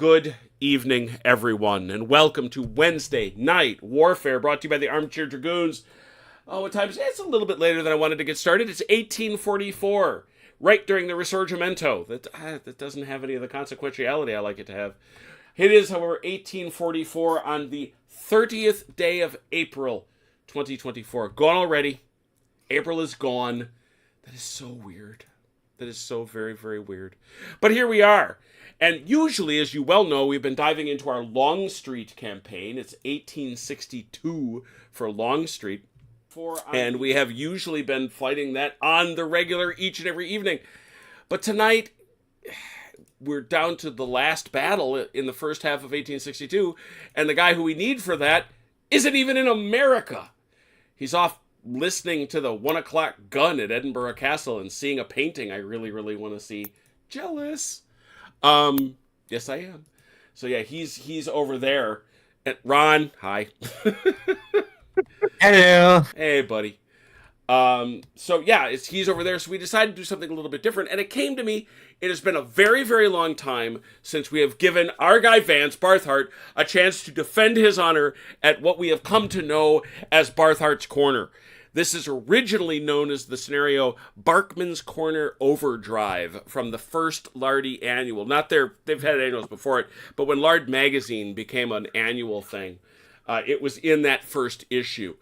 Good evening, everyone, and welcome to Wednesday Night Warfare, brought to you by the Armchair Dragoons. Oh, what time is it? It's a little bit later than I wanted to get started. It's 1844, right during the Risorgimento. That doesn't have any of the consequentiality I like it to have. It is, however, 1844 on the 30th day of April, 2024. Gone already. April is gone. That is so weird. That is so very, very weird. But here we are. And usually, as you well know, we've been diving into our Longstreet campaign. It's 1862 for Longstreet. And we have usually been fighting that on the regular each and every evening. But tonight, we're down to the last battle in the first half of 1862. And the guy who we need for that isn't even in America. He's off listening to the 1 o'clock gun at Edinburgh Castle and seeing a painting I really, really want to see. Jealous. Yes, I am. So yeah, he's over there. And Ron, hi. Hello. Hey, buddy. So yeah, he's over there. So we decided to do something a little bit different. And it came to me, it has been a very, very long time since we have given our guy Vance, Barthheart, a chance to defend his honor at what we have come to know as Barthheart's Corner. This is originally known as the scenario Barkman's Corner Overdrive from the first Lardy annual. They've had annuals before it, but when Lard Magazine became an annual thing, it was in that first issue.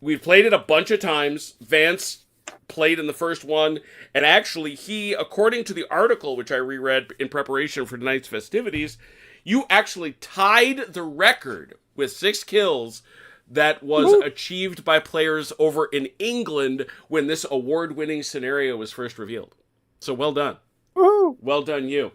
We've played it a bunch of times. Vance played in the first one, and actually he, according to the article which I reread in preparation for tonight's festivities, you actually tied the record with 6 kills that was achieved by players over in England when this award-winning scenario was first revealed. So well done. Well done, you.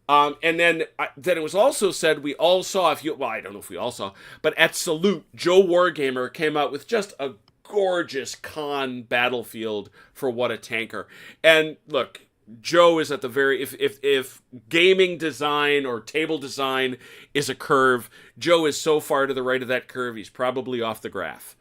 And then it was also said we all saw, I don't know if we all saw, but at Salute, Joe Wargamer came out with just a gorgeous con battlefield for What a Tanker. And look, Joe is at the very, if gaming design or table design is a curve, Joe is so far to the right of that curve, he's probably off the graph.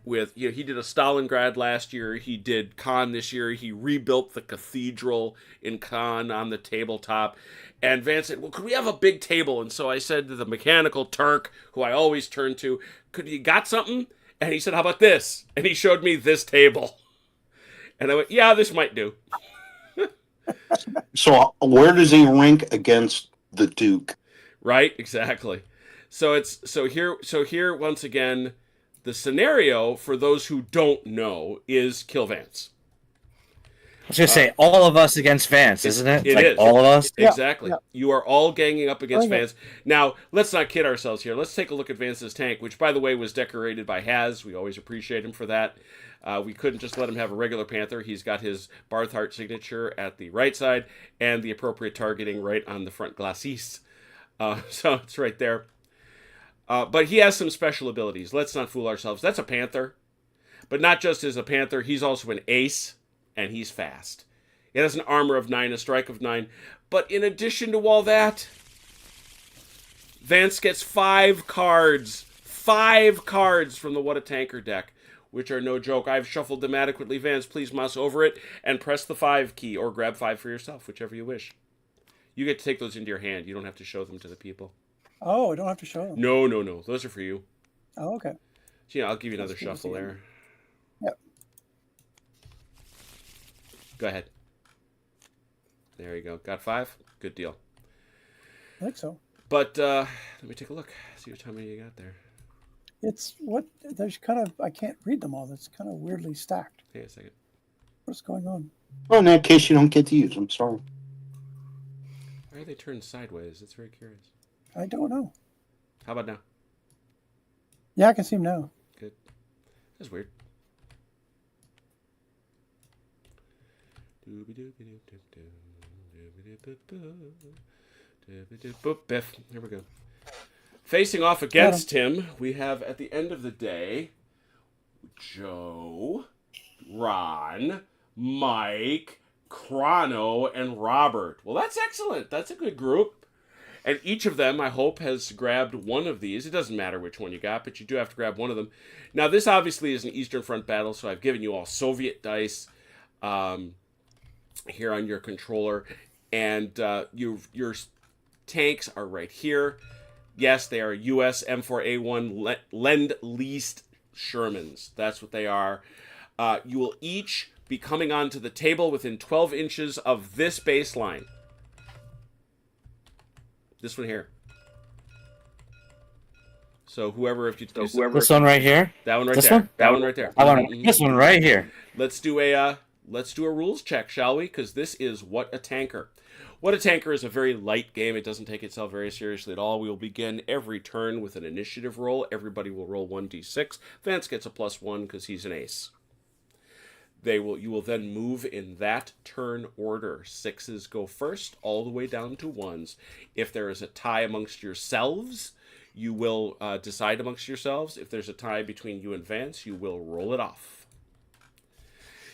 He did a Stalingrad last year, he did Khan this year, he rebuilt the cathedral in Khan on the tabletop, and Vance said, well, could we have a big table? And so I said to the mechanical Turk, who I always turn to, you got something? And he said, how about this? And he showed me this table. And I went, yeah, this might do. So where does he rank against the Duke? Right, exactly. So here once again, the scenario for those who don't know is kill Vance. I was gonna say all of us against Vance, isn't it? It is. All of us. Exactly. Yeah. You are all ganging up against Vance. Now, let's not kid ourselves here. Let's take a look at Vance's tank, which, by the way, was decorated by Haz. We always appreciate him for that. We couldn't just let him have a regular Panther. He's got his Barthheart signature at the right side and the appropriate targeting right on the front glacis. So it's right there. But he has some special abilities. Let's not fool ourselves. That's a Panther. But not just as a Panther, he's also an ace, and he's fast. He has an armor of 9, a strike of 9. But in addition to all that, Vance gets 5 cards. 5 cards from the What a Tanker deck, which are no joke. I've shuffled them adequately. Vance, please mouse over it and press the 5 key, or grab 5 for yourself, whichever you wish. You get to take those into your hand. You don't have to show them to the people. Oh, I don't have to show them. No. Those are for you. Oh, okay. So, I'll give you another shuffle there. Yep. Go ahead. There you go. Got 5? Good deal. I think so. But let me take a look. See how many you got there. There's I can't read them all. It's kind of weirdly stacked. Hang on a second. What's going on? Well, in that case, you don't get to use them. Sorry. Why are they turned sideways? It's very curious. I don't know. How about now? Yeah, I can see them now. Good. That's weird. Biff. Here we go. Facing off against him, we have at the end of the day Joe, Ron, Mike, Chrono, and Robert. Well, that's excellent. That's a good group. And each of them, I hope, has grabbed one of these. It doesn't matter which one you got, but you do have to grab one of them. Now, this obviously is an Eastern Front battle, so I've given you all Soviet dice here on your controller. And you're tanks are right here. Yes, they are US M4A1 Lend-Leased Shermans. That's what they are. You will each be coming onto the table within 12 inches of this baseline. This one here. So whoever, if you This one right here. that one right This there, one? that one right there. I want this one right here. Let's do a rules check, shall we? Because this is What a Tanker. What a Tanker is a very light game. It doesn't take itself very seriously at all. We will begin every turn with an initiative roll. Everybody will roll 1d6. Vance gets a +1 because he's an ace. You will then move in that turn order. 6s go first, all the way down to 1s. If there is a tie amongst yourselves, you will decide amongst yourselves. If there's a tie between you and Vance, you will roll it off.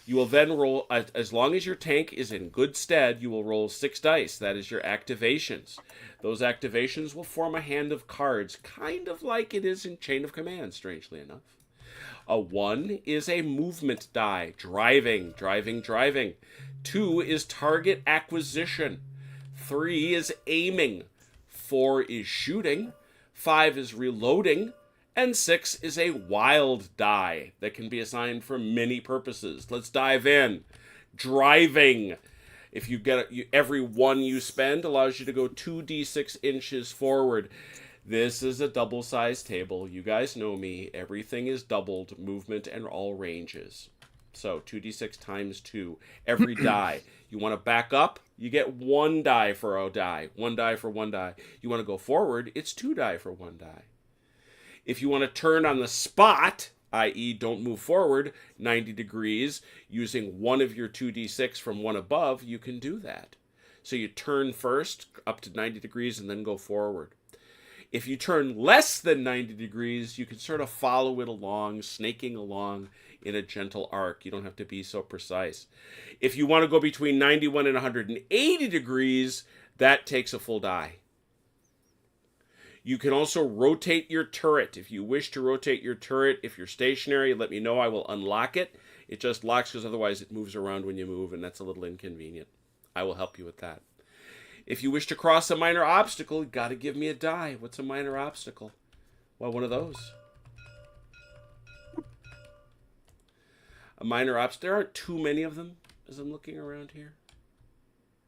You will then roll, as long as your tank is in good stead, you will roll 6 dice. That is your activations. Those activations will form a hand of cards, kind of like it is in Chain of Command, strangely enough. A 1 is a movement die, driving. 2 is target acquisition. 3 is aiming. 4 is shooting. 5 is reloading. And 6 is a wild die that can be assigned for many purposes. Let's dive in. Driving. If you get every 1 you spend allows you to go 2d6 inches forward. This is a double-sized table. You guys know me. Everything is doubled, movement and all ranges. So 2d6 times 2. Every die. You want to back up? You get 1 die for a die. 1 die for 1 die. You want to go forward? It's 2 die for 1 die. If you want to turn on the spot, i.e. don't move forward 90 degrees, using one of your 2d6 from one above, you can do that. So you turn first up to 90 degrees and then go forward. If you turn less than 90 degrees, you can sort of follow it along, snaking along in a gentle arc. You don't have to be so precise. If you want to go between 91 and 180 degrees, that takes a full die. You can also rotate your turret. If you wish to rotate your turret, if you're stationary, let me know. I will unlock it. It just locks because otherwise it moves around when you move, and that's a little inconvenient. I will help you with that. If you wish to cross a minor obstacle, you got to give me a die. What's a minor obstacle? Well, one of those. A minor obstacle. There aren't too many of them as I'm looking around here.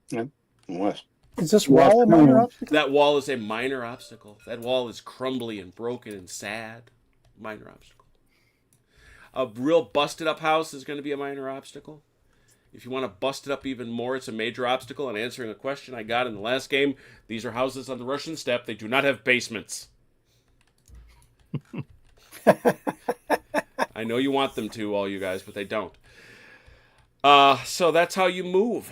Yeah, what? Is this wall a minor obstacle? That wall is a minor obstacle. That wall is crumbly and broken and sad. Minor obstacle. A real busted up house is going to be a minor obstacle. If you want to bust it up even more, it's a major obstacle. And answering a question I got in the last game, these are houses on the Russian steppe. They do not have basements. I know you want them to, all you guys, but they don't. So that's how you move.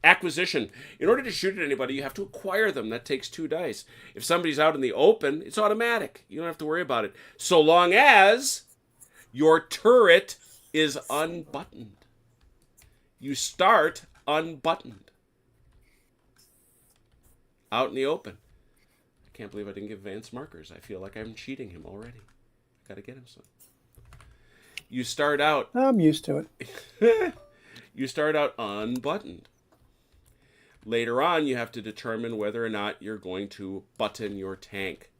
Acquisition. In order to shoot at anybody, you have to acquire them. That takes 2 dice. If somebody's out in the open, it's automatic. You don't have to worry about it. So long as your turret is unbuttoned. You start unbuttoned. Out in the open. I can't believe I didn't give Vance markers. I feel like I'm cheating him already. Gotta get him some. You start out... I'm used to it. You start out unbuttoned. Later on, you have to determine whether or not you're going to button your tank.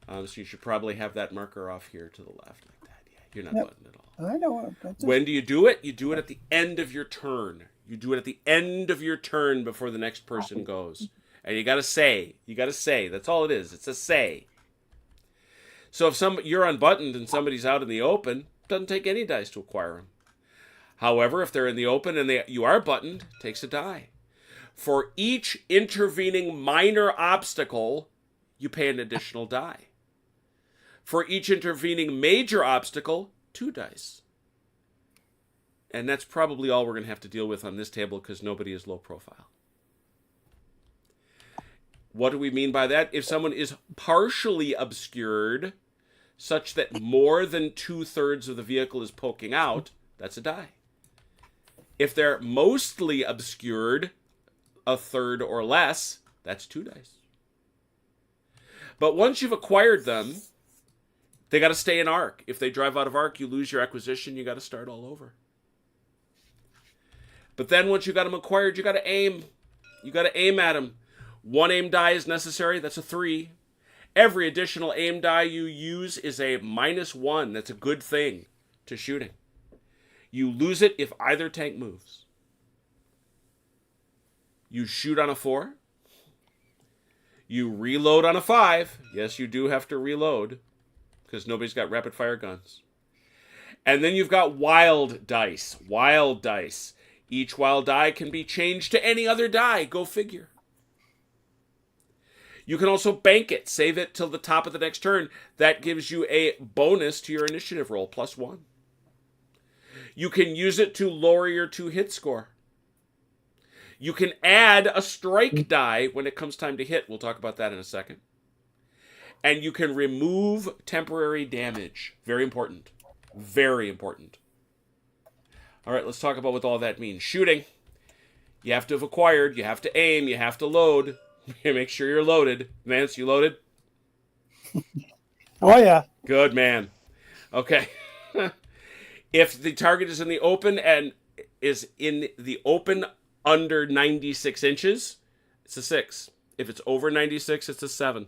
So you should probably have that marker off here to the left like that. Yeah, you're not buttoned at all. I know. When do you do it? You do it at the end of your turn. You do it at the end of your turn before the next person goes. And you gotta say. That's all it is. It's a say. So if you're unbuttoned and somebody's out in the open, it doesn't take any dice to acquire them. However, if they're in the open and you are buttoned, it takes a die. For each intervening minor obstacle, you pay an additional die. For each intervening major obstacle, 2 dice. And that's probably all we're going to have to deal with on this table because nobody is low profile. What do we mean by that? If someone is partially obscured, such that more than 2/3 of the vehicle is poking out, that's a die. If they're mostly obscured, 1/3 or less, that's 2 dice. But once you've acquired them, they got to stay in arc. If they drive out of arc, you lose your acquisition. You got to start all over. But then once you got them acquired, you got to aim. You got to aim at them. 1 aim die is necessary. That's a 3. Every additional aim die you use is a -1. That's a good thing to shooting. You lose it if either tank moves. You shoot on a 4. You reload on a 5. Yes, you do have to reload because nobody's got rapid fire guns. And then you've got wild dice. Wild dice. Each wild die can be changed to any other die. Go figure. You can also bank it. Save it till the top of the next turn. That gives you a bonus to your initiative roll, +1. You can use it to lower your 2-hit score. You can add a strike die when it comes time to hit. We'll talk about that in a second. And you can remove temporary damage. Very important. Very important. All right, let's talk about what all that means. Shooting. You have to have acquired. You have to aim. You have to load. Make sure you're loaded. Vance, you loaded? Oh, yeah. Good man. Okay. If the target is in the open and is in the open under 96 inches, it's a 6. If it's over 96, it's a 7.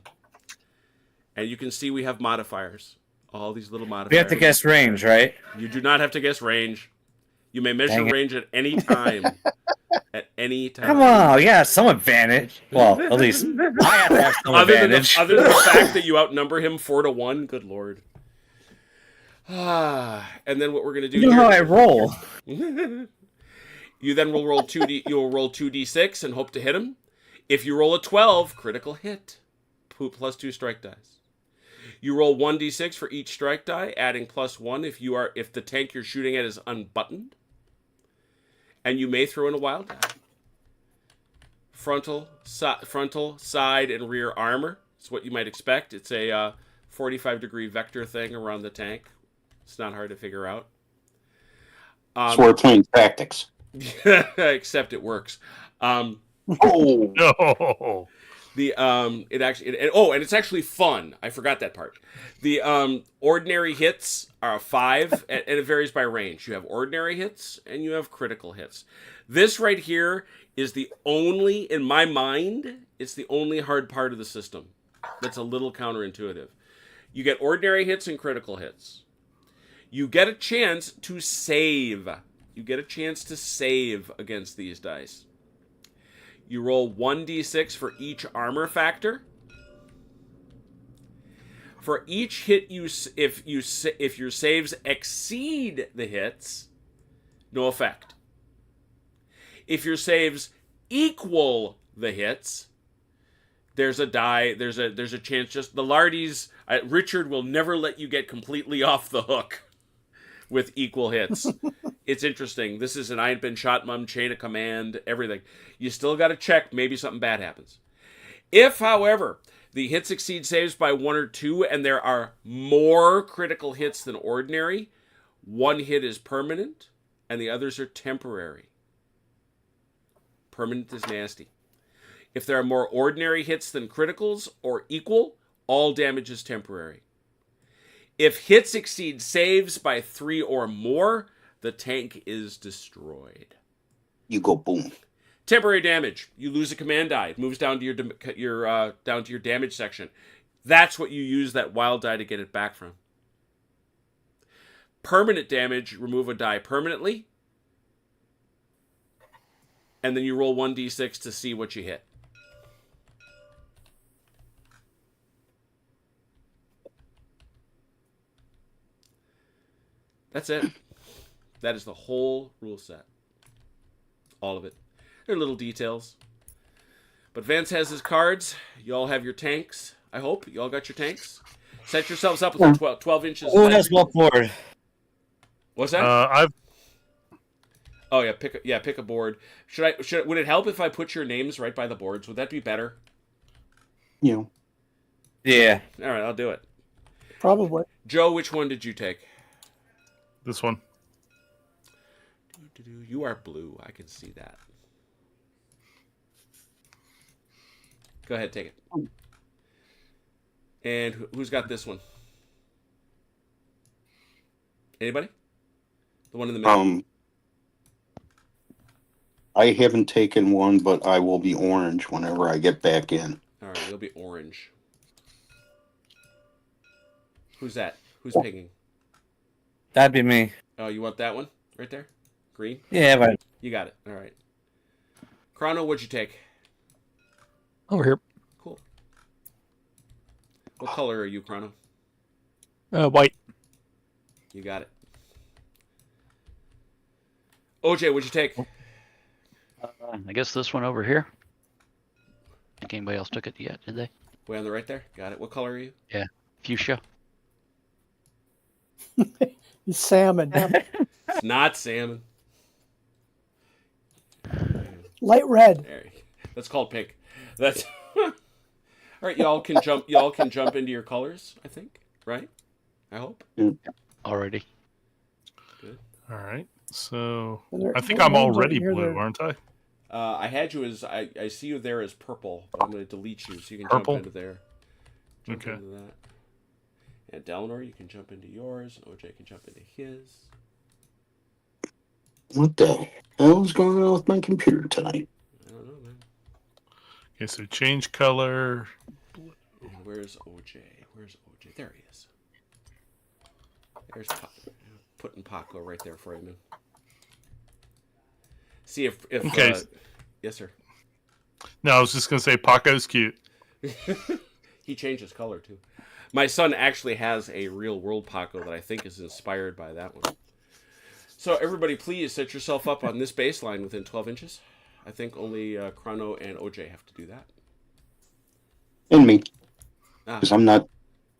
And you can see we have modifiers. All these little modifiers. We have to guess range, right? You do not have to guess range. You may measure range at any time. At any time. Come on, yeah, some advantage. Well, at least I have to have some advantage. Other than the fact that you outnumber him 4-1, good lord. And then what we're gonna do? You know how I roll. You then will roll 2d. You'll roll 2d6 and hope to hit him. If you roll a 12, critical hit, +2 strike dice. You roll 1d6 for each strike die, adding +1 if the tank you're shooting at is unbuttoned. And you may throw in a wild die. Frontal, side, and rear armor. It's what you might expect. It's a 45-degree vector thing around the tank. It's not hard to figure out. So we're playing tactics. Except it works. Oh No. And it's actually fun. I forgot that part. The ordinary hits are a 5, and it varies by range. You have ordinary hits and you have critical hits. This right here is the only, in my mind, it's the only hard part of the system. That's a little counterintuitive. You get ordinary hits and critical hits. You get a chance to save. You get a chance to save against these dice. You roll 1d6 for each armor factor. For each hit if your saves exceed the hits, no effect. If your saves equal the hits, there's a die. There's a chance. Just the Lardies. Richard will never let you get completely off the hook with equal hits. It's interesting. This is an I ain't been shot, mum, chain of command, everything. You still got to check. Maybe something bad happens. If, however, the hits exceed saves by 1 or 2 and there are more critical hits than ordinary, one hit is permanent and the others are temporary. Permanent is nasty. If there are more ordinary hits than criticals or equal, all damage is temporary. If hits exceed saves by 3 or more, the tank is destroyed. You go boom. Temporary damage. You lose a command die. It moves down to your damage section. That's what you use that wild die to get it back from. Permanent damage. Remove a die permanently. And then you roll 1d6 to see what you hit. That's it. That is the whole rule set. All of it. There are little details. But Vance has his cards. You all have your tanks. I hope. You all got your tanks. Set yourselves up with 12 inches. Who has what board? What's that? I've Oh yeah, pick a board. Would it help if I put your names right by the boards? Would that be better? You. Yeah. All right, I'll do it. Probably. Joe, which one did you take? this one. You are blue. I can see that. Go ahead, take it. And who's got this one? Anybody? The one in the middle? I haven't taken one, but I will be orange whenever I get back in. All right, you'll be orange. Who's that? Who's picking? That'd be me. Oh, you want that one right there? Green? Yeah, but You got it. All right. Chrono, what'd you take? Over here. Cool. What color are you, Chrono? White. You got it. OJ, what'd you take? I guess this one over here. I think anybody else took it yet, did they? Way on the right there. Got it. What color are you? Yeah. Fuchsia. Salmon. It's not salmon. Light red. There. That's called pink. That's all right. Y'all can jump. Y'all can jump into your colors. I think. Right. I hope. Already. Good. All right. So There- I think there- I'm already here, blue, there. aren't I? I had you as I see you there as purple. But I'm going to delete you so you can Purple? jump into there. Jump Okay. into that. And Delnor, you can jump into yours. OJ can jump into his. What the hell is going on with my computer tonight? I don't know, man. Okay, so change color. And where's OJ? Where's OJ? There he is. There's putting Paco right there for you, man. See if Okay. Yes, sir. No, I was just gonna say Paco's cute. He changed his color too. My son actually has a real world Paco that I think is inspired by that one. So everybody, please set yourself up on this baseline within 12 inches. I think only Chrono and OJ have to do that. And me, Ah, because I'm not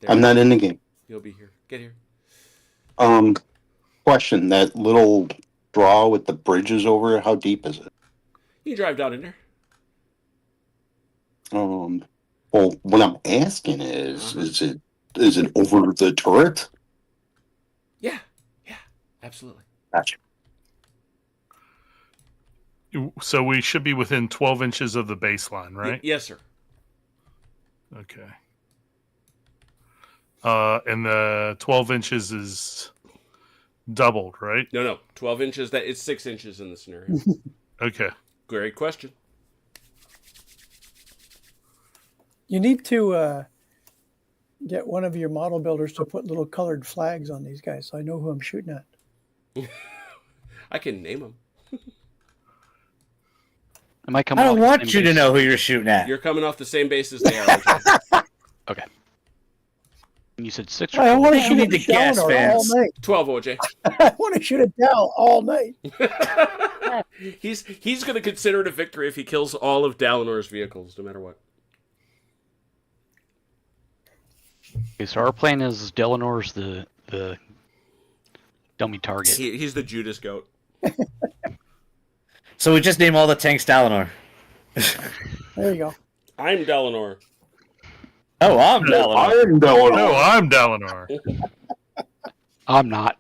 there. in the game. You'll be here. Get here. Question: that little draw with the bridges over it, how deep is it? You can drive down in there. Well, what I'm asking is is it over the turret? Yeah, absolutely. Gotcha. So we should be within 12 inches of the baseline, right? Yes, sir. Okay. And the 12 inches is doubled, right? No. 12 inches. That it's 6 inches in the scenario. Okay. Great question. You need to get one of your model builders to put little colored flags on these guys so I know who I'm shooting at. I can name them. Am I I coming don't off the want same you to base? know who you're shooting at. You're coming off the same base as they are. OJ. Okay. You said 6 or I want to You shoot need a to guess, Downer all Vance. night. 12, OJ. I want to shoot it down all night. He's going to consider it a victory if he kills all of Dalinor's vehicles, no matter what. Okay, so our plan is Delanor's the dummy target. He's the Judas goat. So we just name all the tanks Dalinor. There you go. I'm Dalinor. Oh, I'm Dalinor. I'm going No, on. I'm Dalinar. I'm not.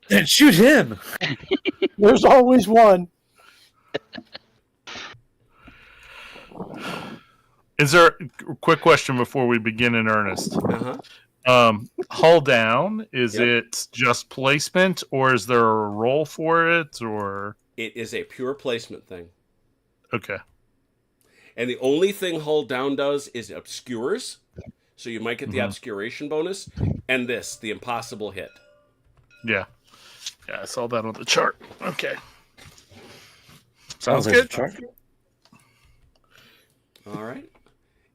Then shoot him. There's always one. Is there a quick question before we begin in earnest? Uh-huh. Hull down, is Yep. it just placement or is there a role for it or It is a pure placement thing. okay. And the only thing hull down does is obscures. So you might get the obscuration bonus. And this, the impossible hit. Yeah. Yeah, I saw that on the chart. Okay. Sounds Sounds like good. a chart. All right.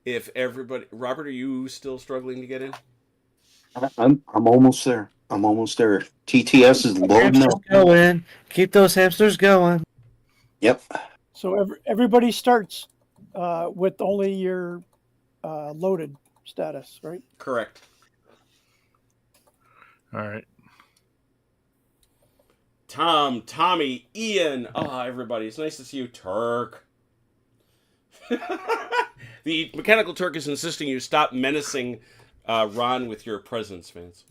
If everybody... Robert, are you still struggling to get in? I'm almost there. I'm almost there. TTS is loading Hamsters up. going. Keep those hamsters going. Yep. So everybody starts with only your loaded status, right? Correct. All right. Tom, Tommy, Ian. Oh, everybody. It's nice to see you, Turk. The Mechanical Turk is insisting you stop menacing Ron with your presence, Vance.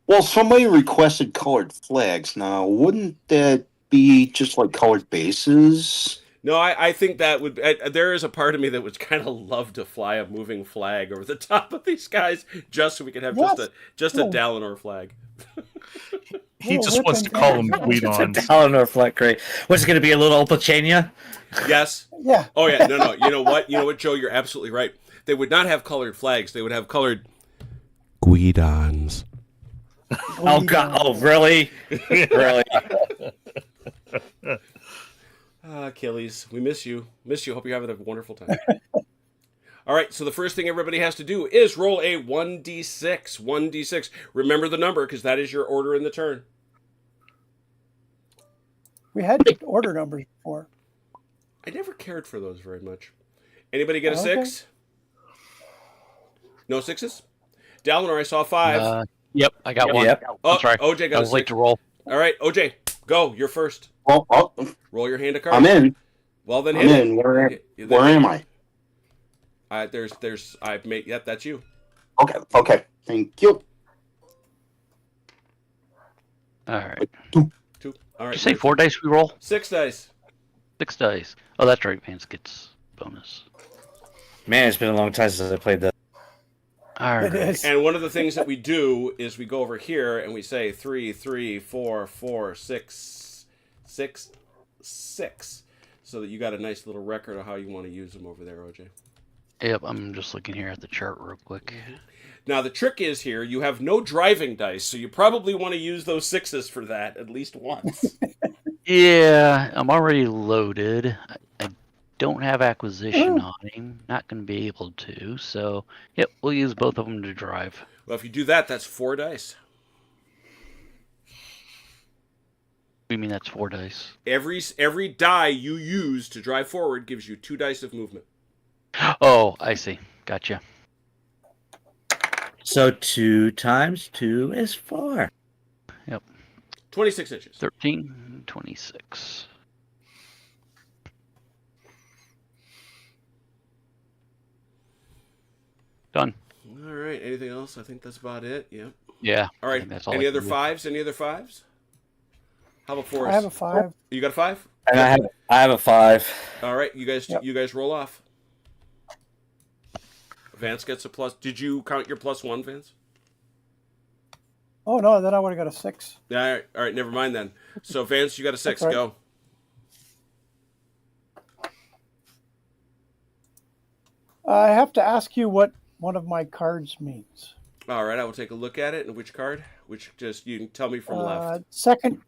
Well, somebody requested colored flags. Now, wouldn't that be just like colored bases? No, I think that would. There is a part of me that would kind of love to fly a moving flag over the top of these guys, just so we could have Yes. just a Little- Dalinor flag. He Little just whip wants to call them antennas. It's a Guidons. Dalinor flag crate. What's it going to be? A little Opalchania? Yes. Yeah. Oh yeah. No. You know what? Joe? You're absolutely right. They would not have colored flags. They would have colored Guidons. Oh God! Oh really? Really? Achilles, we miss you. Miss you. Hope you're having a wonderful time. All right, so the first thing everybody has to do is roll a 1d6. 1d6. Remember the number because that is your order in the turn. We had order numbers before. I never cared for those very much. Anybody get a Okay. 6? No sixes? Dalinor, I saw 5. Yep, I got one. Yep. Oh, I'm sorry. OJ I got a was late 6. to roll. All right, OJ, go. You're first. Oh, Roll your hand of cards. I'm in. Well, then I'm hit in. it. Where am I? I've made, yep, that's you. Okay. Thank you. All right. 2. All right. Did you say 4 dice we roll? 6 dice. 6 dice. Oh, that's right. Vance gets bonus. Man, it's been a long time since I played that. All It right. is. And one of the things that we do is we go over here and we say 3, 3, 4, 4, 6, 6, 6. So that you got a nice little record of how you want to use them over there, OJ. Yep, I'm just looking here at the chart real quick. Now, the trick is here, you have no driving dice, so you probably want to use those 6s for that at least once. Yeah, I'm already loaded. I don't have acquisition on him. Not going to be able to. So, yep, we'll use both of them to drive. Well, if you do that, that's 4 dice. You mean that's 4 dice? Every die you use to drive forward gives you 2 dice of movement. Oh, I see. Gotcha. So 2 times 2 is 4. 26 inches. 13, 26. Done. All right. Anything else? I think that's about it. Yeah. Yeah. All I right. think that's all Any I other can do. 5s? Any other 5s? How about 4s? I have a 5. You got a 5? And I have a 5. All right. You guys Yep. you guys roll off. Vance gets a plus. Did you count your +1, Vance? Oh no, then I would have got a 6. All right. Never mind then. So Vance, you got a 6. That's right. Go. I have to ask you what one of my cards means. All right. I will take a look at it. And which card? Which just you can tell me from left. Second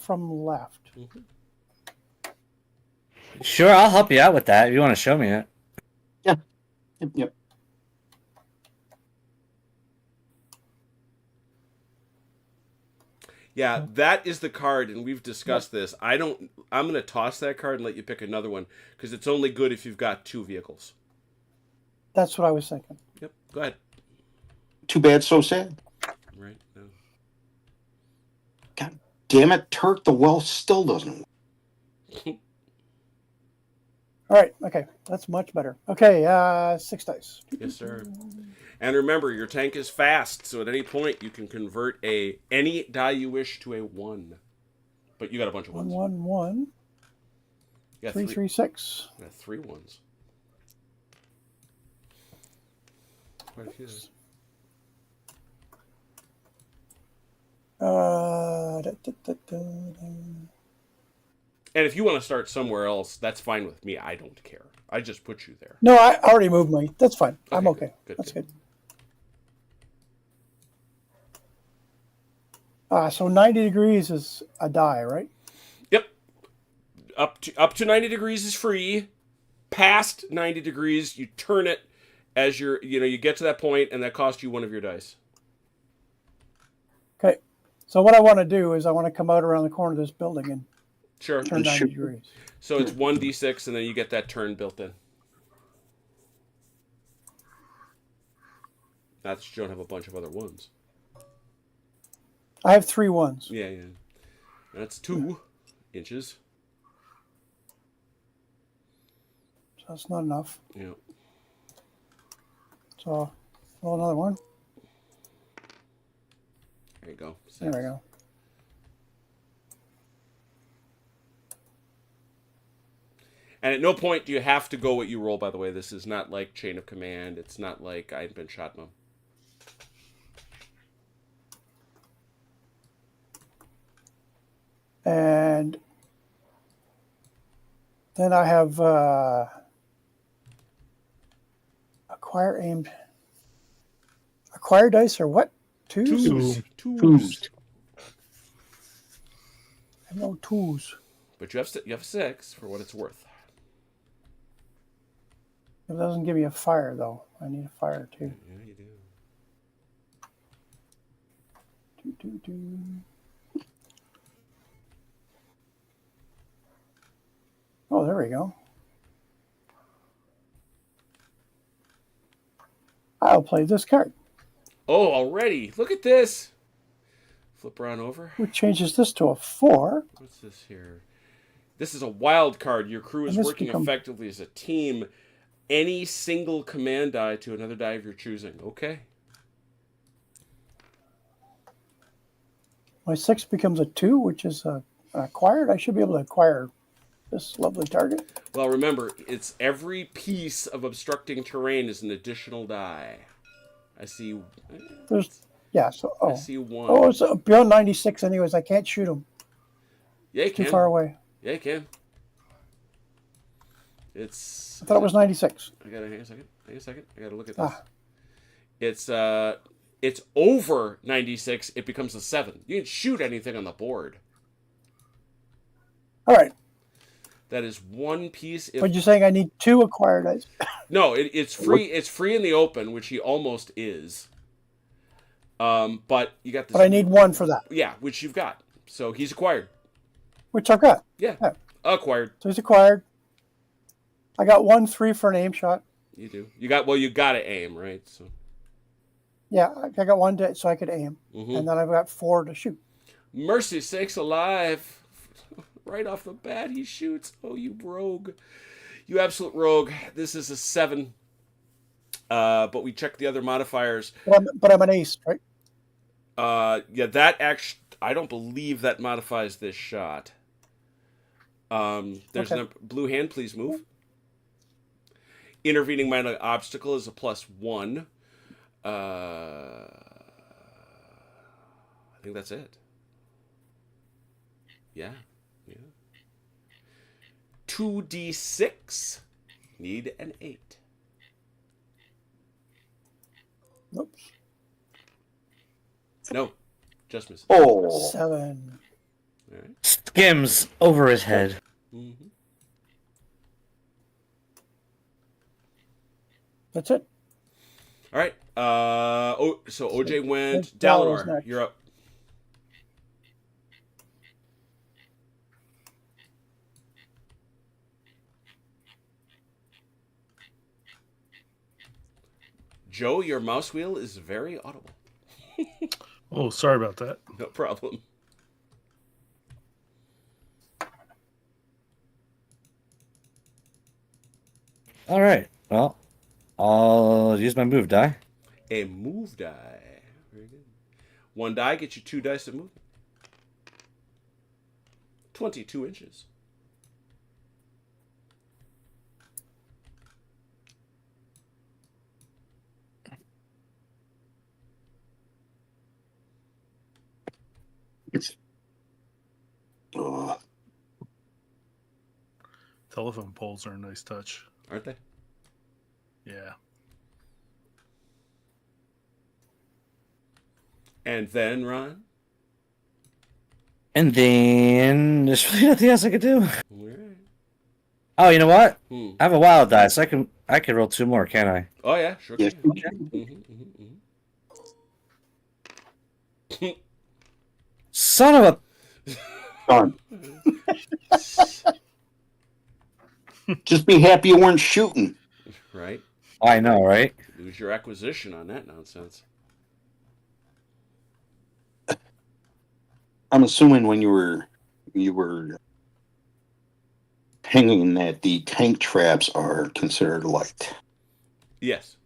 from left. Sure, I'll help you out with that if you want to show me it. Yep. Yeah, that is the card, and we've discussed this. I'm going to toss that card and let you pick another one because it's only good if you've got 2 vehicles. That's what I was thinking. Yep. Go ahead. Too bad, so sad. Right. No. God damn it, Turk, the well still doesn't work. All right. Okay. That's much better. Okay. 6 dice. Yes, sir. And remember, your tank is fast, so at any point you can convert any die you wish to a 1. But you got a bunch of 1, ones. 1, 1. You got 3, 3, 6. You got 3 ones. Quite a few. And if you want to start somewhere else, that's fine with me. I don't care. I just put you there. No, I already moved my. That's fine. I'm Okay, okay. good, That's good. good. So 90 degrees is a die, right? Yep. Up to 90 degrees is free. Past 90 degrees, you turn it as you get to that point, and that costs you 1 of your dice. Okay. So what I want to do is I want to come out around the corner of this building and Sure. turn 90 degrees. So it's 1d6, and then you get that turn built in. That's you don't have a bunch of other ones. I have 3 ones. Yeah. That's 2 inches. So that's not enough. Yeah. So roll another one. There you go. There we go. And at no point do you have to go what you roll, by the way. This is not like Chain of Command. It's not like I've been shot no. And then I have acquire aimed. Acquire dice or what? Twos? Twos. I have no twos. But you have 6 for what it's worth. It doesn't give me a fire, though. I need a fire, too. Yeah, you do. Oh, there we go. I'll play this card. Oh, already. Look at this. Flip around over. Which changes this to a 4. What's this here? This is a wild card. Your crew is And this working effectively as a team. Any single command die to another die of your choosing. Okay. My 6 becomes a 2, which is acquired. I should be able to acquire this lovely target. Well, remember, it's every piece of obstructing terrain is an additional die. I see. There's, yeah, so, I see 1. Oh, it's beyond 96 anyways. I can't shoot him. Yeah, you Too can. far away. Yeah, you can. It's. I thought it was 96. Hang a second. I gotta look at this. It's over 96. It becomes a 7. You can shoot anything on the board. All right. That is one piece. But you're saying I need 2 acquired dice. No, it's free. It's free in the open, which he almost is. But you got this. But I need 1 for that. Yeah, which you've got. So he's acquired. Which I've got. Yeah, Yeah. acquired. So he's acquired. I got 1 3 for an aim shot. You do. You got to aim, right? So. Yeah, I got 1 to, so I could aim. Mm-hmm. And then I've got 4 to shoot. Mercy sakes alive. Right off the bat, he shoots. Oh, you rogue. You absolute rogue. This is a 7. But we checked the other modifiers. But I'm an ace, right? Yeah, that actually, I don't believe that modifies this shot. There's Okay. a blue hand, please move. Intervening minor obstacle is a +1. I think that's it. Yeah. 2d6. Need an 8. Oops. No, just misses. Oh, 7. All right. Skims over his head. Mm-hmm. That's it. All right. So OJ went. Dallar's Dalinar, next. you're up. Joe, your mouse wheel is very audible. Oh, sorry about that. No problem. All right. Well, I'll use my move die. A move die. Very good. 1 die gets you 2 dice of movement. 22 inches. uh, Telephone poles are a nice touch. Aren't they? Yeah. And then, Ron? And then there's really nothing else I could do. All right. Oh, you know what? Hmm. I have a wild die, so I can roll 2 more, can't I? Oh, yeah, sure. yes, Can. you can. Son of a... Darn. Just be happy you weren't shooting. Right? I know, right? Lose your acquisition on that nonsense. I'm assuming when you were hanging that the tank traps are considered light. Yes.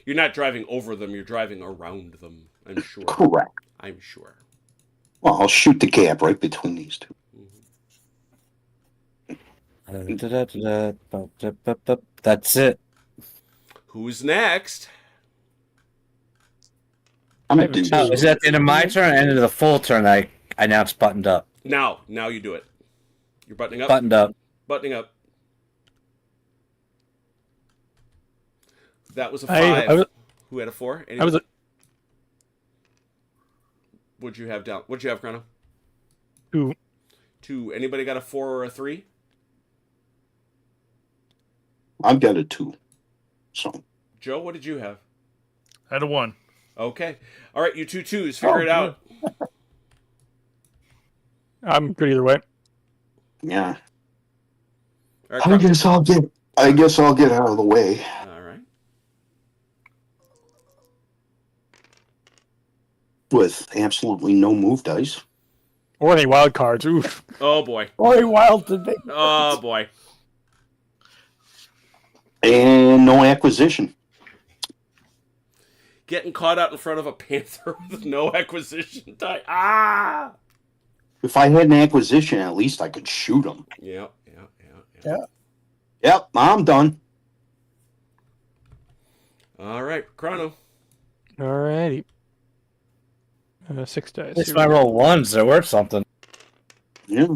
You're not driving over them, you're driving around them, I'm sure. Correct. I'm sure. Well, I'll shoot the gap right between these two. That's it. Who's next? I'm I a have a dude. Oh, is that the end of my turn? End of the full turn? I announced buttoned up. Now you do it. You're buttoning up. Buttoned up. Buttoning up. That was a I 5. was Who had a 4? I was What'd you have down? What'd you have, Chrono? two. 2. Anybody got a 4 or a 3? I've got a 2. So Joe, what did you have? I had a 1. Okay. All right, you 2-2s. Figure it out. I'm good either way. yeah. All right, I guess I'll get out of the way. All right. With absolutely no move dice. Or any wild cards. Oof. Oh boy. Or a wild to big. Oh boy. And no acquisition. Getting caught out in front of a panther with no acquisition die. Ah. If I had an acquisition, at least I could shoot him. Yeah. Yeah. Yep, I'm done. All right, Chrono. Alrighty. 6 dice. At least if I roll ones, they're worth something. Yeah.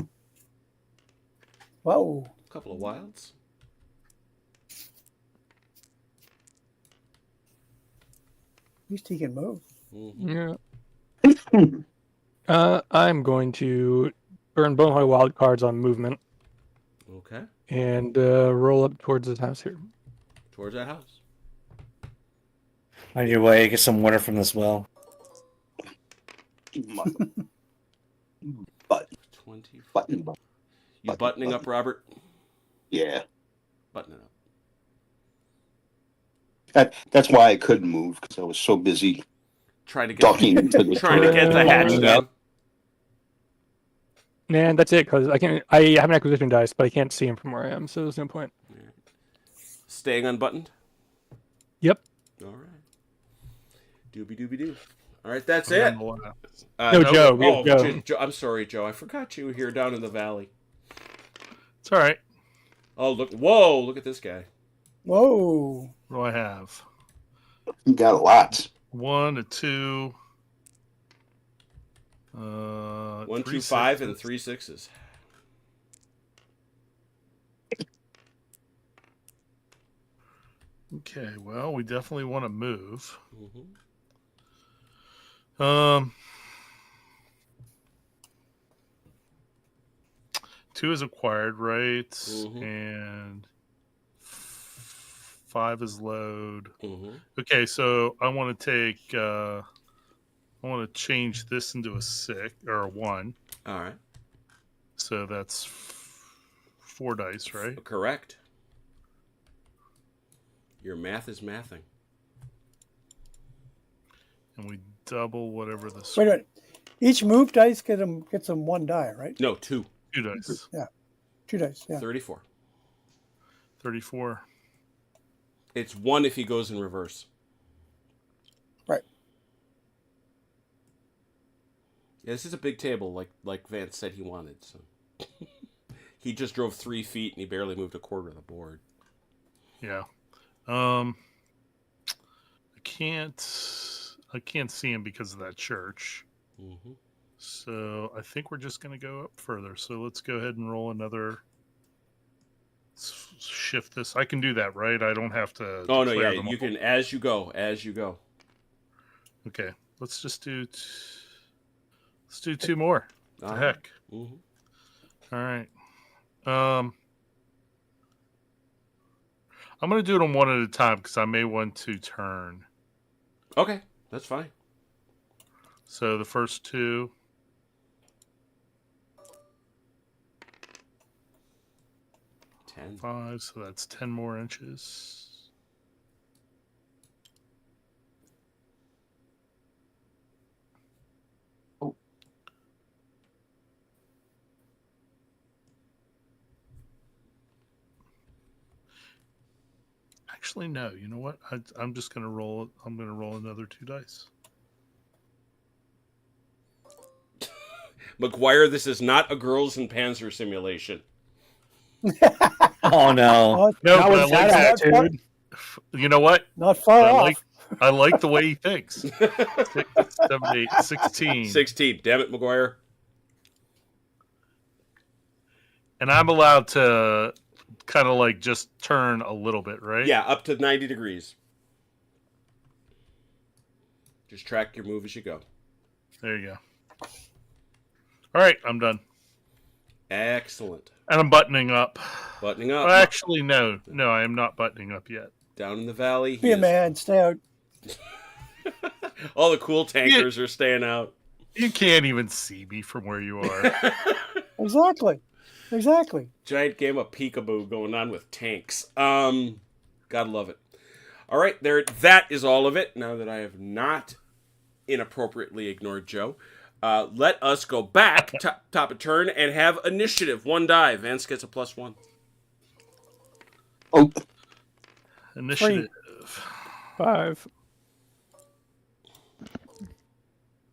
Whoa. A couple of wilds. At least he can move. Mhm. Yeah. I'm going to burn both my wild cards on movement Okay. and roll up towards this house here. Towards that house. On your way, get some water from this well. Button, 20. button. You buttoning up, Robert? Yeah. Buttoning up. That's why I couldn't move, because I was so busy Trying to get ducking into the trying to get the hatch Yep. down. And that's it, because I have an acquisition dice, but I can't see him from where I am, so there's no point. Staying unbuttoned. Yep. All right. Doobie doobie doo. All right, that's I'm it. on the left. No, Joe, we have Oh, Joe. Joe. I'm sorry, Joe. I forgot you here down in the valley. It's all right. Oh, look. Whoa, look at this guy. Whoa. What do I have? You got lots. 1, a 2. 1, 3 2, 5, and sixes. 3 6s. Okay, well, we definitely want to move. Mm-hmm. 2 is acquired, right? Mhm. And 5 is load. Mm-hmm. Okay, so I want to take. I want to change this into a 6 or a 1. All right. So that's 4 dice, right? Correct. Your math is mathing. And we double whatever the Wait a minute. Each move dice gets them 1 die, right? No, 2. 2 dice. 2 dice, yeah. 34. 34. It's 1 if he goes in reverse. Right. Yeah, this is a big table, like Vance said he wanted. So he just drove 3 feet and he barely moved a quarter of the board. Yeah. I can't see him because of that church. Mm-hmm. So I think we're just going to go up further. So let's go ahead and roll another. Shift this. I can do that, right? I don't have to. Oh no, declare yeah, them you all. can as you go. Okay, let's just do. Let's do 2 more. What the heck? Mm-hmm. All right. I'm going to do them one at a time because I may want to turn. Okay, that's fine. So the first 2. 10. 5, so that's 10 more inches. Actually, no. You know what? I'm just going to roll. I'm going to roll another 2 dice. McGuire, this is not a girls and Panzer simulation. Oh no. Not, No, Not but I with that like that. attitude. You know what? not far I off. like the way he thinks. 6, 7, 8, 16. 16. Damn it, McGuire. And I'm allowed to kind of like just turn a little bit, right? Yeah, up to 90 degrees. Just track your move as you go. There you go. All right, I'm done. Excellent. And I'm buttoning up. Buttoning up. Well, actually, no, I am not buttoning up yet. Down in the valley. Be a man. Stay out. All the cool tankers are staying out. You can't even see me from where you are. Exactly. Giant game of peekaboo going on with tanks. God love it. All right, there. That is all of it. Now that I have not inappropriately ignored Joe, let us go back top of turn and have initiative. 1 die. Vance gets a +1. Oh, Initiative. 5.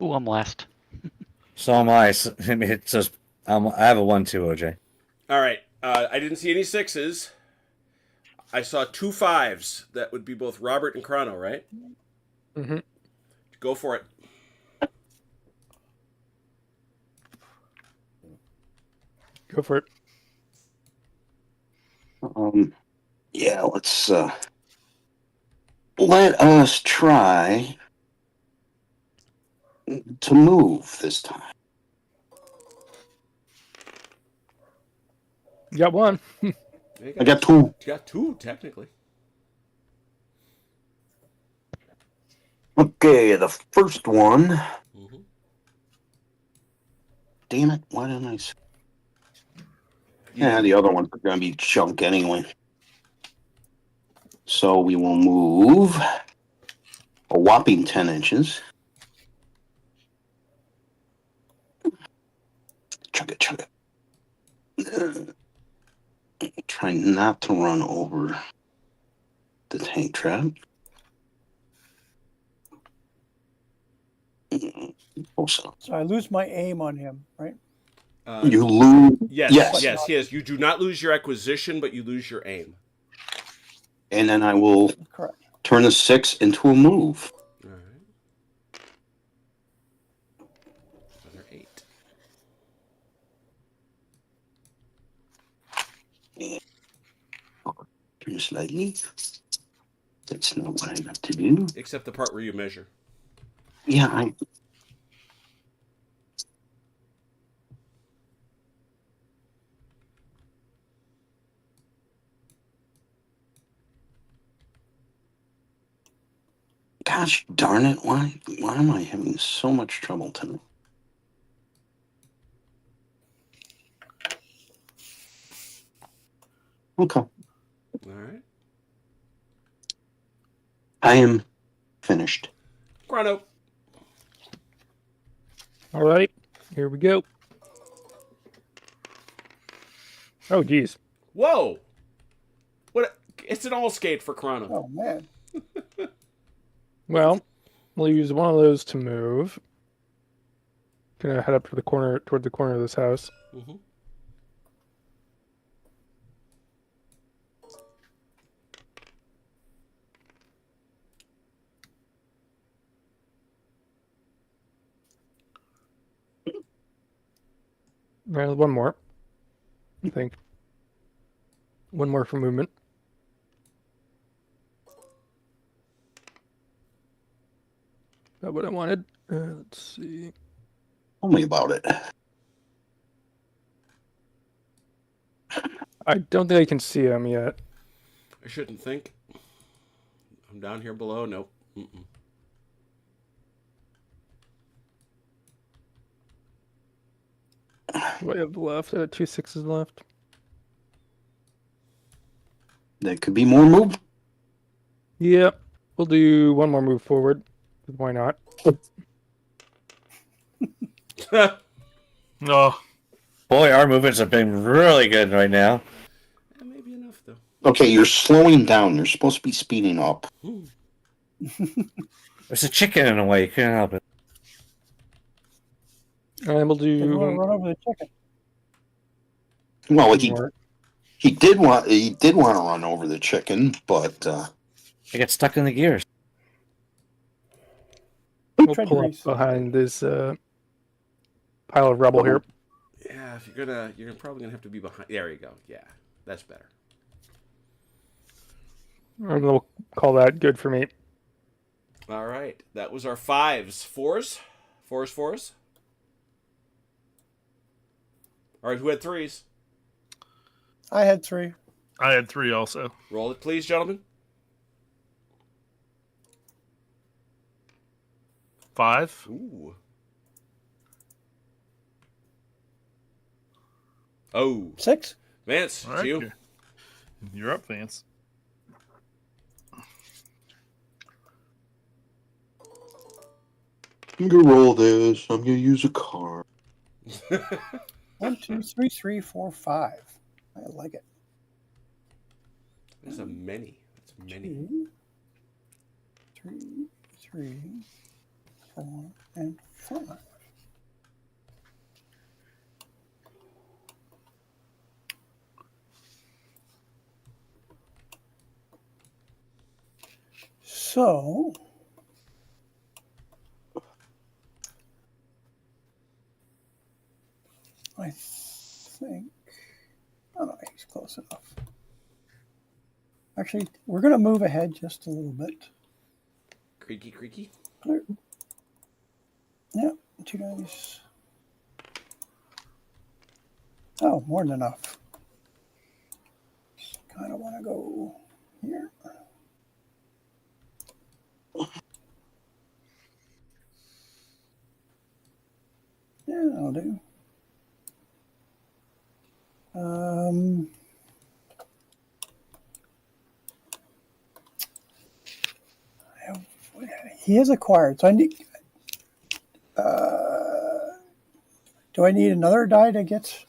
Ooh, I'm last. So am I. It's just I have a 1-2, OJ. All right. I didn't see any 6s. I saw 2 5s. That would be both Robert and Chrono, right? Mm-hmm. Go for it. Go for it. yeah, let us try to move this time. You got 1. I got 2. You got 2, technically. Okay, the first one. Mm-hmm. Damn it, why didn't I... Yeah, the other ones are going to be junk anyway. So we will move a whopping 10 inches. Chug it. Try not to run over the tank trap. Also, So I lose my aim on him, right? you lose. Yes, yes. You do not lose your acquisition, but you lose your aim. And then I will Correct. turn a 6 into a move. All right. Another 8. Turn slightly. That's not what I got to do. Except the part where you measure. Yeah, Gosh darn it, why am I having so much trouble tonight? Okay. All right. I am finished. Chrono. All right. Here we go. Oh, geez. Whoa. What? It's an all skate for Chrono. Oh man. Well, we'll use one of those to move. Gonna head up to the corner, toward the corner of this house. Mm-hmm. Well, one more. I think. One more for movement. Not what I wanted. Let's see. Tell me about it. I don't think I can see him yet. I shouldn't think. I'm down here below. Nope. Mm-mm. What do I have left? I have 2 6s left. There could be more move. Yep. We'll do one more move forward. Why not? No. Boy, our movements have been really good right now. Maybe enough, though. Okay, you're slowing down. You're supposed to be speeding up. There's a chicken in the way. You couldn't help it. And we'll You want to do run over the chicken? Well, one he more. He did want to run over the chicken, but I got stuck in the gears. We'll Tread pull up grease. behind this pile of rubble here. Yeah, if you're probably gonna have to be behind. There you go. Yeah, that's better. And we'll call that good for me. All right, that was our fives. Fours. All right, who had threes? I had 3. I had 3 also. Roll it, please, gentlemen. 5. Ooh. Oh, 6. Vance, All it's right, you. you're up, Vance. I'm gonna roll this. I'm gonna use a card. 1, 2, 3, 3, 4, 5. I like it. That's a many. That's many. 2, 3, 3, 4, and 5. So, I think, oh no, he's close enough. Actually, we're going to move ahead just a little bit. Creaky. Yeah, 2 dice. Oh, more than enough. Kind of want to go here. Yeah, I'll do. He is acquired, so I need. Do I need another die to get?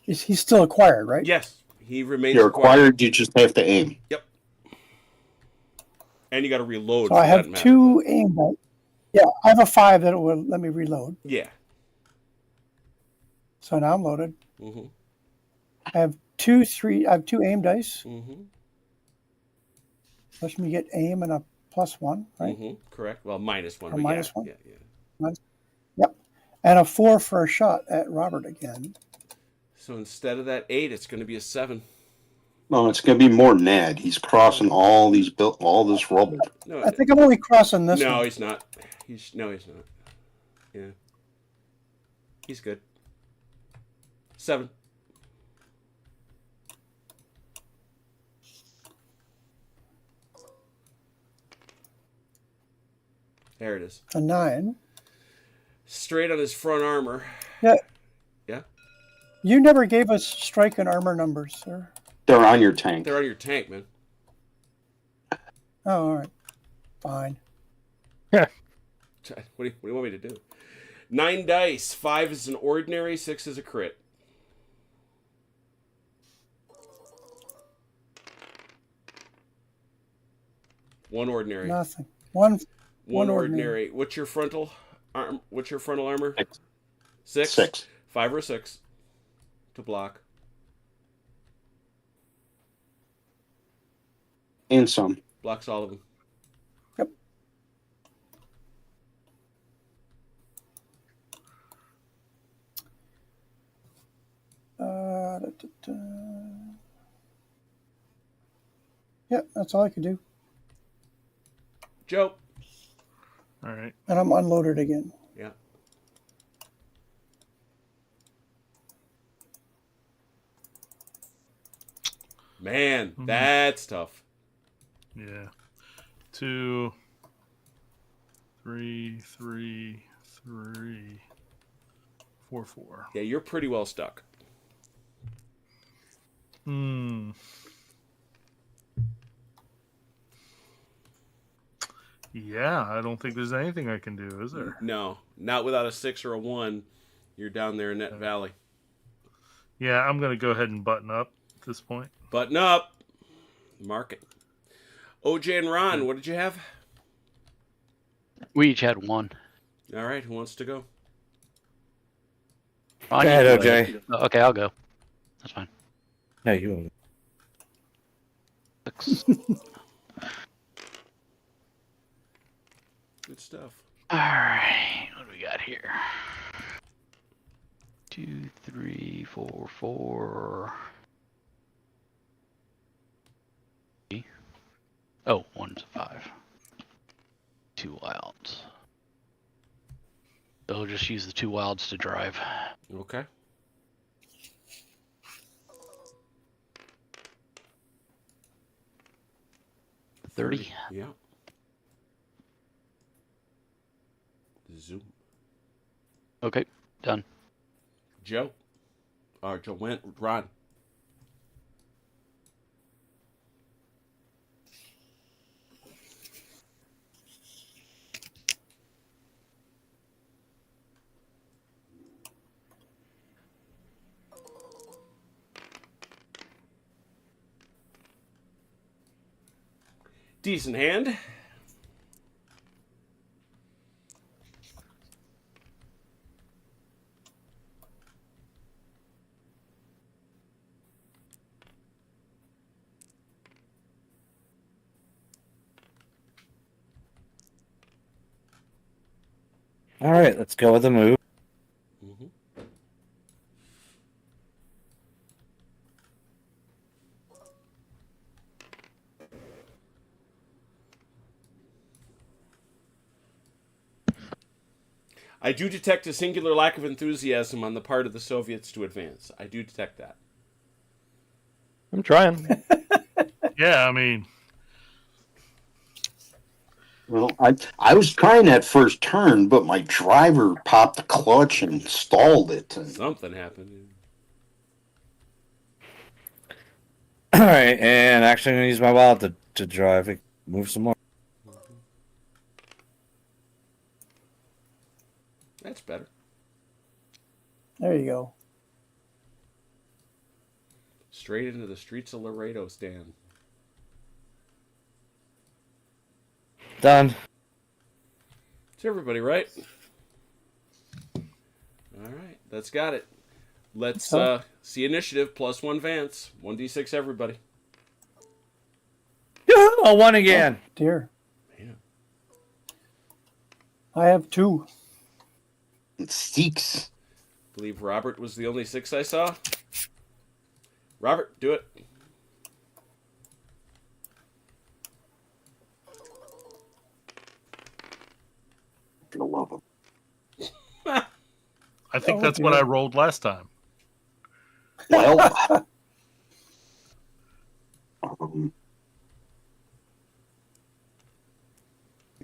He's still acquired, right? Yes, he remains You're acquired. acquired. You just have to aim. Yep. And you got to reload. So for I that have matter, 2 aim dice. Yeah, I have a 5 that will let me reload. Yeah. So now I'm loaded. Mm-hmm. I have 2 aim dice. Mm-hmm. Lets me get aim and a +1, right? Mm-hmm. Correct. Well, -1. Or but minus yeah, 1? Yeah. Yep. And a 4 for a shot at Robert again. So instead of that 8, it's going to be a 7. No, it's gonna be more than that. He's crossing all this rubble. No, I think I'm only crossing this no, one. he's not. He's not. Yeah. He's good. 7. There it is. A 9. Straight on his front armor. Yeah. Yeah. You never gave us strike and armor numbers, sir. They're on your tank. They're on your tank, man. Oh, all right. Fine. Yeah. What do you want me to do? 9 dice. 5 is an ordinary. 6 is a crit. One ordinary. Nothing. One One ordinary. ordinary. What's your frontal armor? 6. 6? 6. 5 or 6 to block. And some. Blocks all of them. Yep. Yeah, that's all I could do. Joe. All right. And I'm unloaded again. Yeah. Man, that's tough. Yeah. 2, 3, 3, 3, 4, 4. Yeah, you're pretty well stuck. Yeah, I don't think there's anything I can do, is there? No, not without a 6 or a 1. You're down there in that valley. Yeah, I'm going to go ahead and button up at this point. Button up. Mark it. OJ and Ron, what did you have? We each had 1. All right, who wants to go? Ron, Go ahead, you can OJ. go. Okay, I'll go. That's fine. No, you. 6. Good stuff. All right, what do we got here? 2, 3, 4, 4. Oh, 1's a 5. 2 wilds. So just use the 2 wilds to drive. Okay. $30. Yeah. Zoom. Okay, done. Joe. Or Joe went. Ron. Decent hand. All right, let's go with the move. Mm-hmm. I do detect a singular lack of enthusiasm on the part of the Soviets to advance. I do detect that. I'm trying. Yeah, I mean, Well, I was trying that first turn, but my driver popped the clutch and stalled it. And Something happened. All right, and actually, I'm gonna use my wild to drive it, move some more. That's better. There you go. Straight into the streets of Laredo, Stan. Done. It's everybody, right? All right, that's got it. Let's see initiative plus 1 Vance. 1d6 everybody. Oh, 1 again. Oh, dear. Man. I have 2. it seeks. I believe Robert was the only 6 I saw. Robert, do it. Gonna love him. I think Oh, that's what dear. I rolled last time. Well, I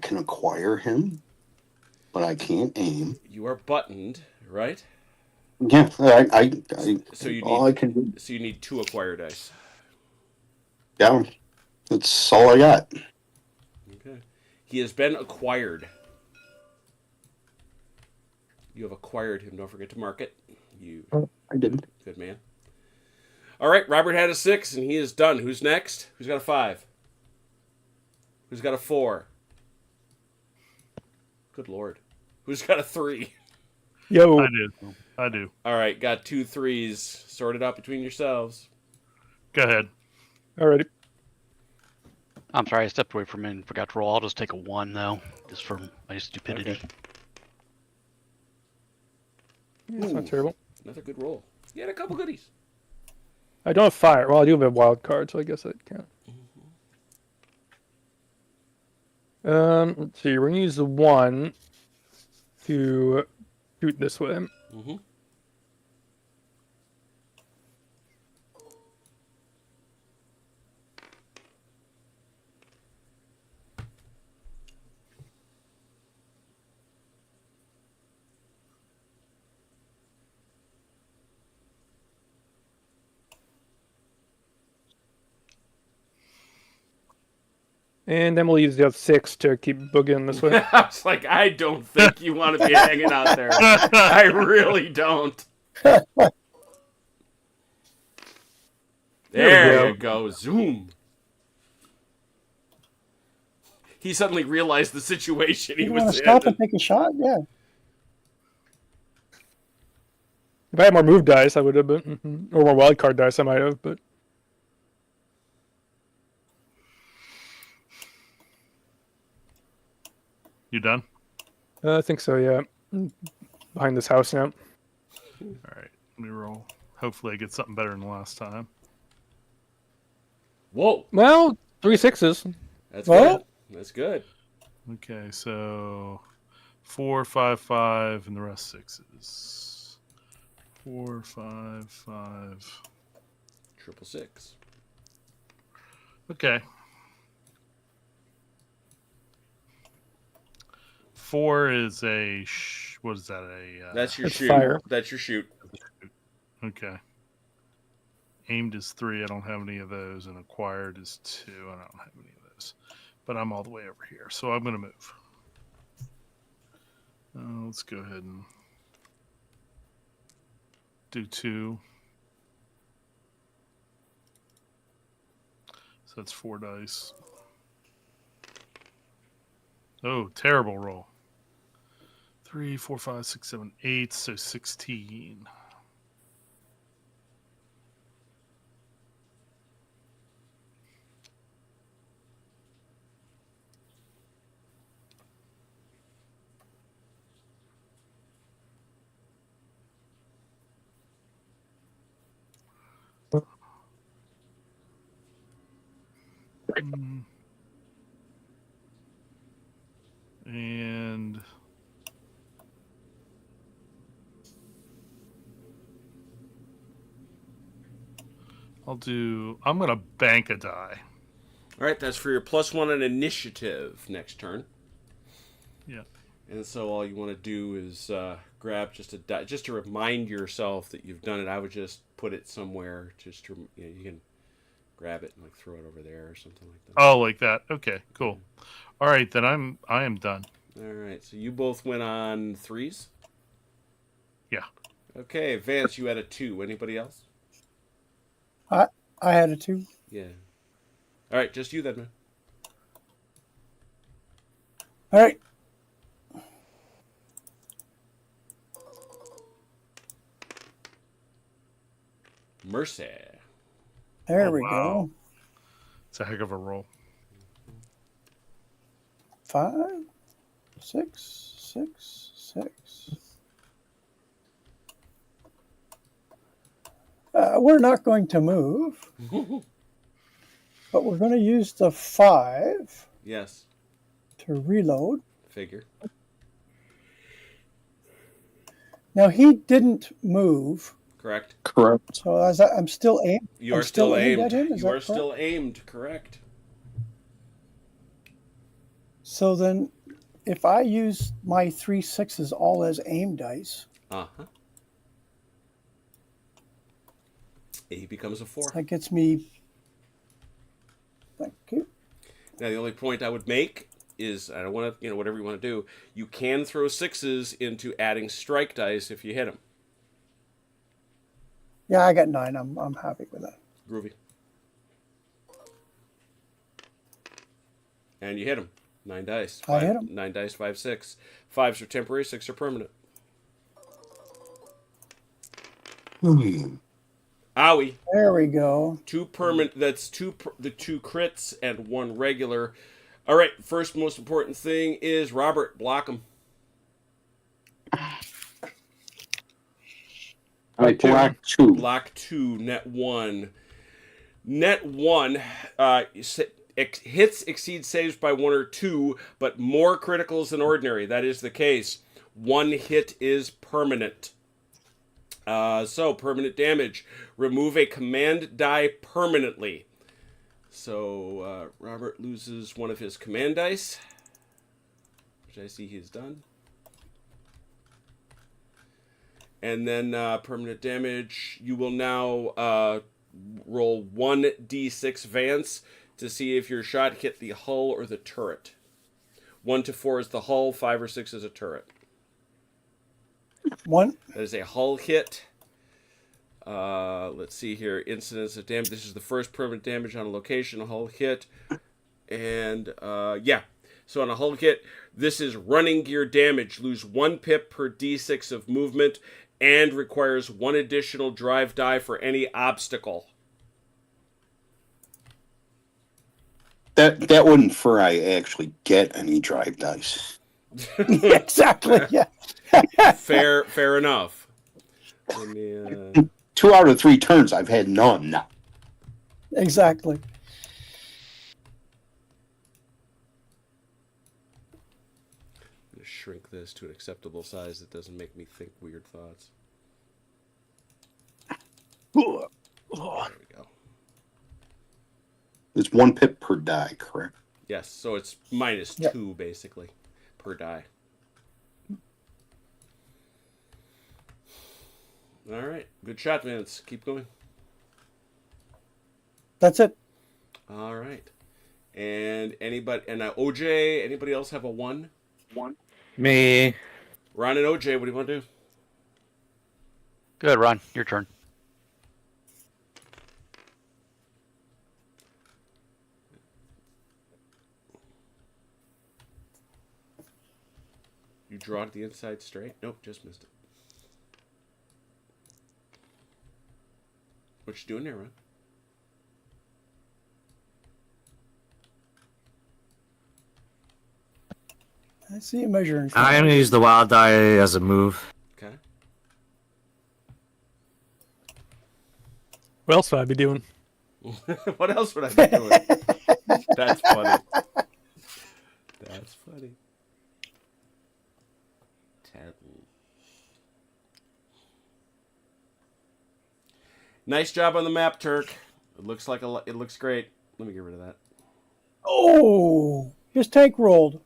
can acquire him, but I can't aim. You are buttoned, right? Yeah, So you all I need can do. so you need 2 acquire dice. Yeah, that's all I got. Okay. He has been acquired. You have acquired him. Don't forget to mark it. You I didn't. good man. All right, Robert had a 6 and he is done. Who's next? Who's got a 5? Who's got a 4? Good lord. Who's got a 3? Yo. I do. All right, got 2 3s. Sort it out between yourselves. Go ahead. Alrighty. I'm sorry, I stepped away from it and forgot to roll. I'll just take a 1, though, just for my stupidity. Okay. Yeah, that's Ooh. not terrible. Another good roll. You had a couple goodies. I don't have fire. Well, I do have a wild card, so I guess that counts. Let's see. We're gonna use the 1 to shoot this way. Mm-hmm. And then we'll use the other 6 to keep boogieing this way. I was like, I don't think you want to be hanging out there. I really don't. There you go. Zoom. He suddenly realized the situation he You want was to stop in. and take a shot? Yeah. If I had more move dice, I would have been, or more wild card dice, I might have. But You done? I think so. Yeah. Behind this house now. All right. Let me roll. Hopefully, I get something better than last time. Whoa, Well, 3 sixes. that's Well- good. That's good. Okay, so 4, 5, 5, and the rest 6s. 4, 5, 5. 666. Okay. 4 is a what is that? That's your That's shoot. fire. That's your shoot. Okay. Aimed is 3. I don't have any of those, and acquired is 2. I don't have any of those, but I'm all the way over here, so I'm gonna move. Let's go ahead and do 2. So that's 4 dice. Oh, terrible roll. 3, 4, 5, 6, 7, 8. So 16. Mm. And I'm going to bank a die. All right, that's for your +1 on initiative next turn. Yeah. And so all you want to do is grab just a die, just to remind yourself that you've done it. I would just put it somewhere, just to, you can grab it and like throw it over there or something like that. Oh, like that. Okay, cool. All right, then I am done. All right, so you both went on 3s. Yeah. Okay, Vance, you had a 2. Anybody else? I had a 2. Yeah. All right, just you then, man. All right. Mercy. There Oh, we wow. go. It's a heck of a roll. 5, 6, 6, 6. We're not going to move, but we're going to use the 5 Yes, to reload. figure. Now he didn't move, Correct. Correct. so I'm still aimed. You I'm are still aimed. at him. Is You that are correct? still aimed. Correct. So then, if I use my 3 6s all as aim dice, Uh-huh. He becomes a 4. that gets me. Thank you. Now, the only point I would make is, I don't want to, whatever you want to do, you can throw 6s into adding strike dice if you hit them. Yeah, I got 9. I'm happy with that. Groovy. And you hit them. 9 dice. I hit 'em. 9 dice, 5, 6. 5s are temporary, 6 are permanent. Owie. There we go. 2 permanent. That's the 2 crits and 1 regular. All right. First, most important thing is Robert. Block him. I block 2. Block 2. Net 1. Net 1. Hits exceed saves by 1 or 2, but more criticals than ordinary. That is the case. 1 hit is permanent. So, permanent damage. Remove a command die permanently. So, Robert loses 1 of his command dice, which I see he's done. And then permanent damage. You will now roll 1d6 Vance to see if your shot hit the hull or the turret. 1 to 4 is the hull, 5 or 6 is a turret. 1. That is a hull hit. Let's see here. Incidents of damage. This is the first permanent damage on a location, a hull hit. And, yeah. So on a hull hit, this is running gear damage. Lose 1 pip per d6 of movement and requires 1 additional drive die for any obstacle. That wasn't for I actually get any drive dice. Exactly. Yeah. Fair enough. Let me, 2 out of 3 turns, I've had none. Exactly. shrink this to an acceptable size that doesn't make me think weird thoughts. There we go. It's 1 pip per die, correct? Yes, so it's -2 basically per die. All right, good shot, Vince. Keep going. That's it. All right, and OJ. Anybody else have a 1? Me. Ron and OJ, what do you want to do? Good, Ron. Your turn. You draw to the inside straight? Nope, just missed it. What you doing there, Ron? I see you measuring. I'm gonna use the wild die as a move. Okay. What else would I be doing? What else would I be doing? That's funny. That's funny. 10. Nice job on the map, Turk. It looks like it looks great. Let me get rid of that. Oh, his tank rolled.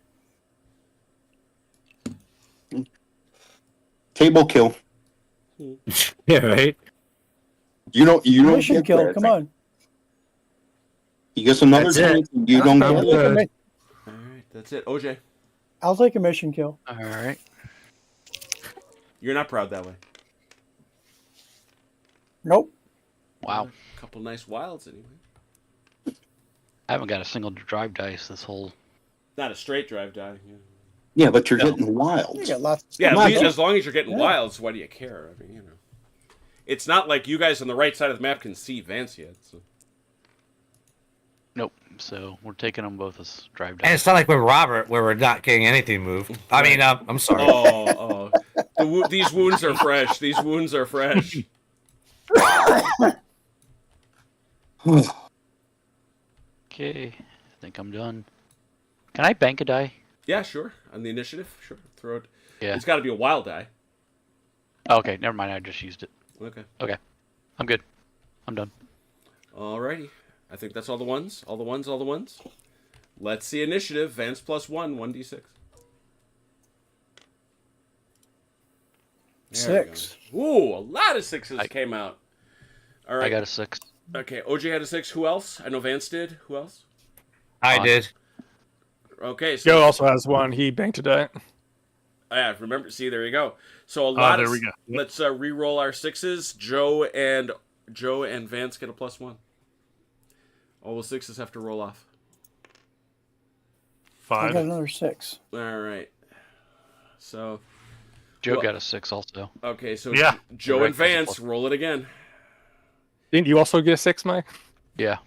Table kill. Yeah, right. You don't Mission get kill. that. Come on. He gets another That's it. tank, and you don't I'm get good. it. All right, that's it. OJ, I'll take a mission kill. All right. you're not proud that way. Nope. Wow. A couple nice wilds anyway. I haven't got a single drive dice this whole. Not a straight drive die. Yeah. Yeah, but you're No. getting You wilds. got lots. Yeah, Come on, least, don't- as long as you're getting Yeah. wilds, why do you care? I mean, it's not like you guys on the right side of the map can see Vance yet. So. Nope. So we're taking them both as drive And dice. it's not like with Robert where we're not getting anything moved. I mean, I'm sorry. Oh. These wounds are fresh. These wounds are fresh. Okay. I think I'm done. Can I bank a die? Yeah, sure. On the initiative, sure. Throw it. Yeah. It's got to be a wild die. Oh, okay. Never mind. I just used it. Okay. Okay. I'm good. I'm done. Alrighty. I think that's all the ones. All the ones. All the ones. Let's see initiative. Vance +1, 1d6. There we 6. go. Ooh, a lot of sixes came out. All right. I got a 6. Okay, OJ had a 6. Who else? I know Vance did. Who else? I did. Okay, so Joe also has one. He banked a die. yeah, remember. See, there you go. So a lot. there of, we go. Let's re-roll our 6s. Joe and Vance get a +1. All the 6s have to roll off. I 5. got another 6. All right. So Joe Well- got a 6 also. okay, so Yeah. Joe and Correct. Vance roll it again. Didn't you also get a 6, Mike? Yeah.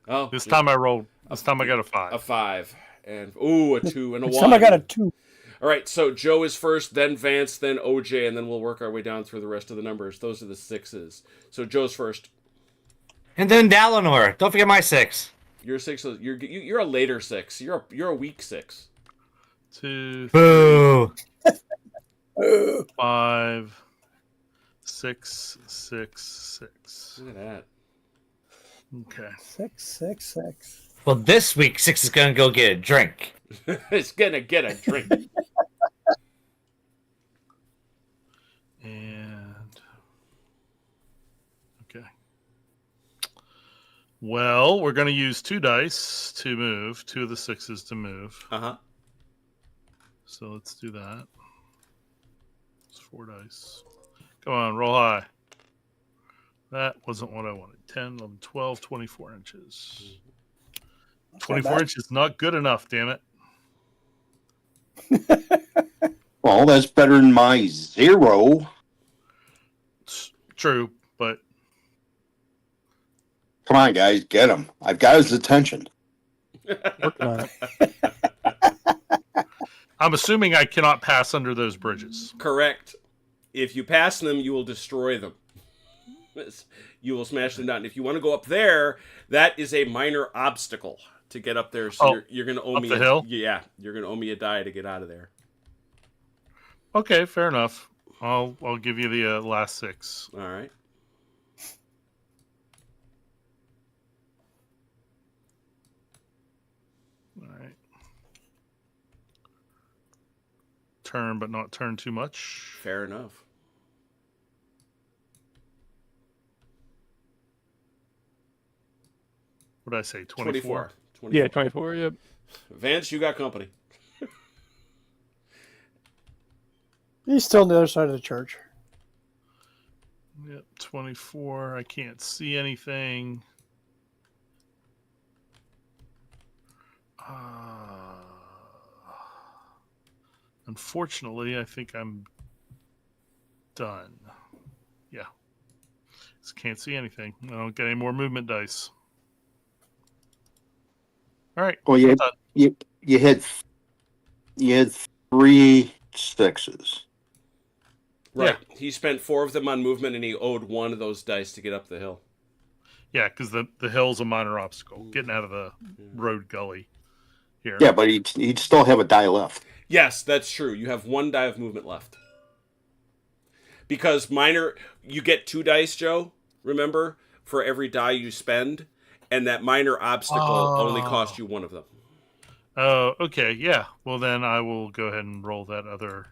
Oh, This time I rolled. This time I got a 5. a 5 and a 2 and a 1. Some I got a 2. All right, so Joe is first, then Vance, then OJ, and then we'll work our way down through the rest of the numbers. Those are the 6s. So Joe's first. And then Dalinor. Don't forget my 6. You're 6. You're a later 6. You're a weak 6. 2, Boo. 5, 6, 6, 6. Look at that. Okay. 6, 6, 6. Well, this week 6 is gonna go get a drink. It's gonna get a drink. And okay. Well, we're going to use 2 dice to move, 2 of the 6s to move. Uh-huh. So let's do that. It's 4 dice. Come on, roll high. That wasn't what I wanted. 10, 11, 12, 24 inches. 24 inches, not good enough, damn it. Well, that's better than my 0. It's true, but Come on, guys, get him. I've got his attention. Working on it. I'm assuming I cannot pass under those bridges. Correct. If you pass them, you will destroy them. You will smash them down. If you want to go up there, that is a minor obstacle to get up there. So you're going to owe up me the hill? Yeah, you're going to owe me a die to get out of there. Okay, fair enough. I'll give you the last 6. All right. All right. Turn, but not turn too much. Fair enough. What did I say? 24? 24. Yeah, 24. Yep. Vance, you got company. He's still on the other side of the church. Yep, 24. I can't see anything. Unfortunately, I think I'm done. Yeah. Just can't see anything. I don't get any more movement dice. All right. Well, I'm done. you had 3 6s. Right. Yeah. He spent 4 of them on movement, and he owed 1 of those dice to get up the hill. Yeah, because the hill's a minor obstacle. Getting out of the road gully here. Yeah, but he'd still have a die left. Yes, that's true. You have 1 die of movement left. Because you get 2 dice, Joe, remember, for every die you spend, and that minor obstacle only costs you 1 of them. Oh, okay, yeah. Well, then I will go ahead and roll that other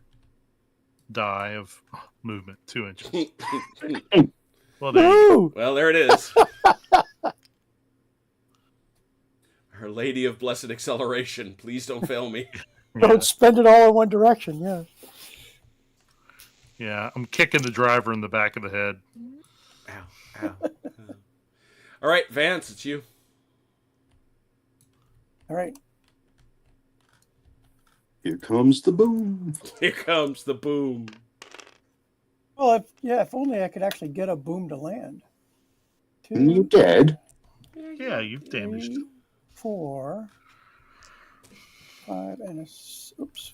die of movement, 2 inches. Well, there you go. Well, there it is. Our Lady of Blessed Acceleration, please don't fail me. Don't spend it all in one direction, yeah. Yeah, I'm kicking the driver in the back of the head. Ow. All right, Vance, it's you. All right. Here comes the boom. Here comes the boom. Well, if only I could actually get a boom to land. 2, And you did. Yeah, you've damaged. 3, 4, 5 and a 6.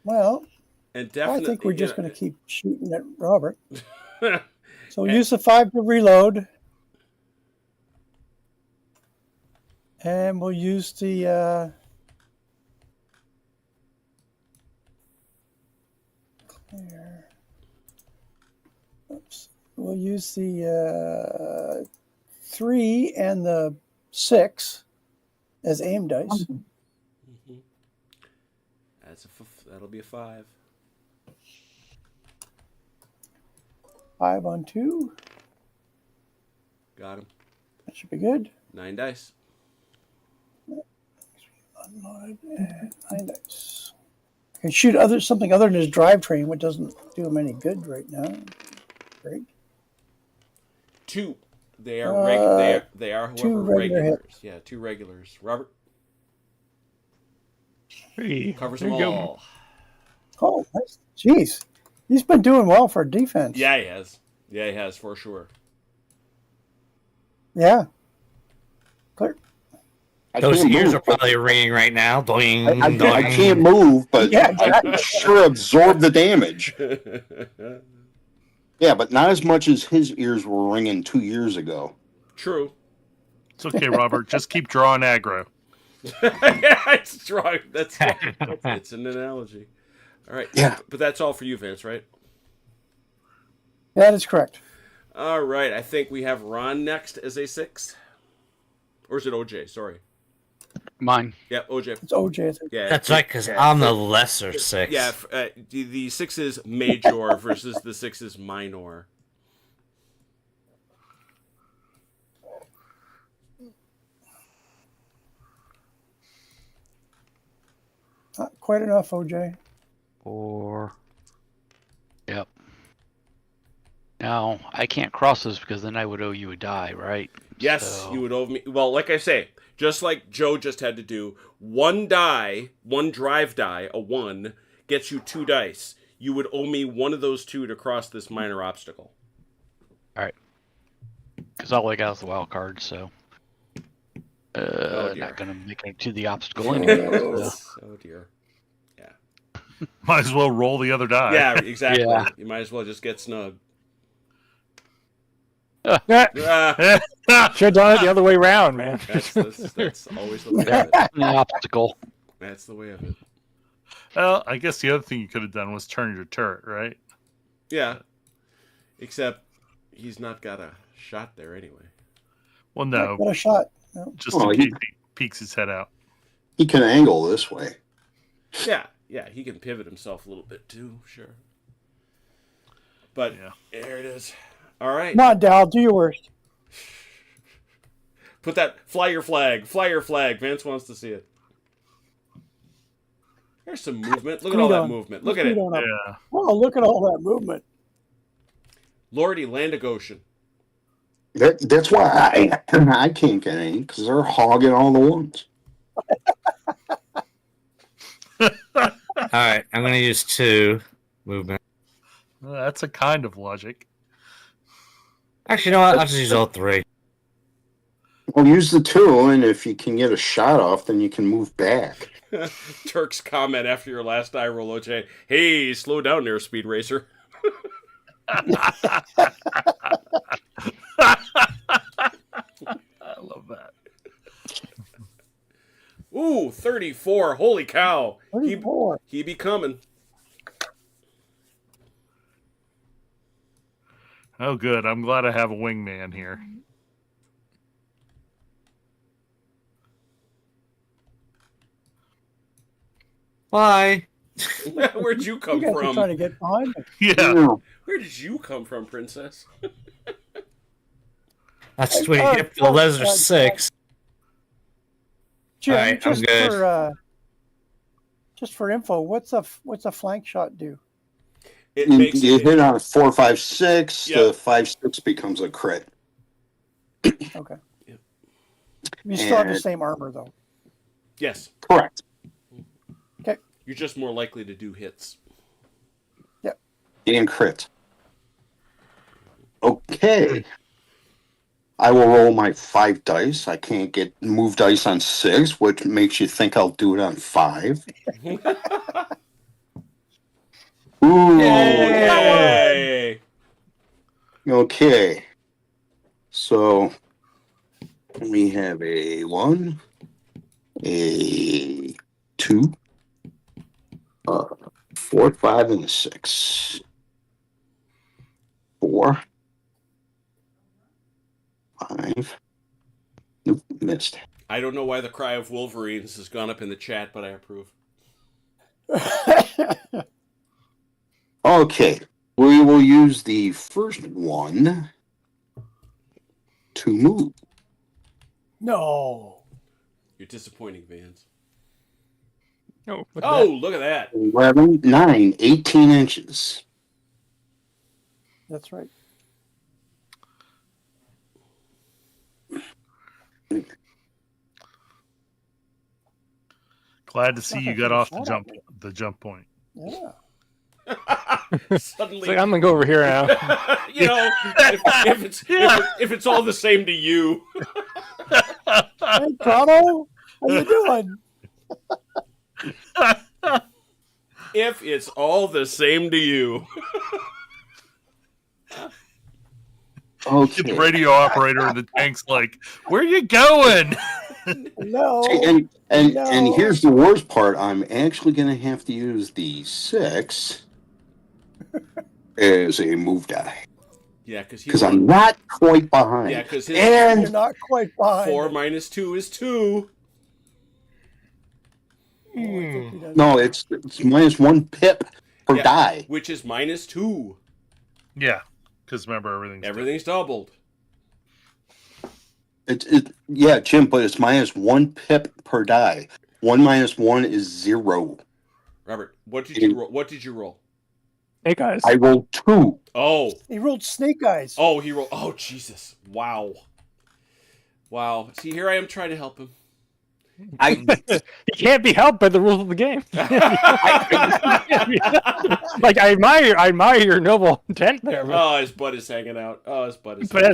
Well, And I definitely, think we're just going to keep shooting at Robert. So we'll use the 5 to reload. And we'll use the clear. Oops. We'll use the 3 and the 6 as aim dice. Mm-hmm. That'll be a 5. 5 on 2. Got him. That should be good. 9 dice. Unloaded and 9 dice. I can shoot something other than his drivetrain, which doesn't do him any good right now. Great. 2. They are they are 2 however regular regulars. hits. Yeah, 2 regulars. Robert 3. covers There them you go. all. Oh, nice. Jeez. He's been doing well for defense. Yeah, he has. Yeah, he has for sure. Yeah. Clear. Those can't ears move, are probably ringing right now. Doing, I doing. can't move, but Yeah, I sure absorb the damage. Yeah, but not as much as his ears were ringing 2 years ago. True. It's okay, Robert. Just keep drawing aggro. Yeah, it's drawing. It's an analogy. All right. Yeah. But that's all for you, Vance, right? That is correct. All right. I think we have Ron next as a 6. Or is it OJ? Sorry. Mine. Yeah, OJ. It's OJ, I think. Yeah. That's right, because I'm the lesser 6. Yeah, the 6 is major versus the 6 is minor. Not quite enough, OJ. 4. Yep. Now, I can't cross this because then I would owe you a die, right? Yes, So- you would owe me. Well, like I say, just like Joe just had to do, 1 die, 1 drive die, a 1, gets you 2 dice. You would owe me 1 of those 2 to cross this minor obstacle. Because all I got is the wild card, so. dear. Not gonna make it to the obstacle anyway. So. Oh dear. Might as well roll the other die. Yeah, exactly. Yeah. You might as well just get snug. Yeah, Ah, should have done it the other way around, man. that's always the way of it. The obstacle. That's the way of it. Well, I guess the other thing you could have done was turn your turret, right? Yeah. Except he's not got a shot there anyway. Well, no, Got a shot. No. just Well, in case he peeks his head out. He can angle this way. Yeah, he can pivot himself a little bit too, sure. But Yeah. there it is. All right. Come on, Dal, do your worst. Put that, fly your flag. Vance wants to see it. There's some movement. Look at all that movement. Look at it. Yeah. Oh, look at all that movement. Lordy, Landagoshen. That's why I can't get any, because they're hogging all the ones. All right, I'm gonna use 2 movement. Well, that's a kind of logic. Actually, you know what? I'll just use all 3. Well, use the 2, and if you can get a shot off, then you can move back. Turk's comment after your last die roll, OJ. Hey, slow down there, Speed Racer. I love that. Ooh, 34. Holy cow. 34. He be coming. Oh, good. I'm glad I have a wingman here. Bye. Where'd you come You guys are from? trying to get behind me. Yeah. Where did you come from, Princess? That's what you get for the Lesser 6. Jim, All right, I'm good. Just for info, what's a flank shot do? It You, makes you it, hit on a 4, 5, 6. Yep. The 5, 6 becomes a crit. Okay. Yep. You still have the And- same armor though. yes. Correct. You're just more likely to do hits. And crit. Okay. I will roll my 5 dice. I can't get move dice on 6, which makes you think I'll do it on 5. Ooh. Yay! Okay. So we have a 1, a 2, 4, 5, and a 6. 4, 5. Nope, missed. I don't know why the cry of Wolverines has gone up in the chat, but I approve. Okay. We will use the first one to move. No. You're disappointing, Vance. No, look at Oh, that. look at that. 11, 9, 18 inches. That's right. Glad to see Not you gonna got off shut the up. jump point. Yeah. Suddenly, It's like, I'm gonna go over here now. you know, if it's all the same to you. Hey, Toronto, how you doing? If it's all the same to you. Okay. The radio operator in the tank's like, "Where you going?" No. See, and No. here's the worst part. I'm actually going to have to use the 6 as a move die. Yeah, because I'm not quite behind. Yeah, because his You're And not quite behind. 4 minus 2 is 2. Oh, I think he does. no, it's minus 1 pip per Yeah. die. Which is minus 2. Yeah, because remember Everything's doubled. Yeah, Jim, but it's minus 1 pip per die. 1 minus 1 is 0. Robert, what did you roll? What did you roll? Hey guys. I rolled 2. Oh, He rolled snake eyes. he rolled. Oh, Jesus! Wow. See, here I am trying to help him. I He can't be helped by the rules of the game. Like I admire your noble intent there, but Oh, his butt is hanging out. as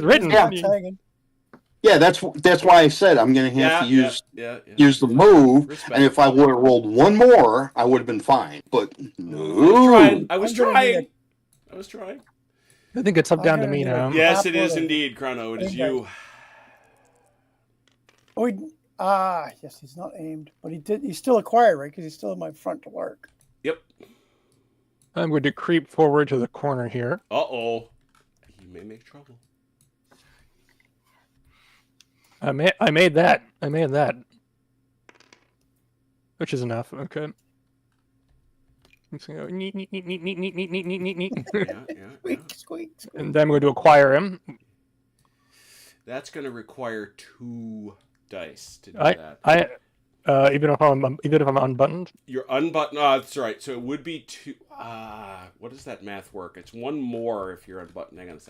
written. Yeah. It's hanging. Yeah, that's why I said I'm going to have to use the move, Respect. and if I would have rolled one more, I would have been fine. But no, I was I'm gonna need trying. I think it's up I'm down to gonna me need a- now. Yes, it Apple is and- indeed, Chrono. It is and you. Oh, yes, he's not aimed, but he's still acquired, right? Because he's still in my front to work. Yep. I'm going to creep forward to the corner here. Uh-oh. He may make trouble. I made that. Which is enough. Okay. I'm just gonna go neat. Yeah. Squeak. And then I'm going to acquire him. That's going to require 2 dice to do that. Even if I'm unbuttoned. You're unbuttoned. Oh, that's right. So it would be 2. What does that math work? It's 1 more if you're unbuttoned. Hang on a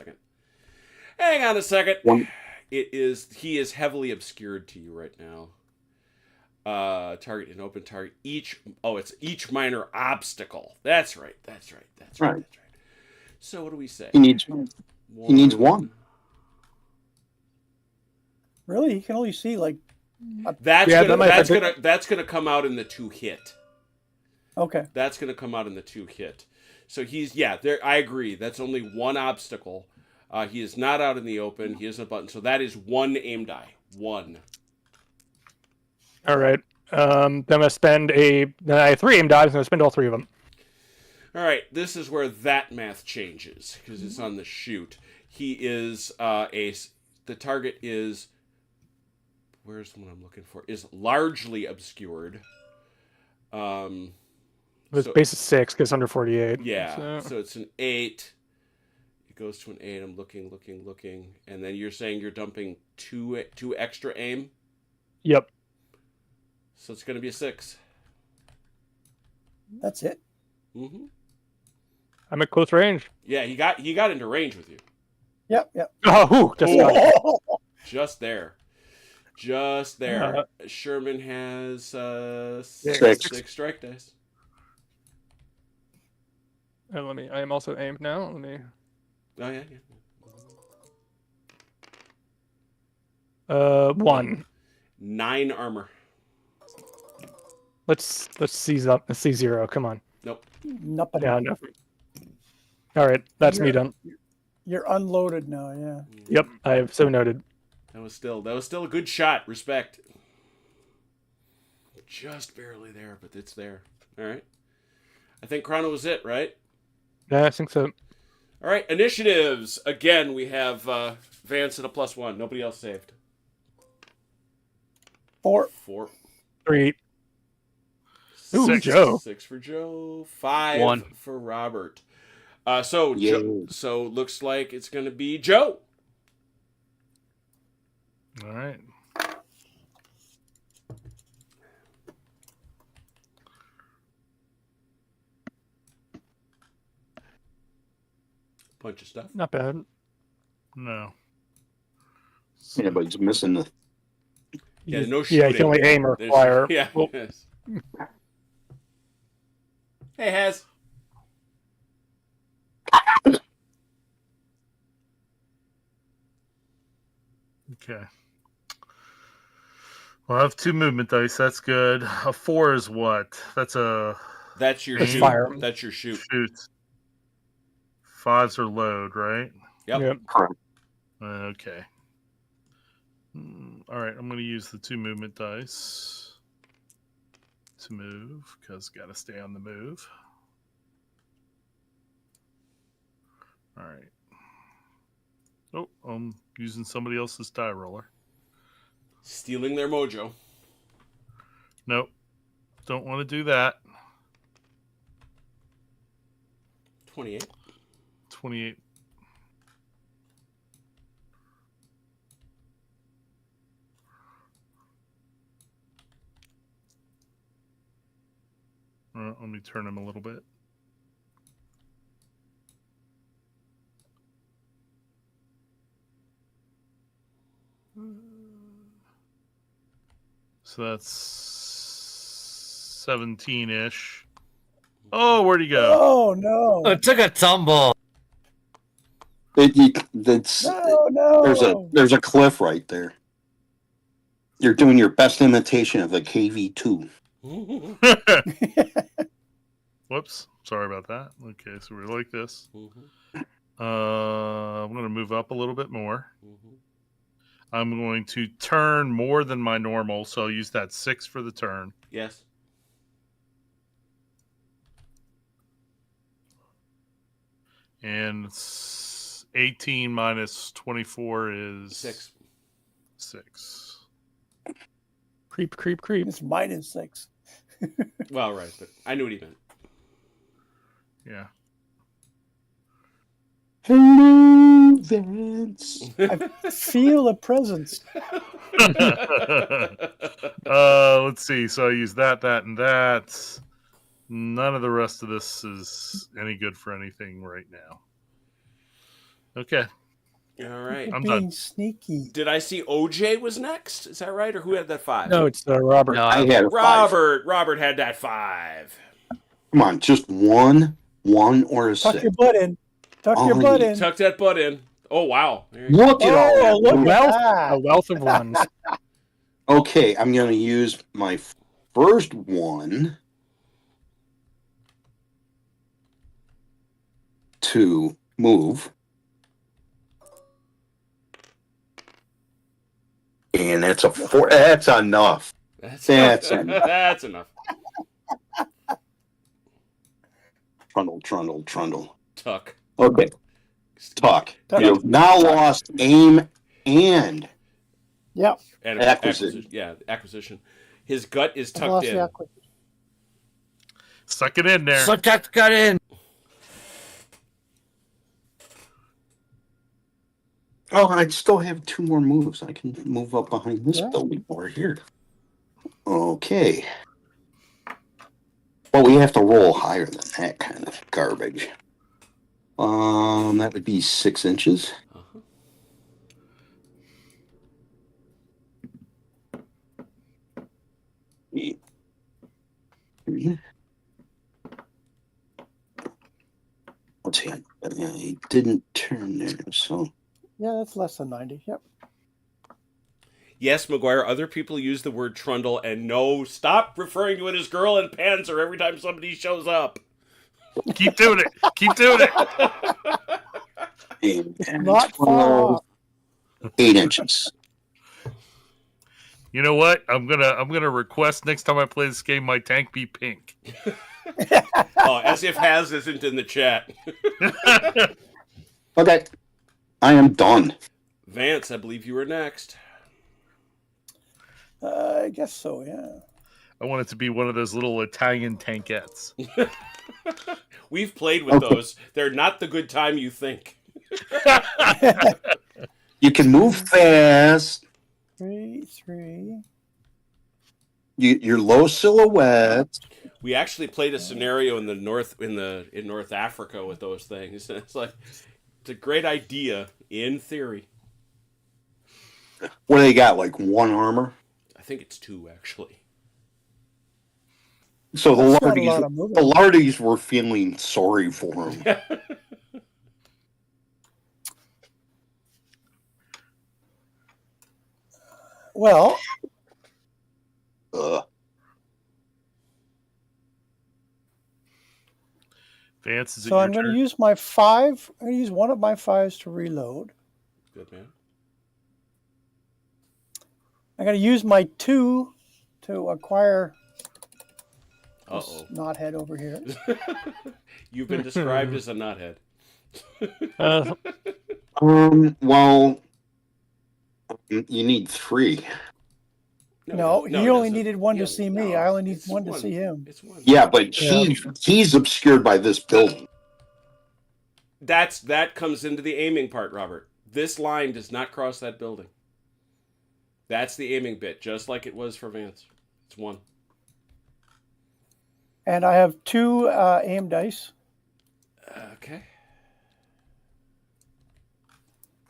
second. He is heavily obscured to you right now. Target an open target. It's each minor obstacle. That's right. So what do we say? he needs one. Really? He can only see like. That's gonna come out in the 2 hit. Okay. That's gonna come out in the 2 hit. So he's there. I agree. That's only 1 obstacle. He is not out in the open. He isn't a button. So that is 1 aim die. 1. All right. Then I'm gonna spend then I have 3 aim dives. I'm gonna spend all 3 of them. All right. This is where that math changes because it's on the shoot. He is the target is. Where's the one I'm looking for? Is largely obscured. It's base is 6 because under 48. Yeah. So it's an 8. It goes to an 8. I'm looking, and then you're saying you're dumping 2 extra aim. Yep. So it's going to be a 6. That's it. Mm-hmm. I'm at close range. Yeah, he got into range with you. Yep. Oh, Just there. Sherman has 6 strike dice. I am also aimed now. Let me. Oh yeah. 1. 9 armor. Let's seize up. Let's see 0. Come on. Nope. Nothing. Yeah, no. All right, that's me done. You're unloaded now. Yeah. Yep, I have so noted. That was still a good shot. Respect. Just barely there, but it's there. All right. I think Chrono was it, right? Yeah, I think so. All right. Initiatives. Again, we have Vance at a +1. Nobody else saved. 4. 3. Ooh, 6. Joe. 6 for Joe. 5 1 for Robert. So Yay. so looks like it's going to be Joe. All right. Bunch of stuff. Not bad. No. Yeah, but he's missing the. Yeah, no Yeah, shooting. you can only aim or There's- fire. Yeah. Well, Yes. Hey, Has. Okay. Well, I have 2 movement dice. That's good. A 4 is what? That's a That's your That's shoot. fire. That's your shoot. shoot. 5s are load, right? Yep. Yep. Okay. All right, I'm going to use the 2 movement dice to move because got to stay on the move. All right. Oh, I'm using somebody else's die roller. Stealing their mojo. Nope. Don't want to do that. 28. 28. Let me turn him a little bit. So that's 17-ish. Oh, where'd he go? Oh no! It took a tumble. It's No! there's a cliff right there. You're doing your best imitation of a KV2. Whoops. Sorry about that. Okay, so we're like this. Mm-hmm. I'm going to move up a little bit more. Mm-hmm. I'm going to turn more than my normal, so I'll use that 6 for the turn. Yes. And 18 minus 24 is 6. 6. Creep, creep, creep. It's -6. Well, right, but I knew what he meant. Yeah. Hello, Vance. I feel a presence. Let's see. So I use that, and that. None of the rest of this is any good for anything right now. Okay. All right. I'm being done. sneaky. Did I see OJ was next? Is that right? Or who had that 5? No, it's Robert. No, I had a 5. Robert had that 5. Come on, just one, or a Tuck 6. your butt in. Tuck your Oh, butt you in. Tuck that butt in. Oh, wow. There you go. Look at all Oh, that. look at Wealth, that. a wealth of ones. Okay, I'm going to use my first one to move. And that's a 4. That's enough. That's enough. That's enough. Trundle. Tuck. Okay, Tuck. Tuck. You've now lost aim and Yep. And Acquisition. Yeah, acquisition. His gut is I've tucked lost in. the acquisition. Suck it in there. Suck that gut in. oh, I still have 2 more moves. I can move up behind this Yeah. building over here. Okay. Well, we have to roll higher than that kind of garbage. That would be 6 inches. Uh-huh. Let's see. I didn't turn there, so Yeah, that's less than 90. Yep. Yes, McGuire, other people use the word trundle, and no, stop referring to it as girl and panzer every time somebody shows up. Keep doing it. Keep doing it. and Not far off. 8 inches. You know what? I'm gonna request next time I play this game my tank be pink. Oh, as if Haz isn't in the chat. Okay, I am done. Vance, I believe you were next. I guess so, yeah. I want it to be one of those little Italian tankettes. We've played with Okay. those. They're not the good time you think. You can move fast. 3. You're low silhouette. We actually played a scenario in North Africa with those things. It's like it's a great idea in theory. What do they got? Like 1 armor. I think it's 2 actually. So That's not a lot of the movement. Lardies were feeling sorry for him. Well, Vance, is it so your I'm going to turn? use my 5. I'm going to use one of my 5s to reload. Good man. I'm going to use my 2 to acquire this Uh-oh. knothead over here. You've been described as a nuthead. Well, you need 3. No, he he only doesn't. needed 1 to Yeah, see me. no, I only need it's 1 to see him. It's 1. Yeah, but Yeah. he's obscured by this building. That comes into the aiming part, Robert. This line does not cross that building. That's the aiming bit, just like it was for Vance. It's 1. And I have 2 aim dice. Okay.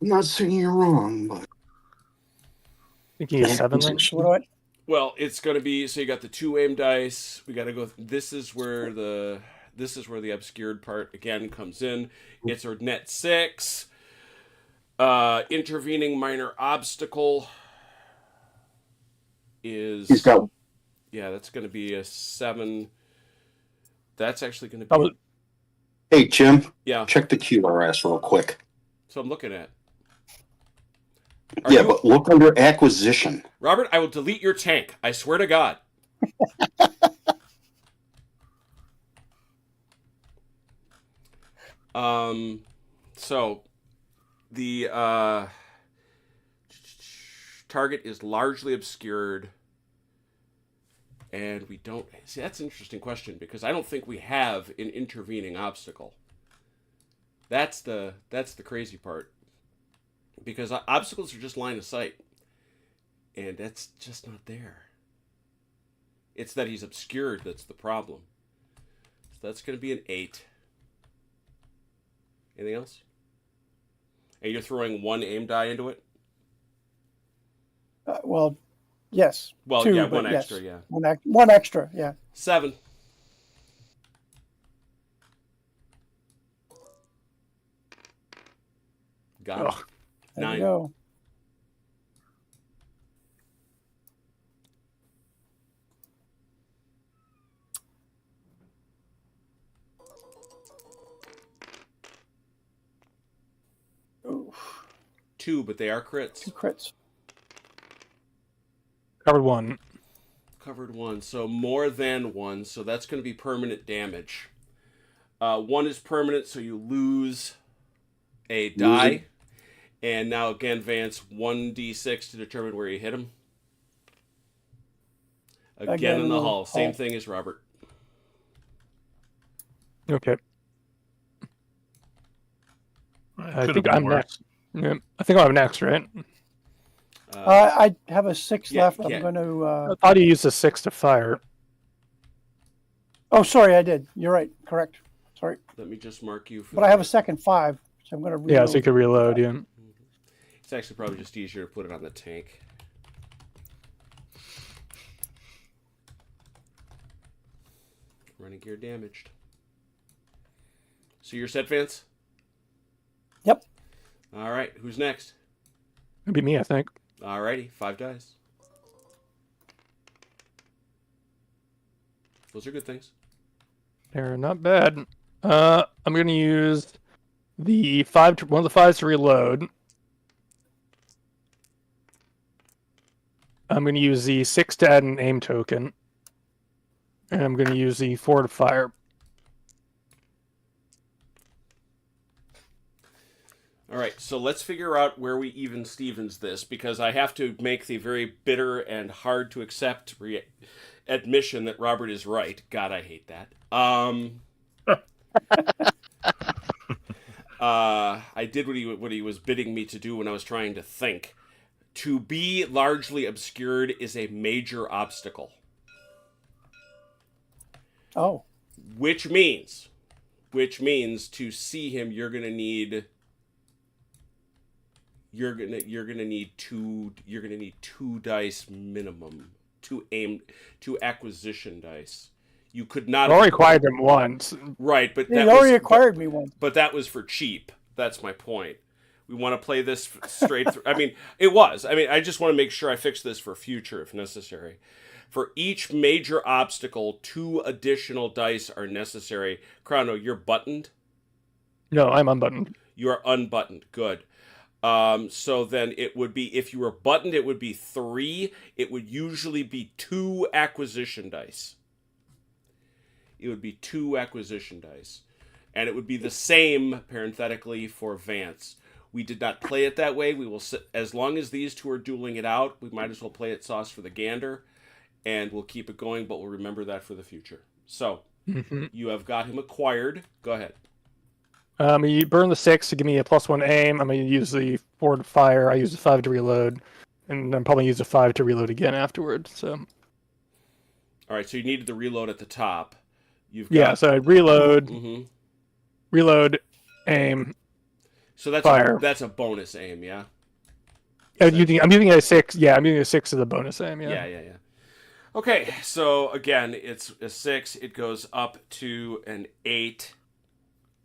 I'm not saying you're wrong, but I think he is 7 then. So what do I? Well, it's going to be so you got the 2 aim dice. We got to go. This is where the obscured part again comes in. It's our net 6. Intervening minor obstacle. is. He's got. Yeah, that's going to be a 7. That's actually going to I be. was- Hey, Jim, Yeah, check the QRS real quick. so I'm looking at. Are Yeah, you. but look under acquisition. Robert, I will delete your tank. I swear to God. So the target is largely obscured, and we don't see. That's an interesting question because I don't think we have an intervening obstacle. That's the crazy part, because obstacles are just line of sight, and that's just not there. It's that he's obscured that's the problem. So that's going to be an 8. Anything else? And you're throwing 1 aim die into it? Well, yes. Well, 2, yeah, but 1 yes. extra, yeah. One extra, yeah. 7. Got it. Ugh. There 9. you go. Oof. 2, but they are 2 crits. crits. Covered 1. Covered 1, so more than 1, so that's going to be permanent damage. 1 is permanent, so you lose a die. And now again, Vance, 1d6 to determine where you hit him. Again in the hull. Same thing as Robert. Okay. I Could think have I'm been next. worse. Yeah, I think I'm next, right? I have a 6 yeah, left. yeah. I'm going to. I thought you used a 6 to fire. Oh, sorry, I did. You're right. Correct. Sorry. Let me just mark you for But I have a second 5, so I'm going to reload. Yeah, so you could reload. Yeah. It's actually probably just easier to put it on the tank. Running gear damaged. So you're set, Vance? Yep. All right. Who's next? It'd be me, I think. All righty. 5 dice. Those are good things. They're not bad. I'm gonna use the one of the 5s to reload. I'm gonna use the 6 to add an aim token, and I'm gonna use the 4 to fire. All right, so let's figure out where we even Stevens this, because I have to make the very bitter and hard to accept admission that Robert is right. God, I hate that. I did what he was bidding me to do when I was trying to think. To be largely obscured is a major obstacle, Oh, which means to see him, you're gonna need 2 dice minimum, 2 acquisition dice. You could not I already acquired them once. right, but you that already was, acquired me one. but that was for cheap. That's my point. We want to play this straight through. I mean, it was. I mean, I just want to make sure I fix this for future if necessary. For each major obstacle, 2 additional dice are necessary. Chrono, you're buttoned? No, I'm unbuttoned. You are unbuttoned. Good. So then it would be, if you were buttoned, it would be 3. It would usually be 2 acquisition dice. It would be 2 acquisition dice. And it would be the same, parenthetically, for Vance. We did not play it that way. We will, as long as these 2 are dueling it out, we might as well play it sauce for the gander, and we'll keep it going, but we'll remember that for the future. So, you have got him acquired. Go ahead. You burn the 6 to give me a +1 aim. I'm gonna use the 4 to fire. I use the 5 to reload, and I'm probably use the 5 to reload again afterwards. So. All right, so you needed the reload at the top. You've got, Yeah, so I reload, Mhm. reload, aim. So that's Fire. that's a bonus aim, yeah. I'm using a 6. Yeah, I'm using a 6 as a bonus aim. Yeah. Okay, so again, it's a 6. It goes up to an 8,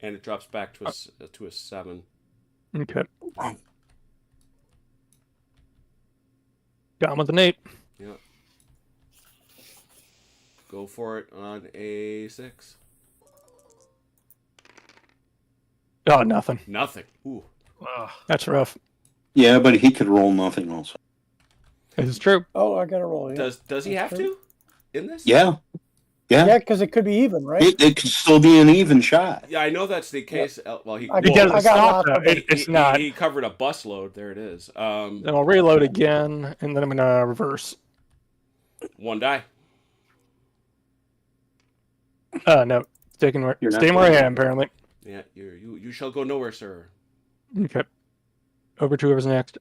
and it drops back to a 7. Okay. Got him with an 8. Yeah. Go for it on a 6. Oh, nothing. Nothing. Ooh. That's rough. Yeah, but he could roll nothing also. This is true. Oh, I got to roll. Yeah. Does he have to in this? Yeah. Yeah, because it could be even, right? It could still be an even shot. Yeah, I know that's the case. Well, Because I it's got not, lots though. of them. It's not. He covered a busload. There it is. Then I'll reload again, and then I'm gonna reverse. 1 die. No, staying where I am apparently. Yeah, you shall go nowhere, sir. Okay. Over to whoever's next.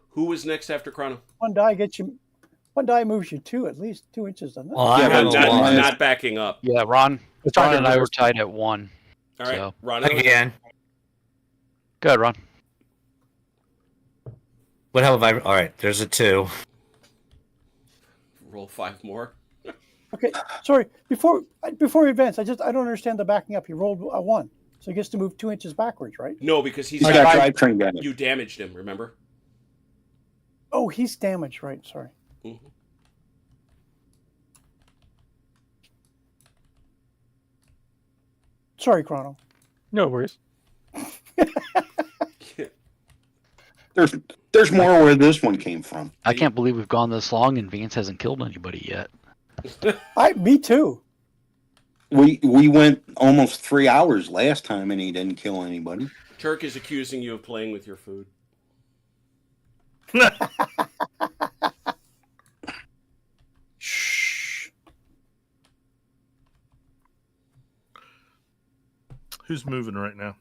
Who was next after Chrono? One die gets you. One die moves you at least 2 inches, doesn't it? Well, I Yeah, have but a one. Not backing up. Yeah, Ron Let's try to and I were reverse. tied at 1. All right, So. Ron. Again. Go ahead, Ron. What hell have I? All right, there's a 2. Roll 5 more. Okay, sorry. Before we advance, I don't understand the backing up. He rolled a 1, so he gets to move 2 inches backwards, right? No, because he's He's got drivetrain damage. you damaged him. Remember? Oh, he's damaged, right? Sorry. Mhm. Sorry, Chrono. No worries. There's more where this one came from. I can't believe we've gone this long and Vance hasn't killed anybody yet. Me too. We went almost 3 hours last time and he didn't kill anybody. Turk is accusing you of playing with your food. Shh. Who's moving right now?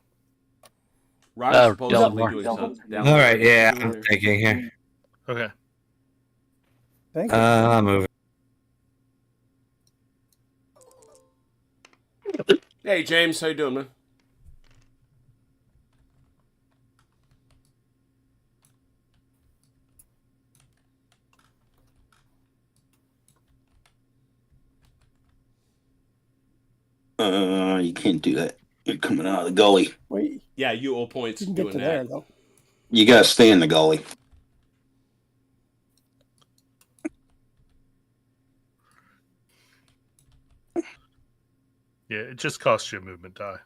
Ron is supposedly doing Delmar. something. All right, yeah, I'm thinking here. Okay. Thank you. I'm moving. Hey, James, how you doing, man? You can't do that. You're coming out of the gully. Wait, Yeah, you owe points you can get doing to that. there though. You gotta stay in the gully. Yeah, it just costs you a movement die.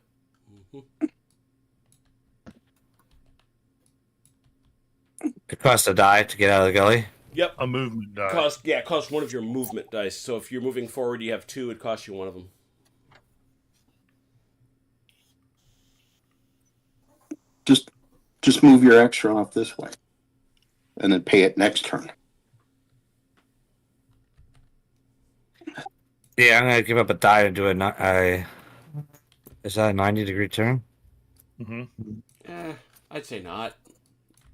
It costs a die to get out of the gully. Yep. A movement die. Cost one of your movement dice. So if you're moving forward, you have 2. It costs you 1 of them. Just move your extra off this way, and then pay it next turn. Yeah, I'm gonna give up a die to do is that a 90-degree turn? Mm-hmm. I'd say not.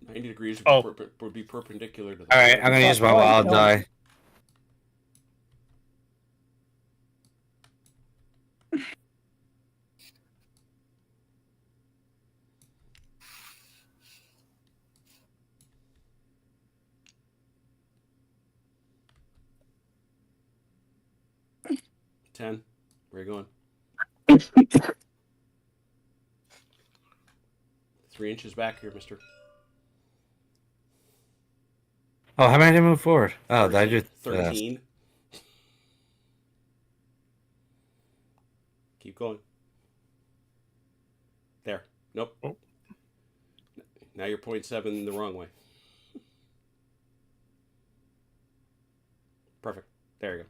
90 degrees would be perpendicular to the All right, I'm gonna use my wild die. Ten. Where are you going? 3 inches back here, mister. Oh, how many did I move forward? Oh, did I do 13. Keep going. There. Nope. Oh. Now you're 0.7 the wrong way. Perfect. There you go.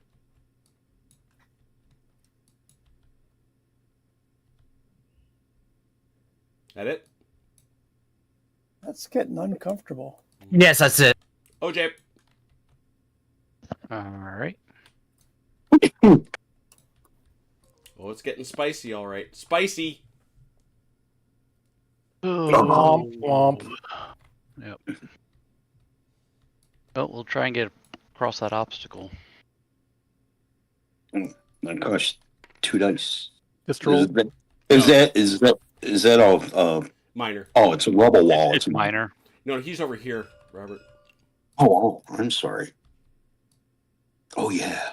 That it? That's getting uncomfortable. Yes, that's it. OJ. All right. Oh, it's getting spicy, all right. Spicy. Womp womp. Yep. Well, we'll try and get across that obstacle. That costs 2 dice. Just roll. Is that all? Minor. Oh, it's a rubble wall. It's minor. No, he's over here, Robert. Oh, I'm sorry. Oh yeah.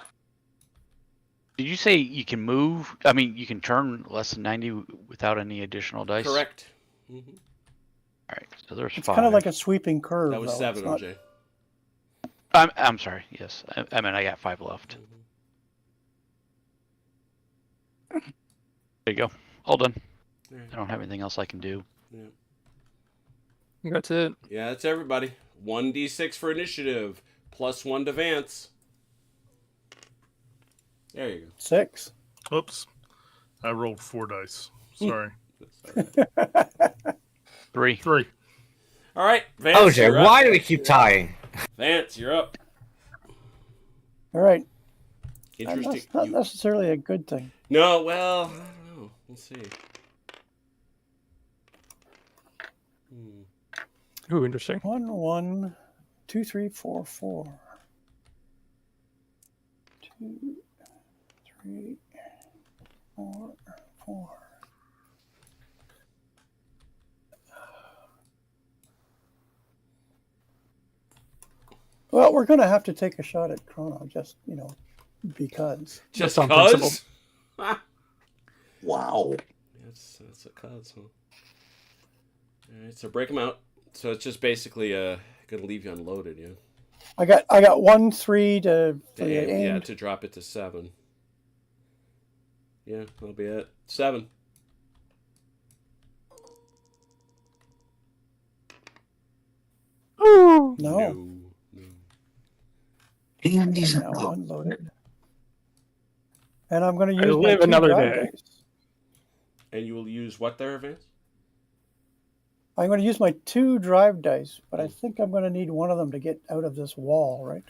Did you say you can move? I mean, you can turn less than 90 without any additional dice? Correct. Mm-hmm. All right, so there's It's 5. kind of like a sweeping curve. That was though. 7, It's not- OJ. I'm sorry. Yes, I mean I got 5 left. There you go. All done. All right. I don't have anything else I can do. Yeah. That's it. Yeah, that's everybody. 1d6 for initiative, +1 to Vance. There you go. 6. Oops. I rolled 4 dice. Sorry. 3. 3. All right, Vance. OJ, you're up. why do we keep tying? Vance, you're up. All right. Interesting. That's not necessarily a good thing. No, well, I don't know. Let's see. Ooh, interesting. 1, 1, 2, 3, 4, 4. 2, 3, 4, 4. Well, we're going to have to take a shot at Chrono, just, because. Just That's on principle. cause? Wow. That's a cause, huh? All right, so break them out. So it's just basically gonna leave you unloaded, yeah. I got 1, 3 to for the Yeah, aim. to drop it to 7. Yeah, that'll be it. 7. Ooh. No. And he's Now unloaded. And I'm going to I use my live 2 another drive day. dice. And you will use what there, Vance? I'm going to use my 2 drive dice, but I think I'm going to need one of them to get out of this wall, right?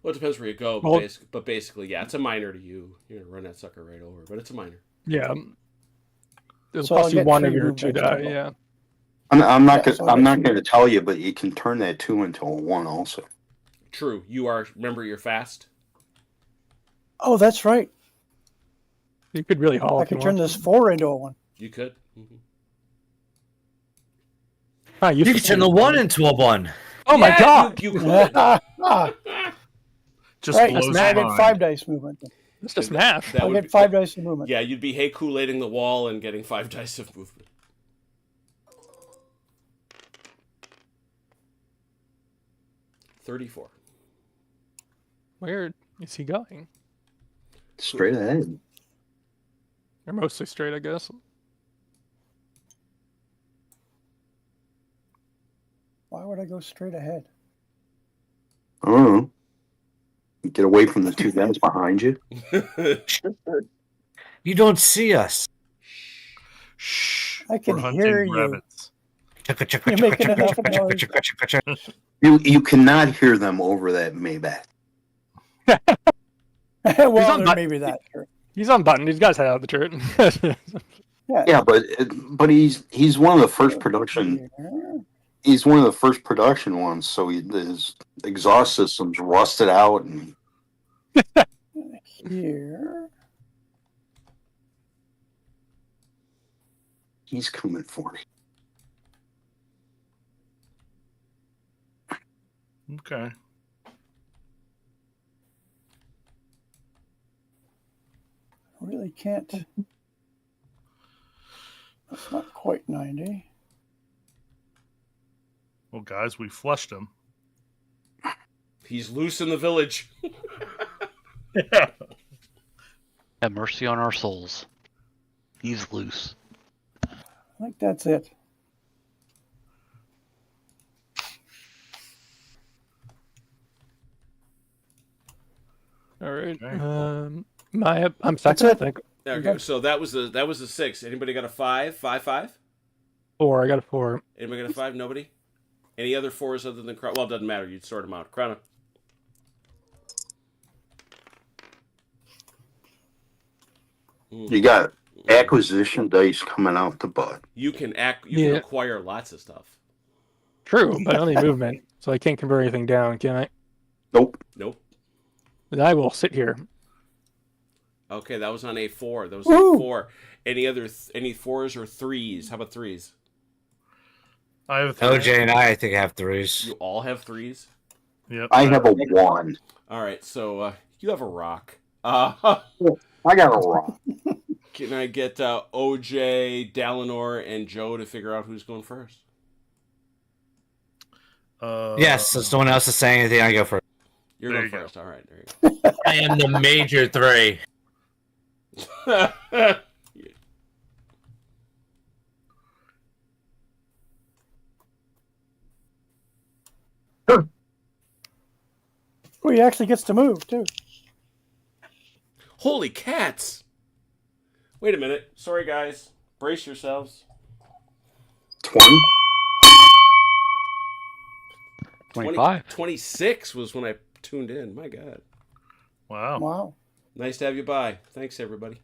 Well, it depends where you go, Well- but basically, yeah, it's a minor to you. You're gonna run that sucker right over, but it's a minor. Yeah. It'll So I'll cost you get 1 of 3 your 2 movements die. total. Yeah. I'm not Yeah, gonna so I'm I not guess- going to tell you, but you can turn that 2 into a 1 also. True. You are. Remember, you're fast. Oh, that's right. You could really haul I if you could turn want. this 4 into a 1. You could. Mm-hmm. Ah, You can turn the 1 into a 1. Oh my god! You could. Just right, blows I my get mind. 5 dice movement. It's just math. That I'll would get 5 dice of movement. Yeah, you'd be hey Kool-Aiding the wall and getting 5 dice of movement. $34. Where is he going? Straight ahead. They're mostly straight, I guess. Why would I go straight ahead? I don't know. Get away from the 2 guys behind you. You don't see us. Shh. I can We're hunting hear you. rabbits. You're making enough noise. You cannot hear them over that Maybach. Well, on there but- may be that. Sure. He's unbuttoned. He's got his head out of the shirt. Yeah, but he's one of the first production. Here. He's one of the first production ones, so his exhaust system's rusted out, and Here. he's coming for me. Okay. Really can't. That's not quite 90. Well, guys, we flushed him. He's loose in the village. Have mercy on our souls. He's loose. I think that's it. All right. Okay. I'm second, I it. think. Okay, so that was a 6. Anybody got a 5? 5? 4. I got a 4. Anybody got a 5? Nobody? Any other 4s other than Chrono? Well, it doesn't matter. You'd sort them out. Chrono. You got acquisition dice coming out the butt. You can You can Yeah. acquire lots of stuff. True, but I only movement, so I can't convert anything down, can I? Nope. Nope. Then I will sit here. Okay, that was on A4. That was Woo! A4. Any other any 4s or 3s? How about 3s? I have 3. OJ and I think, have 3s. You all have 3s? Yep. I have a 1. All right, so you have a rock. I got a rock. Can I get OJ, Dalinor, and Joe to figure out who's going first? Yes, if someone else is saying anything, I go first. You're There going you go. first. All right, there you I am the major 3. go. Oh, he actually gets to move too. Holy cats! Wait a minute. Sorry, guys. Brace yourselves. 20. 25. 26 was when I tuned in. My God. Wow. Wow. Nice to have you by. Thanks, everybody.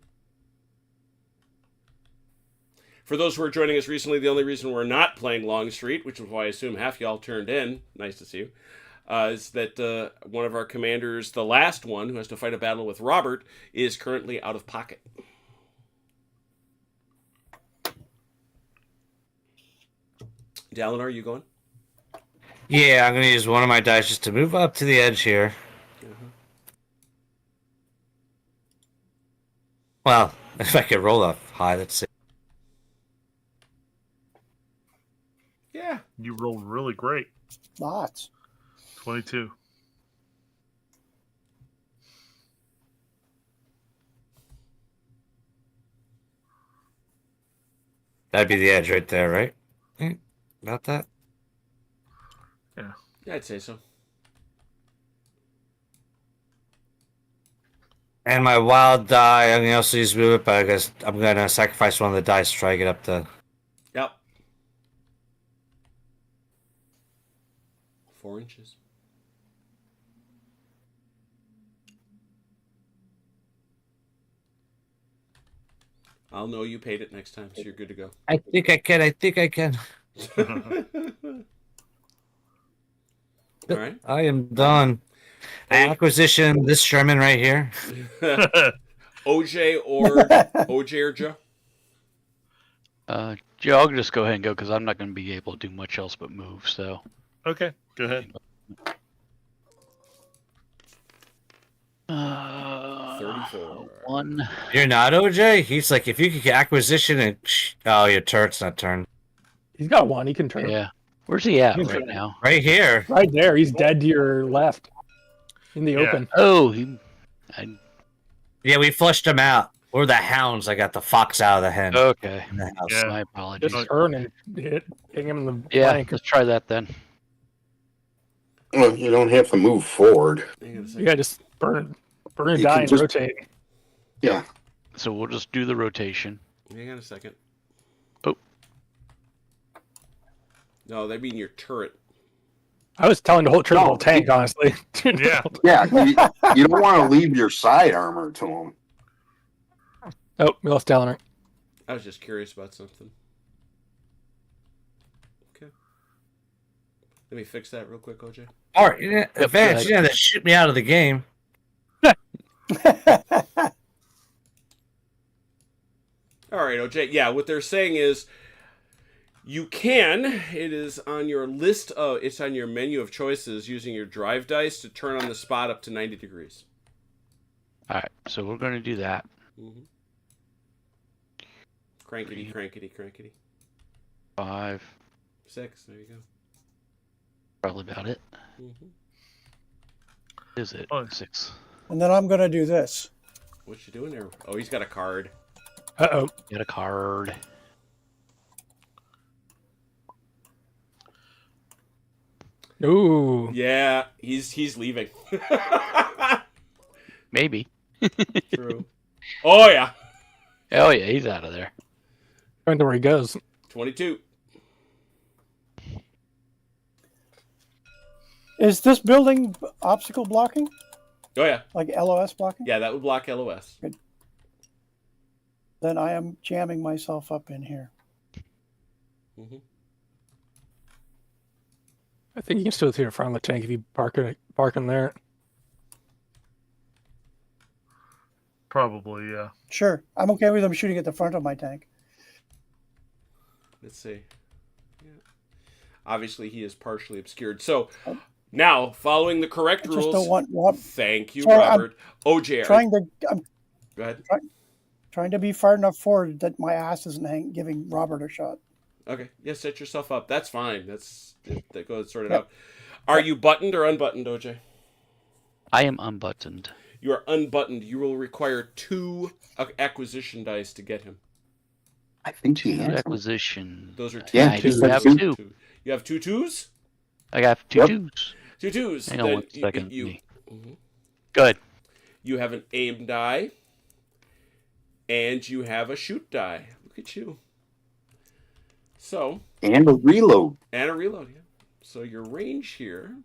For those who are joining us recently, the only reason we're not playing Longstreet, which is why I assume half y'all turned in, nice to see you, is that one of our commanders, the last one who has to fight a battle with Robert, is currently out of pocket. Dallin, are you going? Yeah, I'm going to use one of my dice just to move up to the edge here. Well, if I could roll up high, let's see. Yeah. You rolled really great. Lots. 22. That'd be the edge right there, right? About that? Yeah, I'd say so. And my wild die, I'm going to also use move it, but I guess I'm going to sacrifice one of the dice to try to get up to... Yep. 4 inches. I'll know you paid it next time, so you're good to go. I think I can. All right. I am done. Hey. Acquisition, this Sherman right here. OJ or Joe? Joe, I'll just go ahead and go because I'm not going to be able to do much else but move. So Okay, go ahead. 34. 1. You're not OJ? He's like, if you could get acquisition and... Oh, your turret's not turned. He's got 1. He can turn. Yeah. Where's he at He's right right now? Right here. Right there. He's dead to your left. In the Yeah. open. Oh, Yeah, we flushed him out. Or the hounds. I got the fox out of the hen. okay. In the house. Yeah. My apologies. Just turn and hit him in the Yeah, flank. let's try that then. Well, you don't have to move forward. Hang on a second. Yeah, just burn a You die can and just- rotate. Yeah. So we'll just do the rotation. Hang on a second. Oh. No, they mean your turret. I was telling to hold turn the No, whole tank, honestly. Yeah. Yeah. You don't want to leave your side armor to him. Oh, we lost Dallin. I was just curious about something. Okay. Let me fix that real quick, OJ. All right, yeah, Yep, Vance, go you had to shoot me out of the game. All right, OJ. Yeah, what they're saying is you can, it is on your list of, it's on your menu of choices using your drive dice to turn on the spot up to 90 degrees. All right, so we're going to do that. Mm-hmm. Crankety, crankety, crankety. 5, 6, there you go. probably about it. Mm-hmm. Is it? Oh. 6. And then I'm going to do this. What you doing there? Oh, he's got a card. Uh-oh. Get a card. Ooh. Yeah, he's leaving. Maybe. True. Oh yeah. Oh, yeah, he's out of there. I don't know where he goes. 22. Is this building obstacle blocking? Oh yeah. Like LOS blocking? Yeah, that would block LOS. Then I am jamming myself up in here. Mm-hmm. I think you can still see in front of the tank if you park in there. Probably, yeah. Sure. I'm okay with them shooting at the front of my tank. Let's see. Yeah. Obviously, he is partially obscured. So now, following the correct I just rules. don't want Thank you, So I'm Robert. OJ, I'm go ahead. trying to be far enough forward that my ass isn't giving Robert a shot. Okay. Yeah, set yourself up. That's fine. That goes sort it out. Are you buttoned or unbuttoned, OJ? I am unbuttoned. You are unbuttoned. You will require 2 acquisition dice to get him. I think she Two has them. acquisition. Those are 2. Yeah, I she do said have two. 2. You have 2 twos? I got 2 Yep. 2s. 2 twos. Hang on Then one second. You, Good. you have an aim die, and you have a shoot die. Look at you. So, And a reload. and a reload. Yeah. So your range here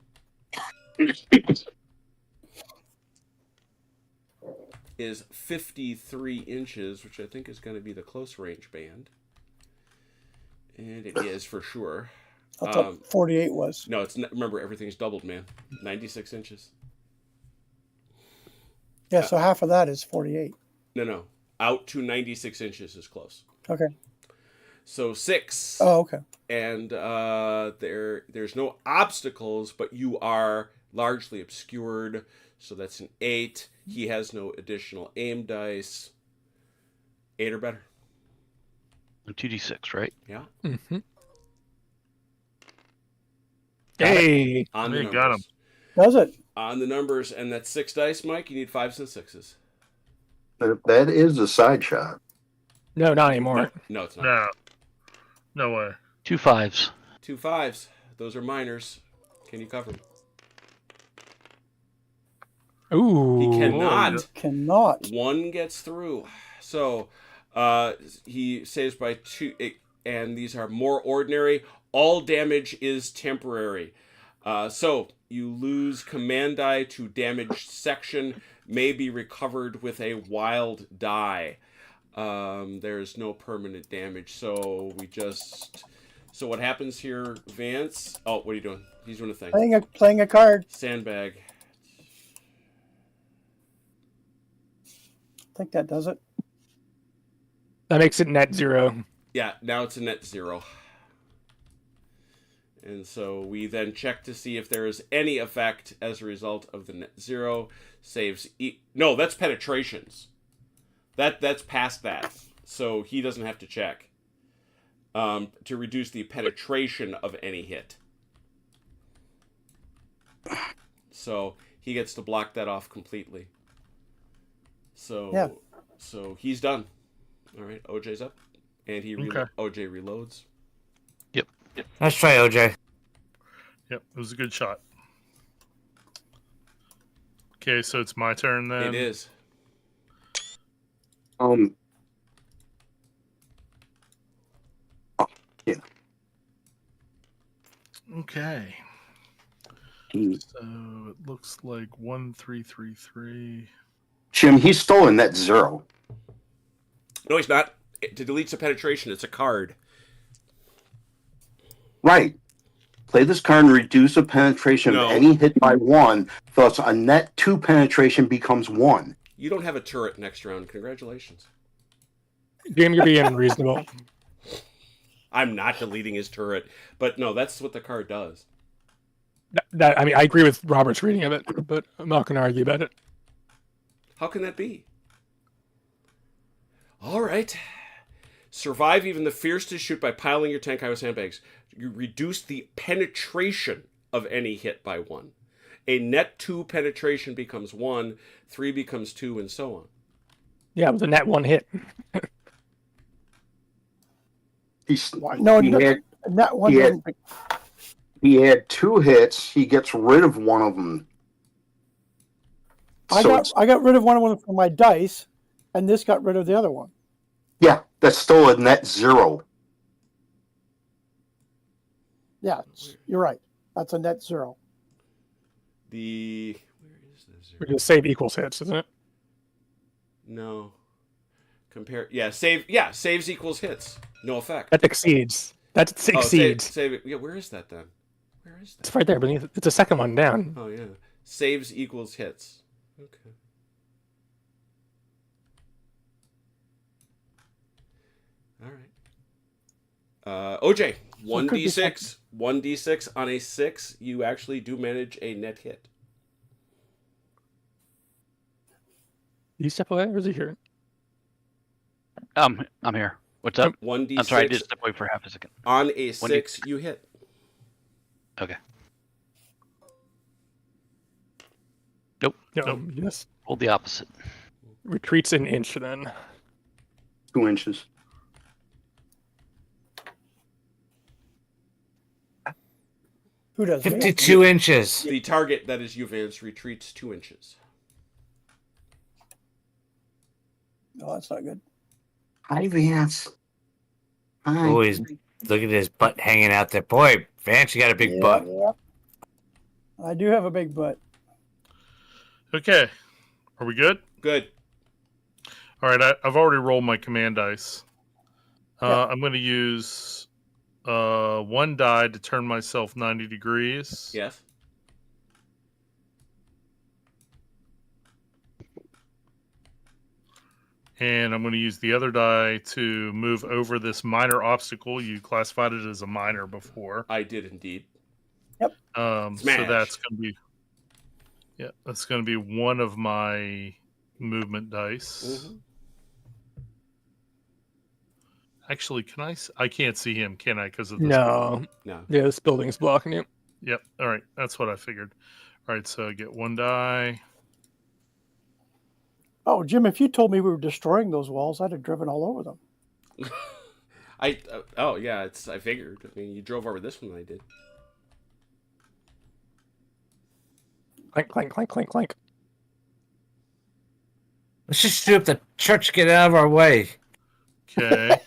is 53 inches, which I think is going to be the close range band. And it is for sure. I thought 48 was. No, it's not, remember, everything's doubled, man. 96 inches. Yeah, so half of that is 48. No. Out to 96 inches is close. Okay. So 6. Oh, okay. And there's no obstacles, but you are largely obscured. So that's an 8. He has no additional aim dice. 8 or better. 2d6, right? Yeah. Mm-hmm. Hey, On the Hey, numbers. got him. Does it? On the numbers, and that's 6 dice, Mike. You need 5s and 6s. That is a side shot. no, not anymore. No, it's not. No. No way. 2 5s. 2 5s. Those are minors. Can you cover them? Ooh, He cannot. Cannot. 1 gets through. So he saves by 2, and these are more ordinary. All damage is temporary. So you lose command die to damaged section, may be recovered with a wild die. There's no permanent damage. So what happens here, Vance? Oh, what are you doing? He's doing a thing. Playing a card. Sandbag. I think that does it. that makes it net 0. Yeah, now it's a net 0. And so we then check to see if there is any effect as a result of the net 0. Saves. No, that's penetrations. That's past that. So he doesn't have to check. To reduce the penetration of any hit. So he gets to block that off completely. So Yeah. So he's done. All right, OJ's up, and Okay. OJ reloads. Let's try OJ. Yep, it was a good shot. Okay, so it's my turn then. It is. Yeah. Okay. Mm. So it looks like 1 3 3 3. Jim, he's still in net 0. No, he's not. To delete the penetration, it's a card. Right. Play this card and reduce the penetration No. of any hit by 1. Thus, a net 2 penetration becomes 1. You don't have a turret next round. Congratulations. Jim, you're being unreasonable. I'm not deleting his turret, but no, that's what the card does. I mean, I agree with Robert's reading of it, but I'm not going to argue about it. How can that be? All right. Survive even the fiercest shoot by piling your tank high with sandbags. You reduce the penetration of any hit by 1. A net 2 penetration becomes 1, 3 becomes 2, and so on. Yeah, it was a net 1 hit. No, he had, that one. he had- he had 2 hits. He gets rid of one of them. I got rid of one of them from my dice, and this got rid of the other one. Yeah, that's still a net 0. Yeah, you're right. That's a net 0. Where is the 0? We're just save equals hits, isn't it? No. Saves equals hits. No effect. That exceeds. That Oh, exceeds. save it. Yeah, where is that then? Where is that? It's right there beneath. It's the second one down. Oh yeah. Saves equals hits. Okay. All right. OJ, So it could be 1d6. 1d6 on a 6, you actually do manage a net hit. Did you step away or is he here? I'm here. What's up? 1d6. I'm sorry, I just stepped away for half a second. On a 6, you hit. Okay. Yes. Roll the opposite. Retreats an inch then. 2 inches. Who does? Me? 52 inches. The target, that is you, Vance, retreats 2 inches. Oh, that's not good. Hi, Vance. Hi. Oh, he's look at his butt hanging out there. Boy, Vance, you got a big butt. Yeah. I do have a big butt. Okay. Are we good? Good. All right. I've already rolled my command dice. Yeah. I'm going to use 1 die to turn myself 90 degrees. Yes. And I'm going to use the other die to move over this minor obstacle. You classified it as a minor before. I did indeed. So Smash. that's going to be one of my movement dice. Mhm. Actually, I can't see him, can I? Because of this. No. No. Yeah, this building's blocking you. Yep. All right. That's what I figured. All right. So I get 1 die. Oh, Jim, if you told me we were destroying those walls, I'd have driven all over them. Oh yeah, I figured. I mean, you drove over this one. I did. Clank, clank, clank, clank, clank. Let's just shoot up the church, get out of our way. Okay.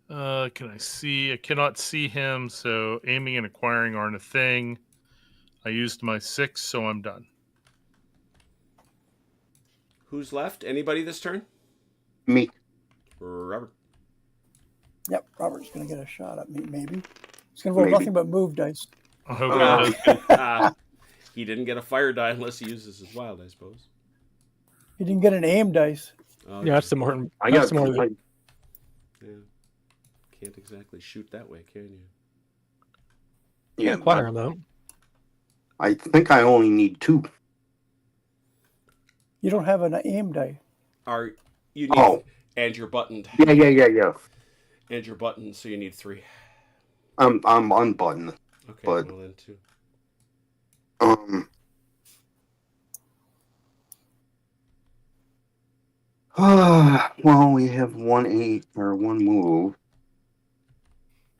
Can I see? I cannot see him, so aiming and acquiring aren't a thing. I used my 6, so I'm done. Who's left? Anybody this turn? Me. Robert. Yep, Robert's going to get a shot at me, maybe. He's going to roll Maybe. nothing but move dice. I hope he does. He didn't get a fire die unless he uses his wild, I suppose. He didn't get an aim dice. Oh, Yeah, that's the more. I That's got the more. yeah. Can't exactly shoot that way, can you? Yeah, acquire him though. I think I only need 2. You don't have an aim die. You need Oh. and you're buttoned. Yeah. And you're buttoned, so you need 3. I'm unbuttoned. Okay, But- well then 2. Well, we have 1 move.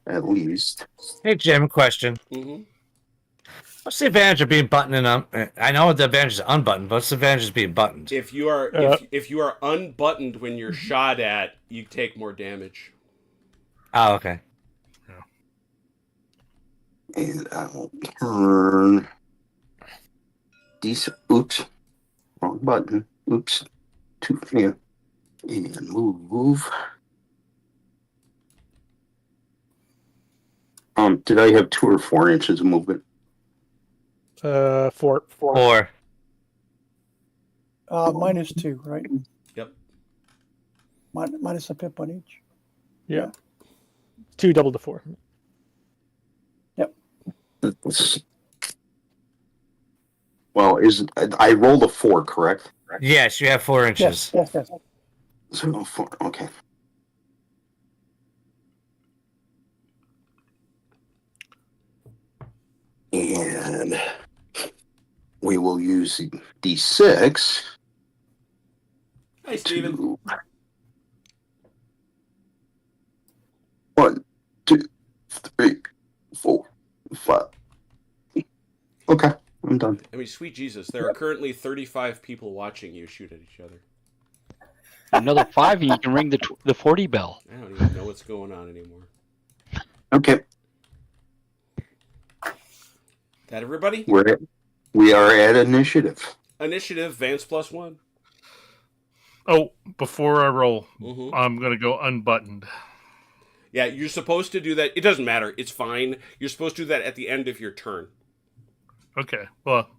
At least. Hey, Jim, question. Mm-hmm. What's the advantage of being buttoned up? I know the advantage is unbuttoned, but what's the advantage of being buttoned? If you are if you are unbuttoned when you're shot at, you take more damage. Oh, okay. And I'll turn these. Oops. Wrong button. Oops. 2. Yeah. And move. Did I have 2 or 4 inches of movement? 4. 4. -2, right? Yep. Minus a pip on each. Yeah. 2 double to 4. Well, I rolled a 4, correct? Yes, you have 4 inches. Yes. So 4. Okay. And we will use D6 Hi, Steven. to 1, 2, 3, 4, 5. Okay, I'm done. I mean, sweet Jesus, there are currently 35 people watching you shoot at each other. Another 5, and you can ring the 40 bell. I don't even know what's going on anymore. Okay, That everybody? we are at initiative. Initiative, Vance +1. Oh, before I roll, Mm-hmm. I'm going to go unbuttoned. Yeah, you're supposed to do that. It doesn't matter. It's fine. You're supposed to do that at the end of your turn. Okay. Well,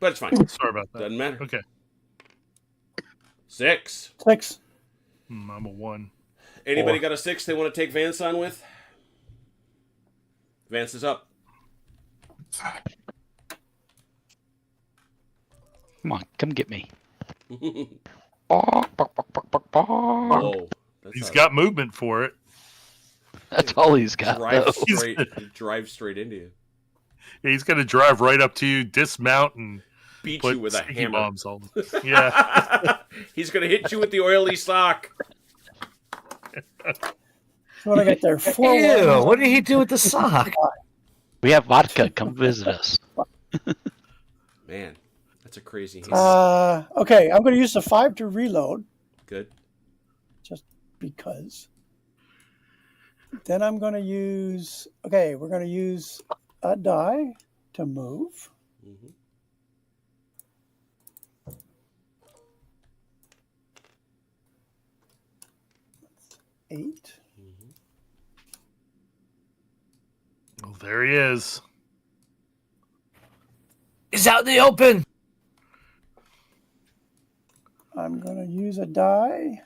But it's fine. sorry about that. Doesn't matter. Okay. 6. 6. I'm a 1. Anybody 4. got a 6 they want to take Vance on with? Vance is up. Come on, come get me. Oh, He's got movement for it. That's all he's got. drive Though. drive straight into you. Yeah, he's going to drive right up to you, dismount, and Beat put you with a sticky hammer. bombs all yeah. He's going to hit you with the oily sock. What I got there? 4 Ew, ones. what did he do with the sock? We have vodka. Come visit us. Man, that's a crazy hand. Okay, I'm going to use the 5 to reload Good. just because. Then I'm going to use. Okay, we're going to use a die to move. Mm-hmm. Eight. Oh, there he is. He's out in the open. I'm going to use a die.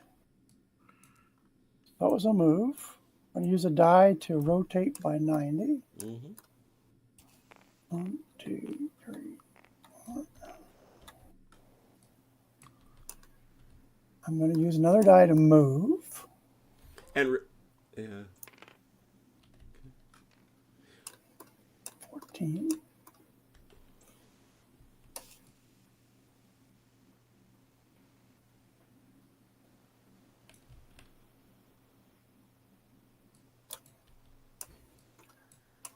That was a move. I'm going to use a die to rotate by 90. Mm-hmm. 1, 2, 3, 4. I'm going to use another die to move. And yeah. 14.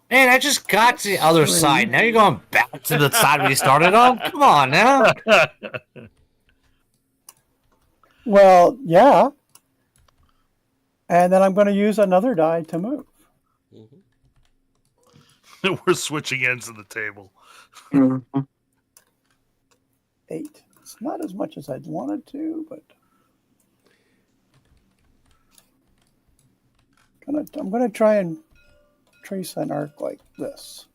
Man, I just got to the other side. Now you're going back to the side we started on? Come on now. Well, yeah. And then I'm going to use another die to move. Mm-hmm. We're switching ends of the table. 8. It's not as much as I'd wanted to, but I'm going to try and trace an arc like this.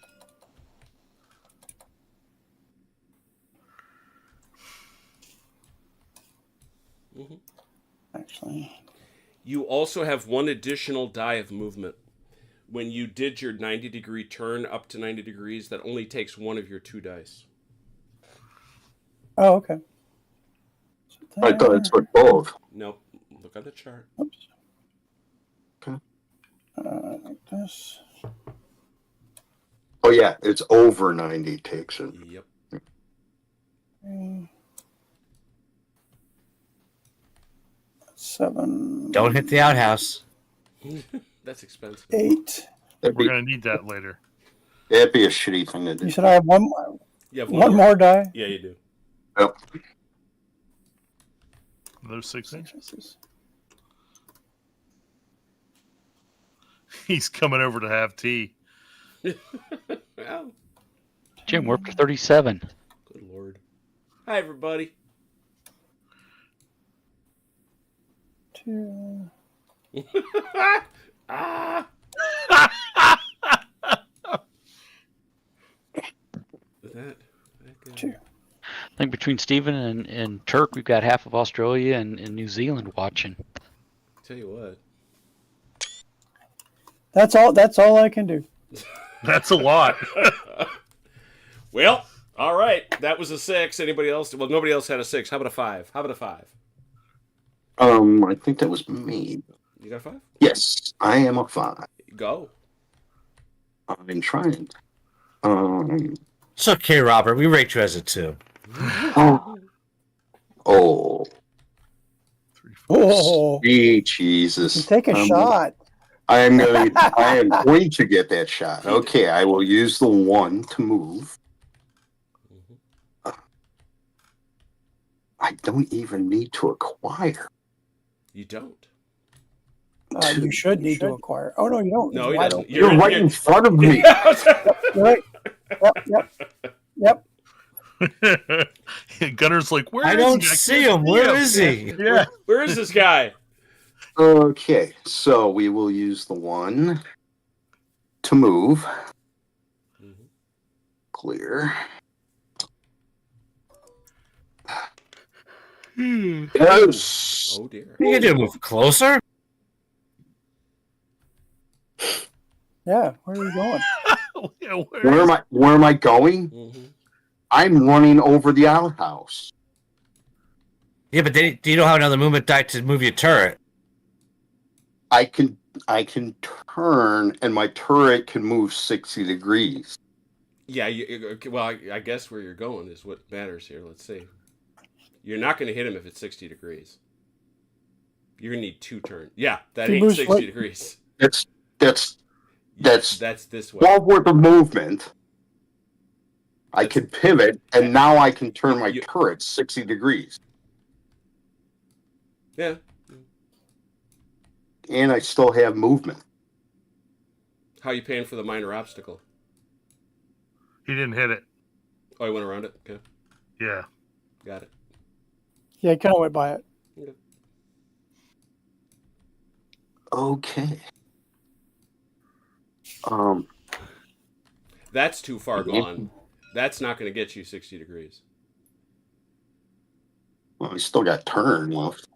Mm-hmm. Actually, You also have one additional die of movement. When you did your 90-degree turn up to 90 degrees, that only takes one of your 2 dice. oh, okay. So I thought it took both. No, look on the chart. Oops. Okay. Like this. Oh yeah, it's over 90 takes it. Yep. 7. Don't hit the outhouse. That's expensive. 8. That'd We're be, going to need that later. that'd be a shitty thing to You do. said I have one You have one more die. Yeah, you do. Yep. Those 6 inches. 6 inches. He's coming over to have tea. Well, Jim, we're up to 37. good lord. Hi, everybody. 2. Ah! that 2. I think between Stephen and Turk, we've got half of Australia and New Zealand watching. Tell you what. That's all I can do. That's a lot. Well, all right. That was a 6. Anybody else? Well, nobody else had a 6. How about a 5? How about a 5? I think that was me. You got a 5? Yes, I am a 5. Go. I'm trying. It's okay, Robert. We rate you as a 2. Oh, 3, 4. Oh, sweet Jesus! take a shot. I am going to get that shot. Okay, I will use the 1 to move. I don't even need to acquire. You don't. You should need to acquire. Oh no, you don't. No, It's he wide doesn't. open. You're right in front of me. You're right. Yep. Gunner's like, where I is don't he? see can't him. Where is he? Yeah. Where is this guy? Okay, so we will use the 1 to move. Clear. Yes. Oh dear. You can do move closer. Yeah. Where are you going? Yeah, Where am I going? Mm-hmm. I'm running over the outhouse. Yeah, but you don't have another movement die to move your turret. I can turn, and my turret can move 60 degrees. Yeah, well, I guess where you're going is what matters here. Let's see. You're not going to hit him if it's 60 degrees. You're going to need 2 turns. Yeah, that He ain't moves 60 what? degrees. That's That's this way. 12 worth of movement. I That's- could pivot, and now I can turn my You- turret 60 degrees. Yeah. And I still have movement. How you paying for the minor obstacle? He didn't hit it. Oh, I went around it? Okay. Yeah. Got it. Yeah, I kind of went by it. Okay. That's too far Yeah. gone. That's not going to get you 60 degrees. Well, I still got turn left.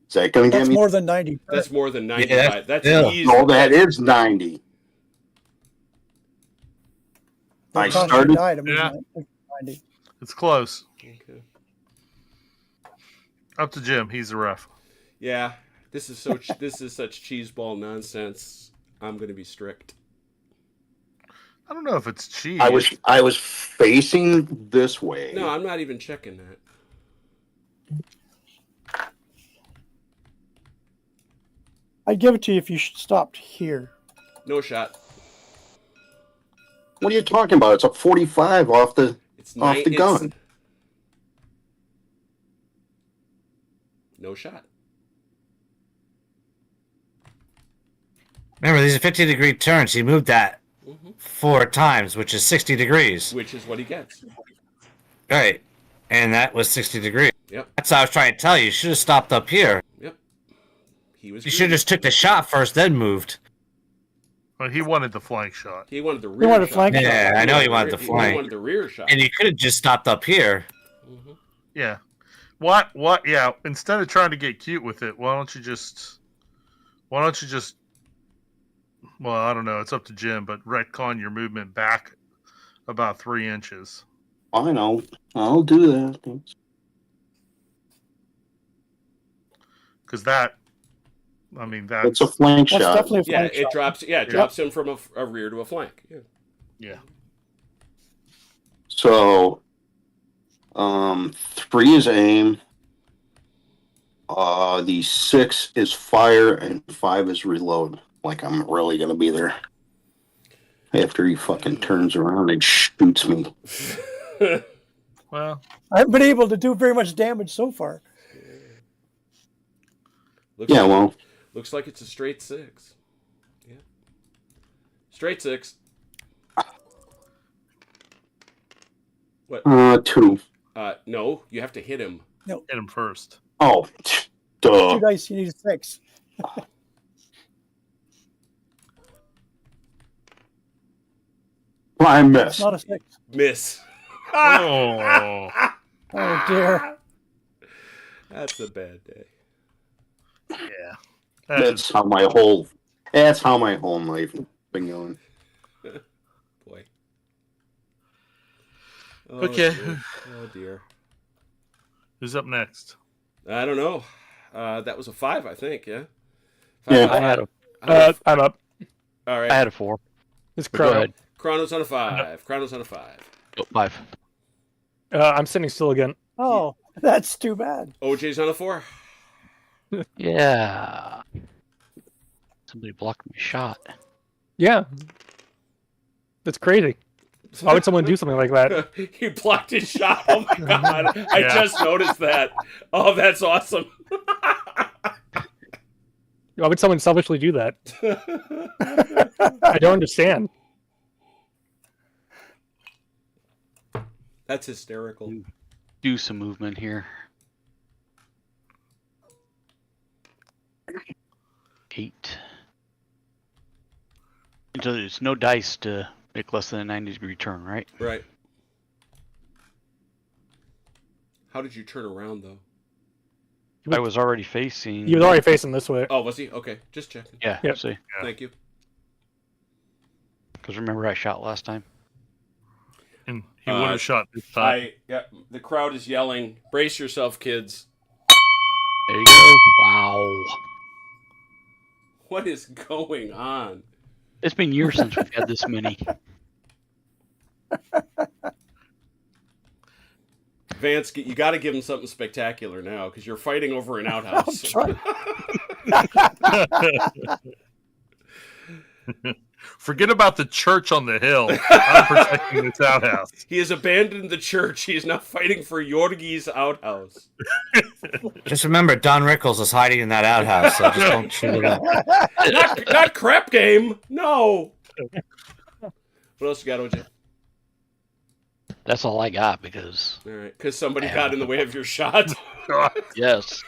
Is that going to get That's me? more than 90. That's more than 95. Yeah, that's yeah. easy. No, that is 90. They I cost you started- die to move Yeah. 90. It's close. Okay. Up to Jim. He's the ref. Yeah. This is such cheeseball nonsense. I'm going to be strict. I don't know if it's cheese. I was facing this way. No, I'm not even checking that. I'd give it to you if you stopped here. No shot. What are you talking about? It's a 45 off the It's off the gun. No shot. Remember, these are 50-degree turns. He moved that 4 times, which is 60 degrees. Which is what he gets. Right. And that was 60 degrees. Yep. That's what I was trying to tell you. You should have stopped up here. Yep. He was. You should have just took the shot first, then moved. Well, he wanted the flank shot. He wanted the rear. wanted shot. flank Yeah, I know he wanted the He flank. wanted the rear shot. And you could have just stopped up here. Mhm. Yeah. What? Yeah. Instead of trying to get cute with it, why don't you just? Well, I don't know. It's up to Jim, but retcon your movement back about 3 inches. I know. I'll do that. Because that, I mean, It's a flank That's shot. definitely a Yeah, flank it shot. drops. Yeah, it drops him from a rear to a flank. Yeah. yeah. So, 3 is aim. The 6 is fire, and 5 is reload. Like I'm really gonna be there. After he fucking turns around and shoots me. Well, I haven't been able to do very much damage so far. Yeah, well, Looks like it's a straight 6. Yeah. Straight 6. What? 2. No, you have to hit him. hit him first. Oh, duh. 2 dice, you need a 6. I It's missed. not a 6. Miss. Oh. Oh, dear. That's a bad day. Yeah. That's how my whole life has been going. Boy. Okay. Dear. Oh dear. Who's up next? I don't know. That was a 5, I think. Yeah. Yeah. I had I'm up. All right. I had a 4. It's But go Chrono. ahead. Chrono's on a 5. Chrono's on a 5. Oh, 5. I'm sitting still again. Oh, that's too bad. OJ's on a 4. Yeah. Somebody blocked my shot. Yeah. That's crazy. Why would someone do something like that? He blocked his shot. Oh my god! I Yeah. just noticed that. Oh, that's awesome. Why would someone selfishly do that? I don't understand. That's hysterical. Do some movement here. 8. So there's no dice to make less than a 90-degree turn, right? Right. How did you turn around though? I was already facing. He was already facing this way. Oh, was he? Okay, just checking. Yeah. Yep. See, Thank you. because remember I shot last time. And he would have shot this time. The crowd is yelling, "Brace yourself, kids!" There you go. Wow. What is going on? It's been years since we've had this many. Vance, you got to give him something spectacular now because you're fighting over an outhouse. Sorry. Forget about the church on the hill. I'm protecting this outhouse. He has abandoned the church. He is now fighting for Yorgi's outhouse. Just remember, Don Rickles is hiding in that outhouse, so just don't shoot it up. Not crap game. No. What else you got, OJ? That's all I got because All right, because somebody got in the way of your shot. yes.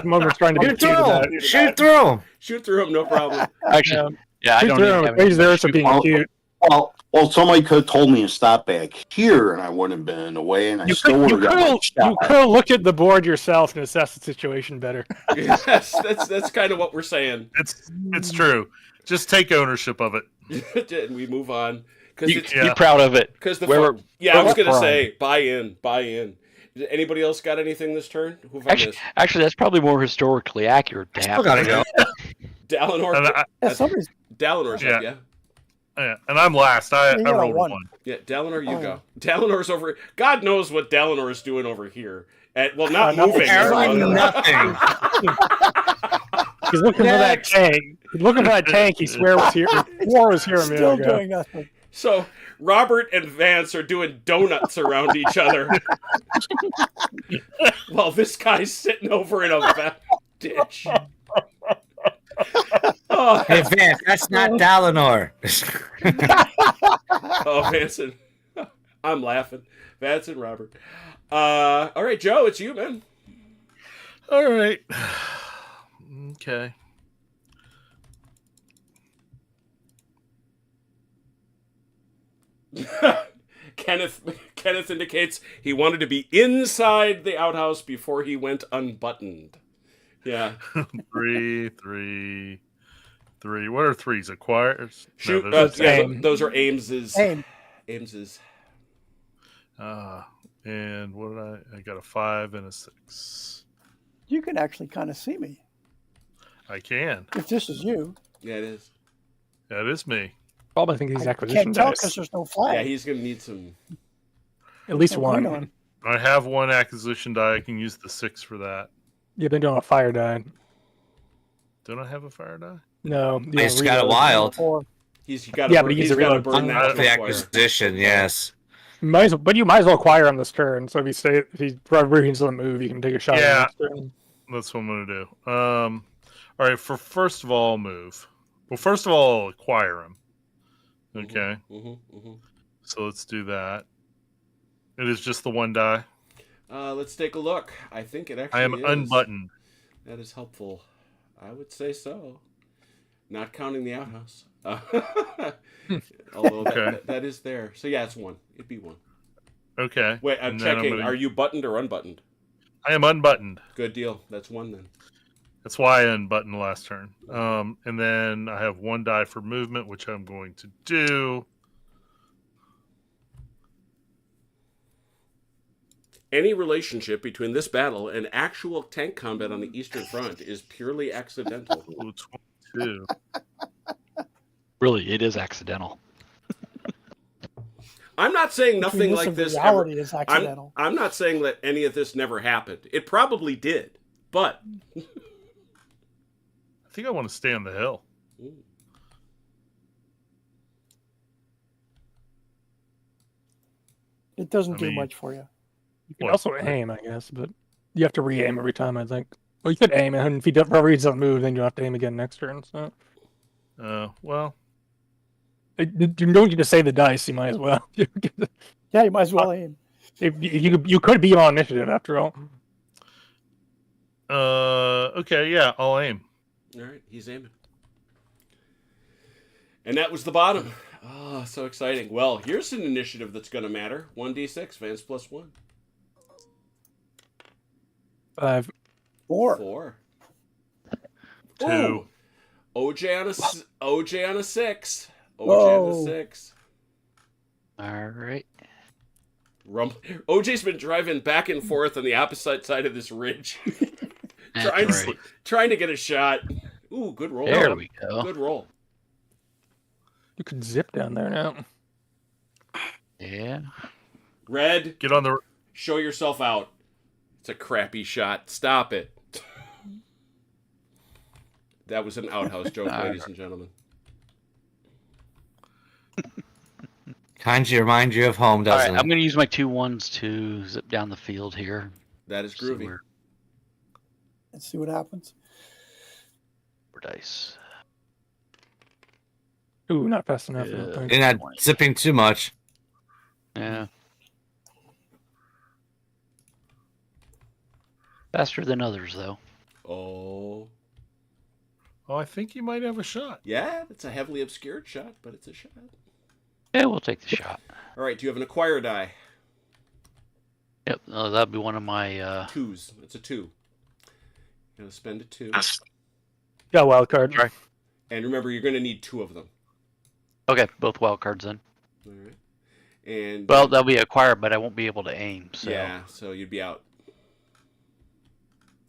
Moment's trying to be Shoot through him! Shoot through him! Shoot through him, no problem. Actually, yeah, I Shoot don't through even him. have Praise any there for being Oh, cute. Well, somebody could have told me to stop back here, and I wouldn't have been in the way, and I still would have got my You shot. could have looked at the board yourself and assessed the situation better. Yes, that's kind of what we're saying. It's true. Just take ownership of it. And we move on because it's Be proud of it. because the Where- yeah. I was where- gonna say buy in. Did anybody else got anything this turn? Who found Actually, that's probably more historically accurate to Still have. gotta go. this? Dalinor. And Yeah, somebody's Dalinor said, Yeah. yeah. and I'm last. I You got a rolled one. one. Yeah, Dalinor, you Oh. go. Dalinor's over. God knows what Dalinor is doing over here. Well, not nothing. moving. Aaron, nothing. He's looking for that tank. He's looking for that tank. He swore was here. War was here a minute still ago. doing nothing. So Robert and Vance are doing donuts around each other, while this guy's sitting over in a ditch. Oh, Hey, Vance, that's not Dalinor. oh, Vance and I'm laughing. Vance and Robert. All right, Joe, it's you, man. All right. Okay. Kenneth indicates he wanted to be inside the outhouse before he went unbuttoned. Yeah. 3, 3, 3. What are threes? Acquires? Shoot. No, those are- Yeah, aim. those are Ames's. Aim. Ames's. And what did I got a 5 and a 6. You can actually kind of see me I can. if this is you. Yeah, it is. That is me. Probably think these I acquisition can't tell dice. because there's no flag. Yeah, he's gonna need some. At least Hang one. on. I have one acquisition die. I can use the 6 for that. You've been doing a fire die. Don't I have a fire die? No. you He's don't got a reload. wild. Or He's got. Yeah, but he he's needs to got to reload burn that. The to acquire. acquisition, yes. But you might as well acquire on this turn. So if he brings on the move, you can take a shot. Yeah. Next turn. That's what I'm going to do. All right, for first of all, move. Well, first of all, I'll acquire him. Okay, so let's do that. It is just the one die. Let's take a look. I think it actually I am is. unbuttoned. That is helpful. I would say so. Not counting the outhouse. Although Okay. that is there. So yeah, it's one. It'd be one. Okay. Wait, I'm And then checking. gonna- Are you buttoned or unbuttoned? I am unbuttoned. Good deal. That's one then. That's why I unbuttoned last turn. And then I have one die for movement, which I'm going to do. Any relationship between this battle and actual tank combat on the Eastern Front is purely accidental. Ooh, 22. Really, it is accidental. I'm not saying between nothing like and this reality ever. is accidental. I'm not saying that any of this never happened. It probably did, but I think I want to stay on the hill. It doesn't I do mean- much for you. You can What? also aim, I guess, but you have to re-aim every time, I think. Well, you could aim, and if he for whatever reason doesn't move, then you have to aim again next turn. So Well, you don't get to save the dice. You might as well. Yeah, you might as well aim. You could be on initiative after all. okay, yeah, I'll aim. all right, he's aiming. And that was the bottom. Oh, so exciting. Well, here's an initiative that's going to matter. 1d6, Vance plus 1. 5. 4. 4. 2. Ooh. OJ on a 6. OJ on Whoa. a 6. All right. OJ's been driving back and forth on the opposite side of this ridge. That's right. trying to get a shot. Ooh, good roll. There we go. Good roll. You could zip down there now. Yeah. – Red, Get on the – show yourself out. It's a crappy shot. Stop it. That was an outhouse joke, ladies and gentlemen. Kind of reminds you of home, All doesn't right, I'm it? going to use my 2 1s to zip down the field here. That is See groovy. where Let's see what happens. dice. Ooh, not fast enough. I don't Yeah. think. You're not zipping too much. Yeah. Faster than others, though. Oh. Oh, I think you might have a shot. Yeah, it's a heavily obscured shot, but it's a shot. Yeah, we'll take the shot. All right, do you have an acquire die? Yep, that'd be one of my. Twos. It's a 2. You're going to spend a 2. Got a wild card. Right. And remember, you're going to need 2 of them. Okay, both wild cards then. All right. And Well, they'll be acquired, but I won't be able to aim. So. yeah, so you'd be out.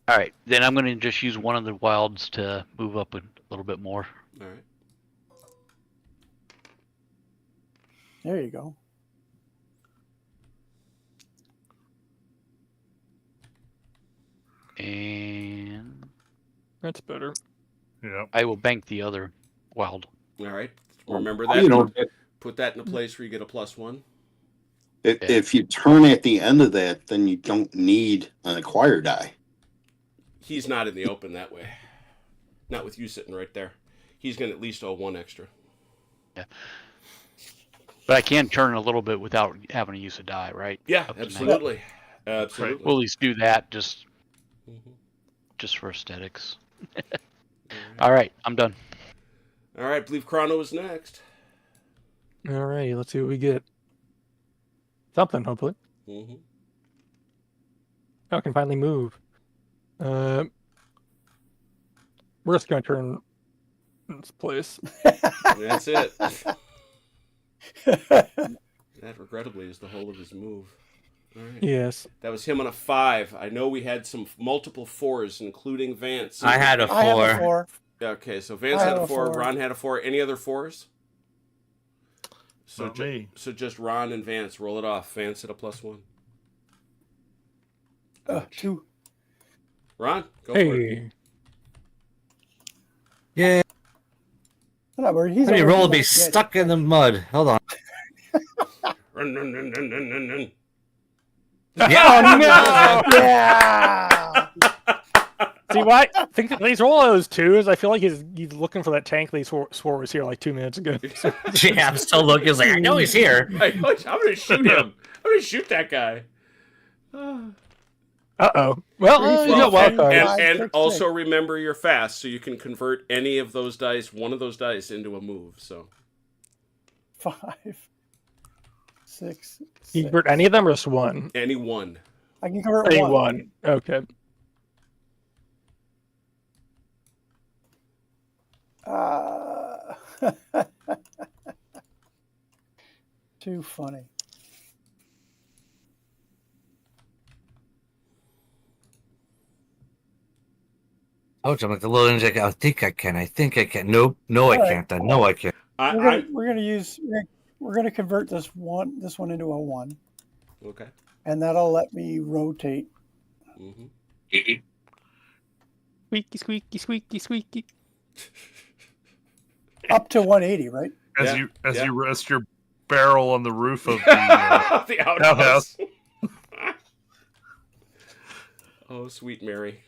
All right, then I'm going to just use one of the wilds to move up a little bit more. All right. There you go. And That's better. Yeah. I will bank the other wild. All right. Remember that. You know, Put that in a place where you get a +1. if you turn at the end of that, then you don't need an acquire die. He's not in the open that way. Not with you sitting right there. He's going to at least owe 1 extra. Yeah. But I can turn a little bit without having to use a die, right? Yeah, Up to absolutely. Absolutely. We'll at least do that just Mhm. for aesthetics. All right. All right, I'm done. All right, I believe Chrono is next. Alrighty, let's see what we get. Something, hopefully. Mm-hmm. Oh, I can finally move. We're just gonna turn this place. That's it. That, regrettably, is the whole of his move. All right. Yes. That was him on a 5. I know we had some multiple 4s, including Vance. I had a I have a 4. 4. Okay, so Vance I had have a a 4. 4. Ron had a 4. Any other 4s? Not me. So just Ron and Vance. Roll it off. Vance at a +1. Ouch. 2. Ron, go for it. Hey. Yeah. No, but he's How many already roll to be dead. stuck in the mud? Hold on. Run, run, run, run, run, run, run. Yeah. Oh no! Yeah. See why? I think that he's rolling those 2s. I feel like he's looking for that tank that he swore was here like 2 minutes ago. Yeah, I'm still looking. He's like, I know he's here. I'm going to shoot him. I'm going to shoot that guy. Uh-oh. Well, you got wild card. Five, And six, also six. remember you're fast, so you can convert any of those dice, one of those dice, into a move. So 5, 6. You convert any of them or just one? any one. I can convert Any one. one. Okay. Too funny. Oh, I'm like the little ninja. I think I can. I think I can. Nope. No, I All right. can't. I know I can. We're gonna convert this one into a 1, Okay. and that'll let me rotate. Mm-hmm. Squeaky, squeaky, squeaky, squeaky. Up to 180, right? As Yeah. you rest your barrel on the roof of the The outhouse. outhouse. Oh, sweet Mary.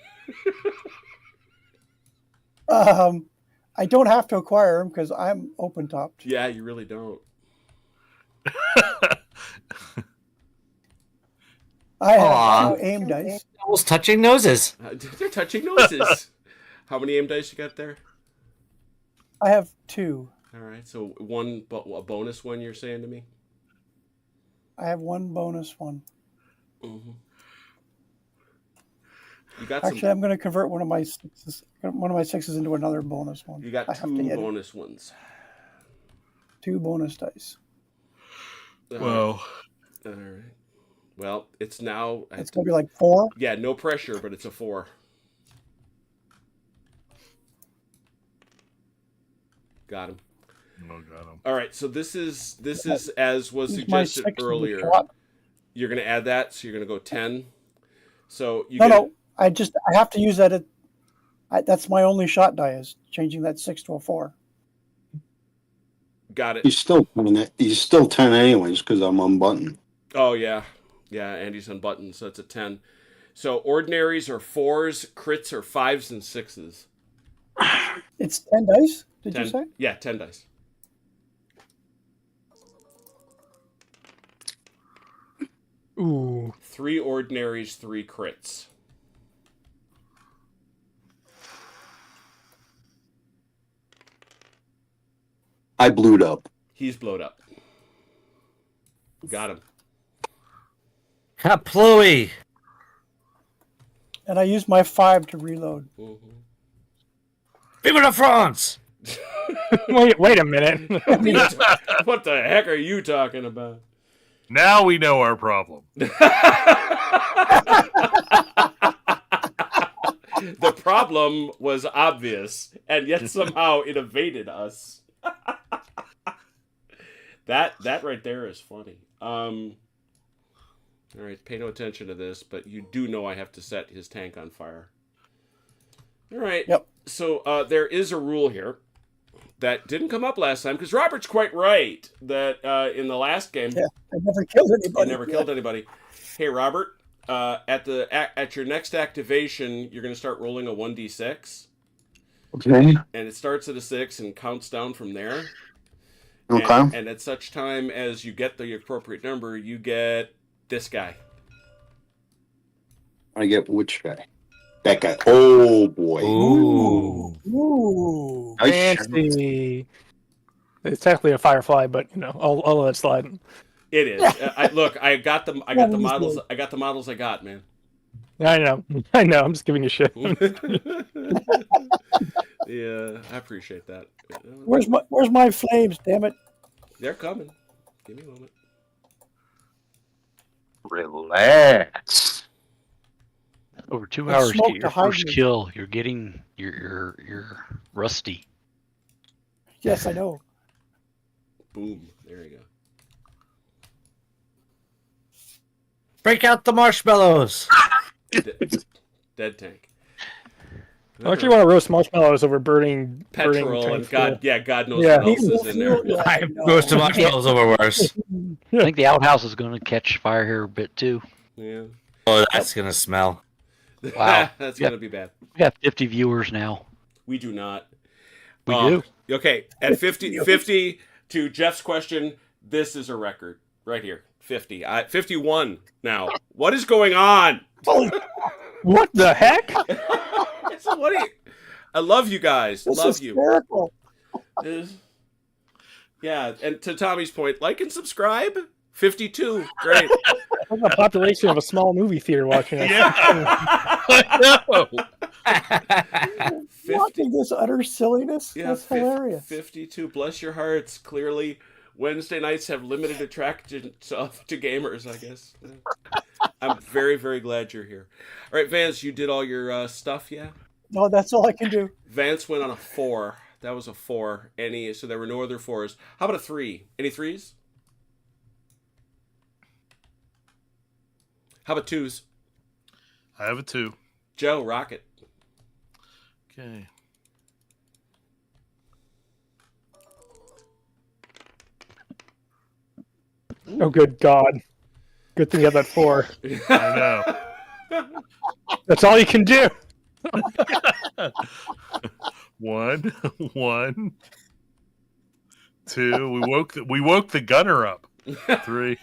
I don't have to acquire them because I'm open topped. Yeah, you really don't. I have Aw. 2 aim dice. Almost touching noses. They're touching noses. How many aim dice you got there? I have 2. All right, so one, but a bonus one. You're saying to me? I have 1 bonus one. Mm-hmm. You got Actually, some. I'm going to convert one of my 6s into another bonus one. You got I have to 2 get bonus ones. 2 bonus dice. Well, All right. Well, it's now. It's going to be like 4. Yeah, no pressure, but it's a 4. Got him. Oh, got him. All right, so this is as was Use my suggested 6 as a earlier. shot. You're going to add that, so you're going to go 10. So you No. I have to use that. That's my only shot die is changing that 6 to a 4. Got it. He's still 10. He's still 10 anyways because I'm unbuttoned. Oh yeah, Andy's unbuttoned, so it's a 10. So ordinaries are 4s, crits are 5s and 6s. It's 10 dice. Did 10, you say? Yeah, 10 dice. Ooh. 3 ordinaries, 3 crits. I blued up. He's blowed up. Got him. Pluie. And I used my 5 to reload. Mm-hmm. Vive la France! Wait a minute. What the heck are you talking about? Now we know our problem. The problem was obvious, and yet somehow it evaded us. That right there is funny. All right, pay no attention to this, but you do know I have to set his tank on fire. All right. Yep. So there is a rule here that didn't come up last time, because Robert's quite right that in the last game, Yeah, I never killed he anybody. never killed anybody. Hey, Robert, at your next activation, you're going to start rolling a 1d6, Okay. and it starts at a 6 and counts down from there. Okay. And at such time as you get the appropriate number, you get this guy. I get which guy? That guy. Oh boy. Ooh. Ooh. Nice shot. Fancy. It's technically a firefly, but I'll let it slide. It is. I got the models. I got the models I got, man. I know. I'm just giving you shit. Yeah, I appreciate that. Where's my flames? Damn it! They're coming. Give me a moment. Relax. Over 2 I hours to smoked get your to hide first me. kill. You're getting you're rusty. Yes, I know. Boom. There you go. Break out the marshmallows. Dead tank. I actually want to roast marshmallows over burning Petrol and tank God knows Yeah. what else is in there. Yeah, I know. roast the marshmallows over worse. I think the outhouse is going to catch fire here a bit too. Yeah. Oh, that's gonna smell. Wow. That's Yep. gonna be bad. We got 50 viewers now. We do not. We do. Okay, at 50 to Jeff's question, this is a record right here. 50. 51 now. What is going on? What the heck? So what are you? I love you guys. This love is you. hysterical. Yeah, and to Tommy's point, like and subscribe. 52. Great. That's the population of a small movie theater watching us. Watching this utter silliness. Yeah, That's hilarious. 52. Bless your hearts. Clearly, Wednesday nights have limited attraction to gamers, I guess. I'm very, very glad you're here. All right, Vance, you did all your stuff, yeah? No, that's all I can do. Vance went on a 4. That was a 4. So there were no other 4s. How about a 3? Any 3s? How about 2s? I have a 2. Joe, Rocket. Okay. Oh, good God. Good thing you have that 4. I know. That's all you can do. 1, 2. We woke the gunner up. 3,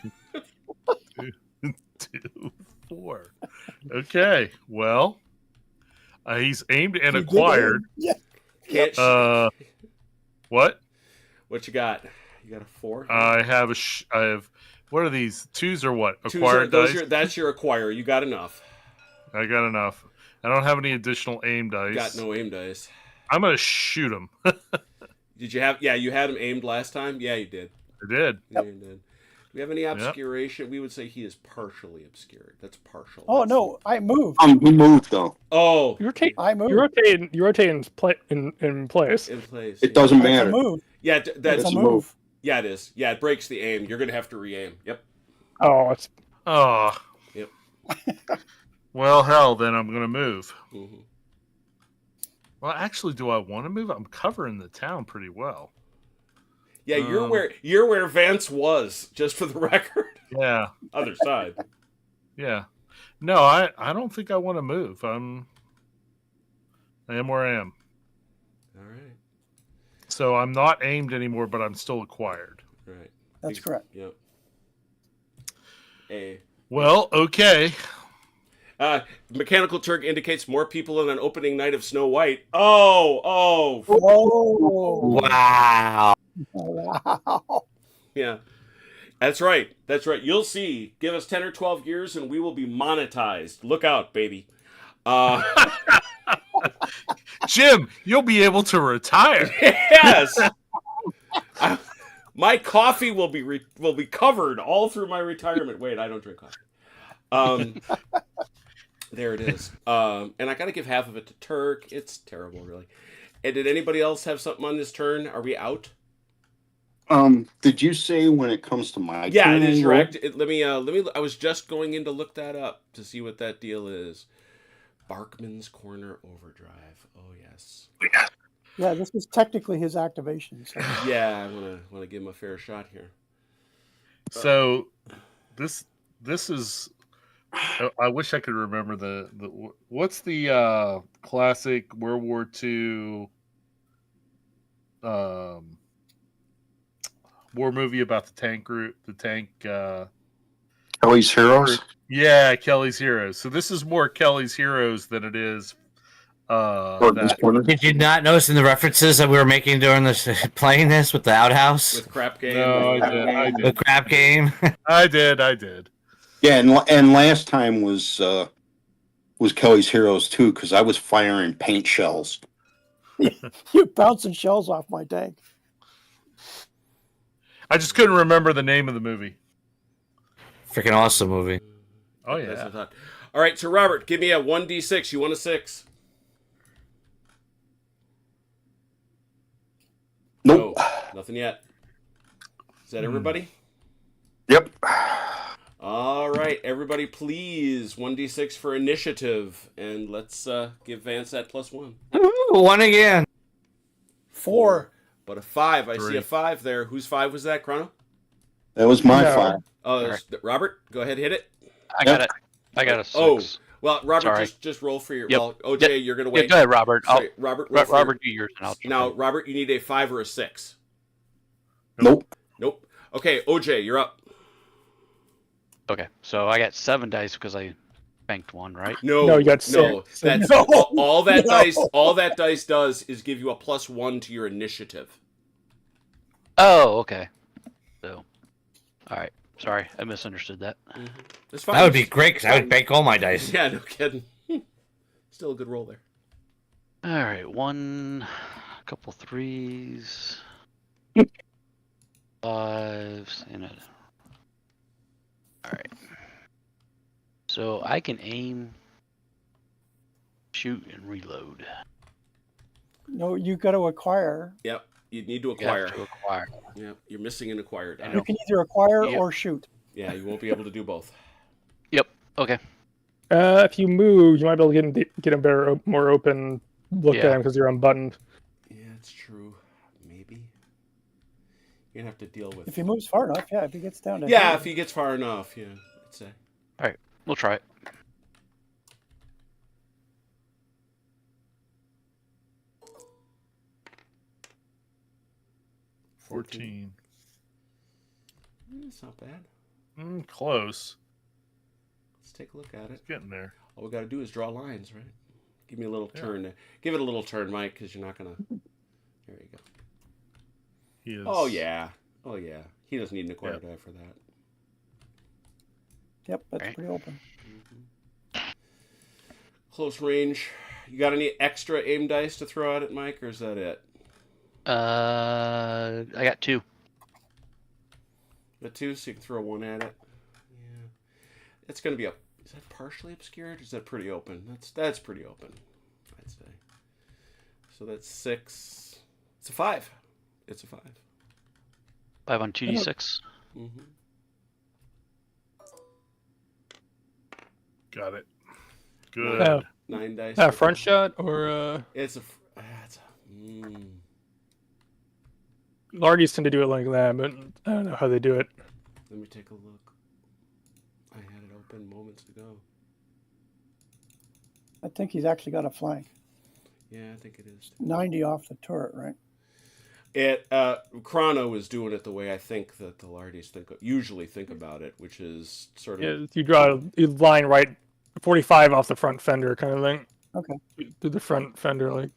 2, 4. Okay. Well, he's aimed and You did acquired. it. Yeah. Can't What? What you got? You got a 4? I have I have. What are these? 2s or what? 2s Acquired dice. that's your acquire. You got enough. I got enough. I don't have any additional aim dice. Got no aim dice. I'm gonna shoot him. I Did you have? Yeah, you had him aimed last time. Yeah, you did. did. Yeah, you did. we have any obscuration? We would say he is partially obscured. That's partial. Oh That's- no, I moved. He moved though. Oh, You rotate. I moved. You rotate in place. in place. It doesn't That's a matter. move. Yeah, That's that's a move. yeah, it is. Yeah, it breaks the aim. You're gonna have to re-aim. Yep. Oh, it's Oh. Yep. Well, hell, then I'm going to move. Mhm. Well, actually, do I want to move? I'm covering the town pretty well. Yeah, you're where Vance was, just for the record. Yeah. Other side. Yeah. No, I don't think I want to move. I am where I am. All right. So I'm not aimed anymore, but I'm still acquired. Right. That's correct. Yep. A. Well, okay. Mechanical Turk indicates more people on an opening night of Snow White. Oh. Oh Wow. wow! Yeah. That's right. That's right. You'll see. Give us 10 or 12 years and we will be monetized. Look out, baby. Jim, you'll be able to retire. Yes. My coffee will be covered all through my retirement. Wait, I don't drink coffee. There it is. And I got to give half of it to Turk. It's terrible, really. And did anybody else have something on this turn? Are we out? Did you say when it comes to my Yeah, turn? it is I roll? correct. Let me. I was just going in to look that up to see what that deal is. Barkman's Corner Overdrive. Oh yes. Yeah, this was technically his activation. So. Yeah, I want to give him a fair shot here. So this is I wish I could remember the what's the classic World War II war movie about the tank group, Kelly's Heroes. Yeah, Kelly's Heroes. So this is more Kelly's Heroes than it is Barkman's that. Corner. Did you not notice in the references that we were making during this playing this with the outhouse? With crap game. No, I The did. crap game? I did. Yeah, and last time was Kelly's Heroes too, because I was firing paint shells. You're bouncing shells off my tank. I just couldn't remember the name of the movie. Freaking awesome movie. Oh That's what I yeah. thought. All right, so Robert, give me a 1d6. You want a 6? Nope. No, nothing yet. Is that everybody? Yep. All right, everybody, please 1d6 for initiative, and let's give Vance that +1. Ooh, one again. 4. But a 5. I see 3. a 5 there. Whose 5 was that, Chrono? That was my No. 5. Oh, All that's Robert. Go ahead, hit it. I got it. I got a 6. Oh, well, Robert, Sorry. just roll for your. Yep. Well, OJ, you're gonna Yeah, wait. go ahead, Robert. Sorry, Robert, roll for your- Robert, do yours, and I'll Now, Robert, you need a 5 or a 6. Nope. Nope. Okay, OJ, you're up. Okay, so I got 7 dice because I banked 1, right? No, You got no. 6. That's No. all that No. dice. All that dice does is give you a +1 to your initiative. Oh, okay. So, all right. Sorry, I misunderstood that. That's fine. That would be great because I would bank all my dice. Yeah, no kidding. Still a good roll there. All right, 1, couple 3s, 5s, and a. All right. So I can aim, shoot, and reload. No, you got to acquire. Yep. You need to You have acquire. to acquire. Yep. You're missing an acquired. I You know. can either acquire Yep. or shoot. Yeah, you won't be able to do both. Yep. Okay. If you move, you might be able to get a better, more open look at Yeah. him because you're unbuttoned. Yeah, it's true. Maybe. You're gonna have to deal with. If he moves far enough, yeah. If he gets down to Yeah, here. if he gets far enough, yeah, I'd say. We'll try it. $14. It's not bad. Close. Let's take a look at it. Getting there. All we got to do is draw lines, right? Give me a little Yeah. turn. Give it a little turn, Mike, because you're not gonna. There you go. He is. Oh yeah. Oh yeah. He doesn't need an acquired die for that. Yep, that's Right. pretty open. Close range. You got any extra aim dice to throw out at Mike, or is that it? I got 2. The 2, so you can throw 1 at it. Yeah. It's going to be a... Is that partially obscured? Or is that pretty open? That's pretty open, I'd say. So that's 6. It's a 5. It's a 5. 5 on 2d6. Mm-hmm. Got it. Good. 9 dice. Front shot or It's a... Lardies tend to do it like that, but I don't know how they do it. Let me take a look. I had it open moments ago. I think he's actually got a flank. Yeah, I think it is. 90 off the turret, right? Chrono is doing it the way I think that the Lardies usually think about it, which is sort of... Yeah, you draw a line right 45 off the front fender kind of thing. Okay. Through the front fender, like...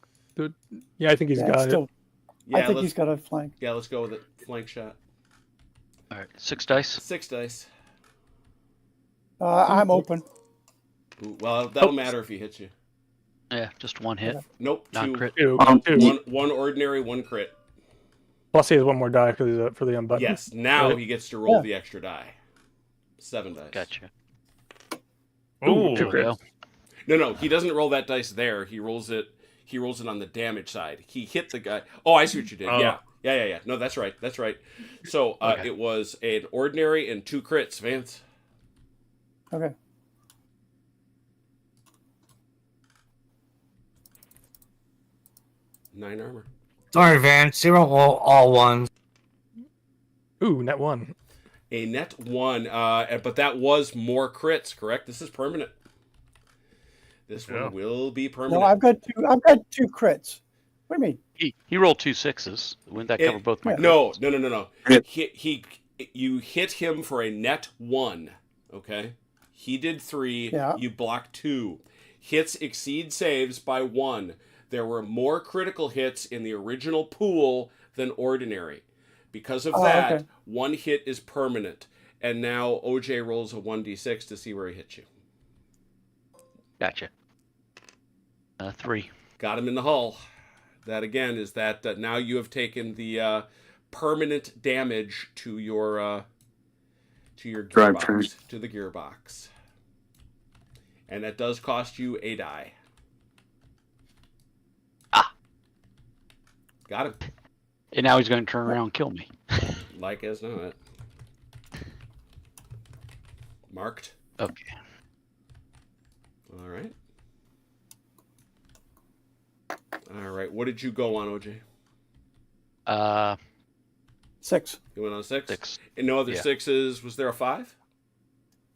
Yeah, I think he's Yeah, got it. Yeah, I think he's got a flank. Yeah, let's go with it. Flank shot. All right, 6 dice. 6 dice. I'm open. Ooh, well, that'll matter if he hits you. Yeah, just 1 hit. Nope, 2. Non-crit. Two. One ordinary, 1 crit. Plus he has one more die for the unbutton. Yes, now Right. he gets to roll the extra die. 7 dice. Gotcha. Ooh. Two There we crits. go. No, he doesn't roll that dice there. He rolls it on the damage side. He hit the guy. Oh, I see what you did. Oh. Yeah. No, that's right. So Okay. it was an ordinary and 2 crits, Vance. Okay. Nine armor. Sorry, Vance. You don't roll all ones. Ooh, net 1. A net 1, but that was more crits, correct? This is permanent. This Yeah. one will be permanent. No, I've got 2 crits. What do you mean? He rolled 2 6s. Wouldn't that cover both my No. crits? You hit him for a net 1, okay? He did 3, Yeah. you blocked 2. Hits exceed saves by 1. There were more critical hits in the original pool than ordinary. Because of that, okay. 1 hit is permanent. And now OJ rolls a 1d6 to see where he hits you. Gotcha. 3. Got him in the hull. That again is that now you have taken the permanent damage to your gearbox, Drivetrain. to the gearbox, and that does cost you a die. Ah. Got him. And now he's going to turn around and kill me. Like as not. Marked. Okay. All right. All right. What did you go on, OJ? 6. You went on 6? 6. And no other Yeah. 6s. Was there a 5?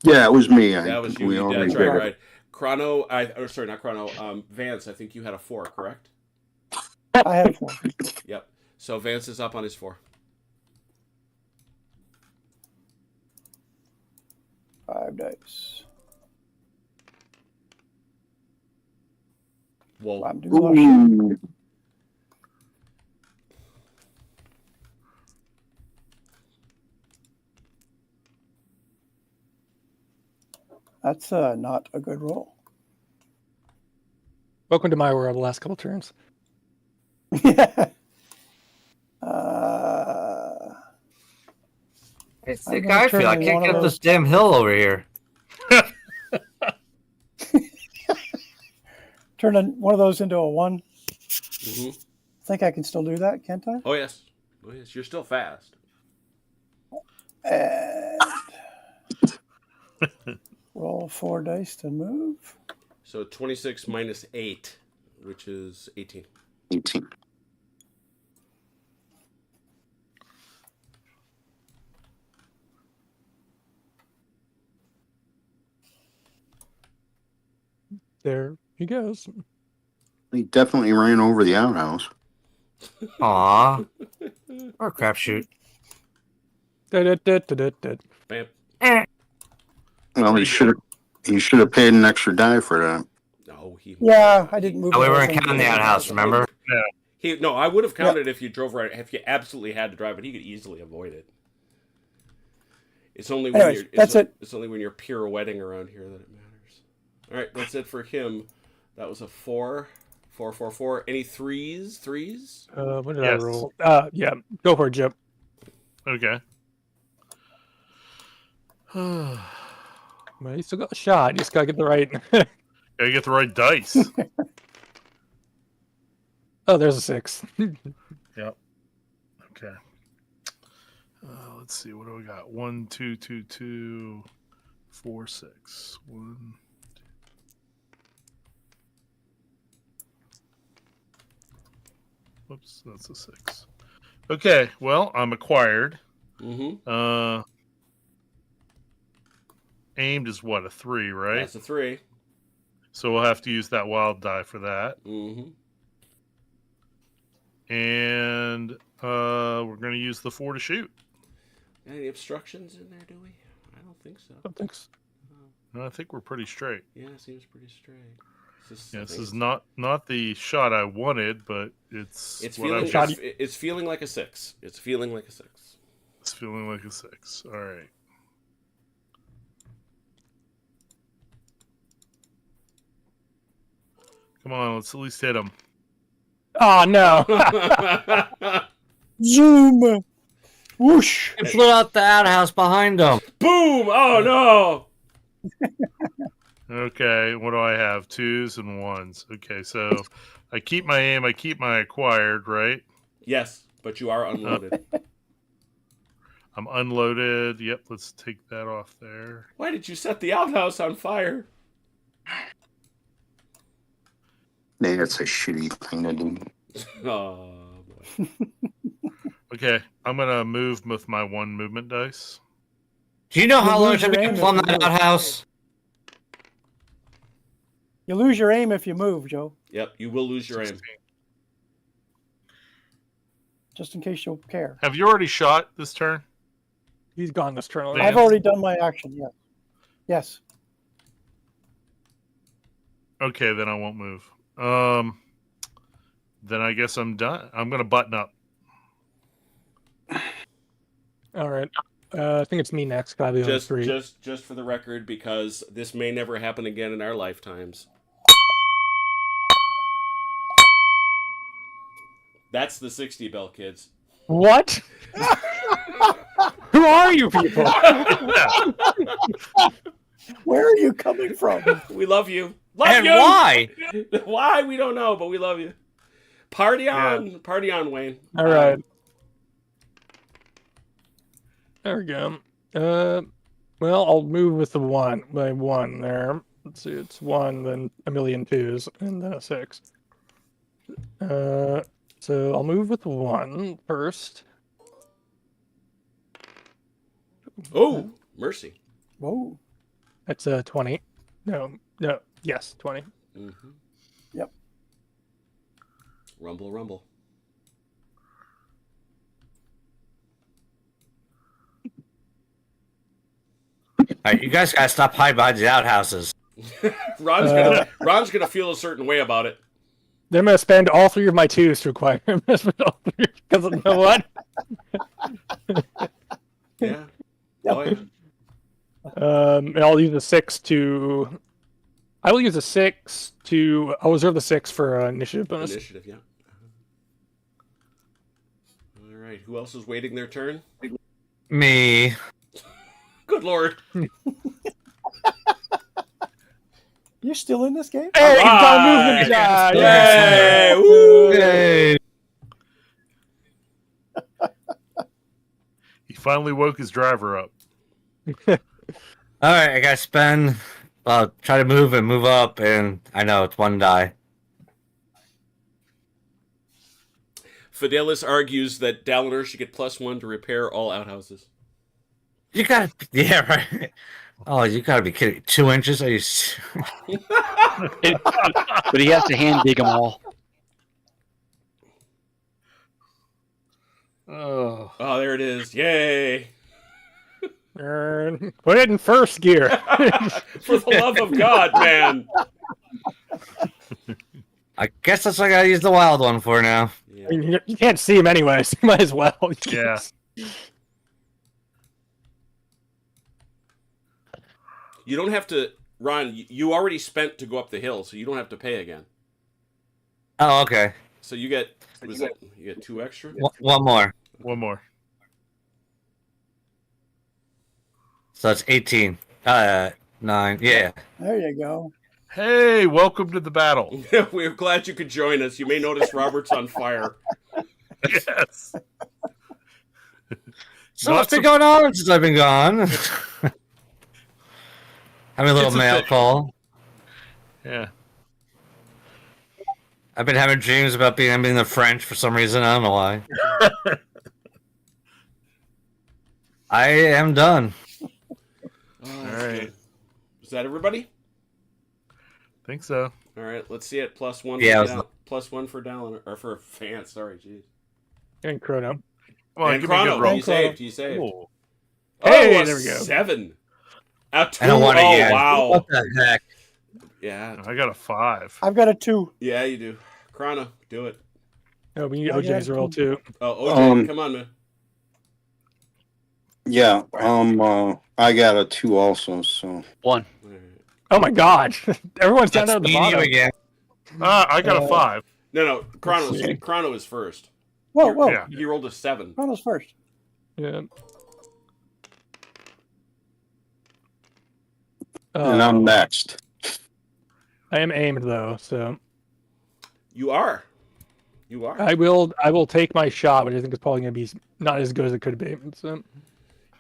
Yeah, it was me. That was you. We already That's right, did. right. Chrono, sorry, not Chrono. Vance, I think you had a 4, correct? I had a 4. Yep. So Vance is up on his 4. 5 dice. Whoa. I'm doing well. Ooh. That's not a good roll. Welcome to my world the last couple turns. uh, It's I'm the gonna guy I feel. turn I can't one get of up those- this damn hill over here. turn one of those into a 1. Mm-hmm. I think I can still do that, can't I? Oh, yes. Oh, yes. You're still fast. And roll 4 dice to move. So 26 minus 8, which is 18. 18. There he goes. He definitely ran over the outhouse. Aw. Or crapshoot. Da-da-da-da-da-da. Bam. Well, he should have paid an extra die for that. No, he. Yeah, I didn't move. Oh, we the weren't thing. counting the outhouse, remember? No, I would have counted if you drove right. If you absolutely had to drive, but he could easily avoid it. It's only when Anyways, you're. that's it. It's only when you're pirouetting around here that it matters. All right, that's it for him. That was a 4. 4, 4, 4. Any threes? Threes? What did Yes. I roll? Yeah, go for it, Jip. Okay. Gotta Well, you still got a shot. You just gotta get the right. get the right dice. Oh, there's a 6. Yep. Okay. Let's see. What do we got? 1, 2, 2, 2, 4, 6. 1. Whoops, that's a 6. Okay. Well, I'm acquired. Mm-hmm. Aimed is what, a 3, right? That's a 3. So we'll have to use that wild die for that. Mm-hmm. And we're going to use the 4 to shoot. Any obstructions in there, do we? I don't think so. Thanks. No, I think we're pretty straight. Yeah, it seems pretty straight. Yeah, this is not the shot I wanted, but it's what feeling. I've It's feeling like a 6. It's feeling like a 6. It's feeling like a 6. All right. Come on, let's at least hit him. Oh no! Zoom. Whoosh. It flew out the outhouse behind them. Boom! Oh no! Okay, what do I have? 2s and 1s. Okay, so I keep my aim, I keep my acquired, right? Yes, but you are unloaded. I'm unloaded. Yep, let's take that off there. Why did you set the outhouse on fire? That's a shitty thing to do. Oh boy. Okay, I'm gonna move with my 1 movement dice. Do you know how You long it lose took your me aim to if plumb you that move. outhouse? You lose your aim if you move, Joe. Yep, you will lose your aim. 16. Just in case you'll care. Have you already shot this turn? He's gone this turn already. Damn. I've already done my action. Yeah. Yes. Okay, then I won't move. Then I guess I'm done. I'm gonna button up. All right. I think it's me next. Probably on 3. Just for the record, because this may never happen again in our lifetimes. That's the 60 bell, kids. What? Who are you people? Where are you coming from? We love you. Love And you! why? Why? We don't know, but we love you. Party on. Yeah. Party on, Wayne. All right. There we go. Well, I'll move with the 1 by 1 there. Let's see, it's 1, then a million 2s, and then a 6. So I'll move with 1 first. Oh, mercy. Whoa. That's a 20. No, yes, 20. Mm-hmm. Yep. Rumble, rumble. All right, you guys gotta stop hiding behind the outhouses. Ron's gonna feel a certain way about it. Then I'm gonna spend all 3 of my 2s to acquire him. Because you know what? Yeah. Yep. Oh, yeah. And I'll use a 6 to. I will use a 6 to. I'll reserve the 6 for initiative bonus. Initiative, yeah. All right. Who else is waiting their turn? Me. Good lord. You're still in this game? Hey, All got a right. movement die! Yay! Yay! Woo! Yay. He finally woke his driver up. All right, I gotta spend. Well, try to move and move up, and I know it's 1 die. Fidelis argues that Dalinar should get +1 to repair all outhouses. You gotta, yeah, right. Oh, you gotta be kidding! 2 inches? Are you? But he has to hand dig them all. Oh. Oh, there it is. Yay. Put it in first gear. For the love of God, man. I guess that's what I gotta use the wild one for now. Yeah. I mean, you can't see him anyway, so you might as well. Yeah. You don't have to, Ron, you already spent to go up the hill, so you don't have to pay again. Oh, okay. So you get, you get 2 extra? One more. One more. So that's 18. 9. Yeah. There you go. Hey, welcome to the battle. We're glad you could join us. You may notice Robert's on fire. Yes. So Not what's been sup- going on since I've been gone? Having a little It's a mail thing. call. Yeah. I've been having dreams about being the French for some reason. I don't know why. I am done. Oh, that's All right. good. Is that everybody? Think so. All right, let's see it. +1 Yeah, for +1 for Dallin, or for Vance. Sorry, jeez. And Chrono. Come on, And give me a Chrono, good roll. he saved. He saved. Ooh. Hey, a there we go. 7. A 2. I don't want it Oh, yet. wow. What the heck? Yeah, I got a 5. I've got a 2. yeah, you do. Chrono, do it. Oh, we need I got OJ's roll too. Oh, OJ, Um, come on, man. Yeah. I got a 2 also. So 1. All right. Oh my God! Everyone's down That's at the me bottom. again. I got a 5. No, Let's see. Chrono is first. Whoa, whoa. Yeah. He rolled a 7. Chrono's first. Yeah. and I'm next. I am aimed though, so You are. You are. I will take my shot, but I think it's probably gonna be not as good as it could be. So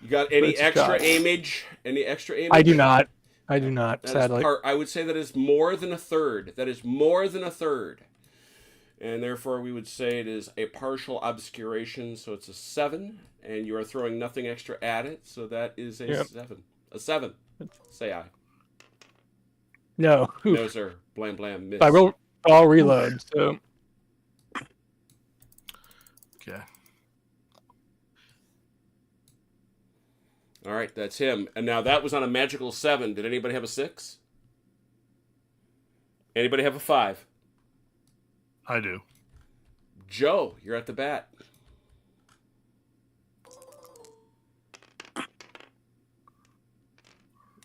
You got any It's a extra shot. aimage? Any extra aimage? I do not. I do not. That is Sadly. I would say that is more than a third. That is more than a third. And therefore, we would say it is a partial obscuration, so it's a 7, and you are throwing nothing extra at it, so that is a Yep. 7. A 7. Say I. No. No, sir. Blam, blam, miss. I will. I'll reload. So Okay. All right, that's him. And now that was on a magical 7. Did anybody have a 6? Anybody have a 5? I do. Joe, you're at the bat.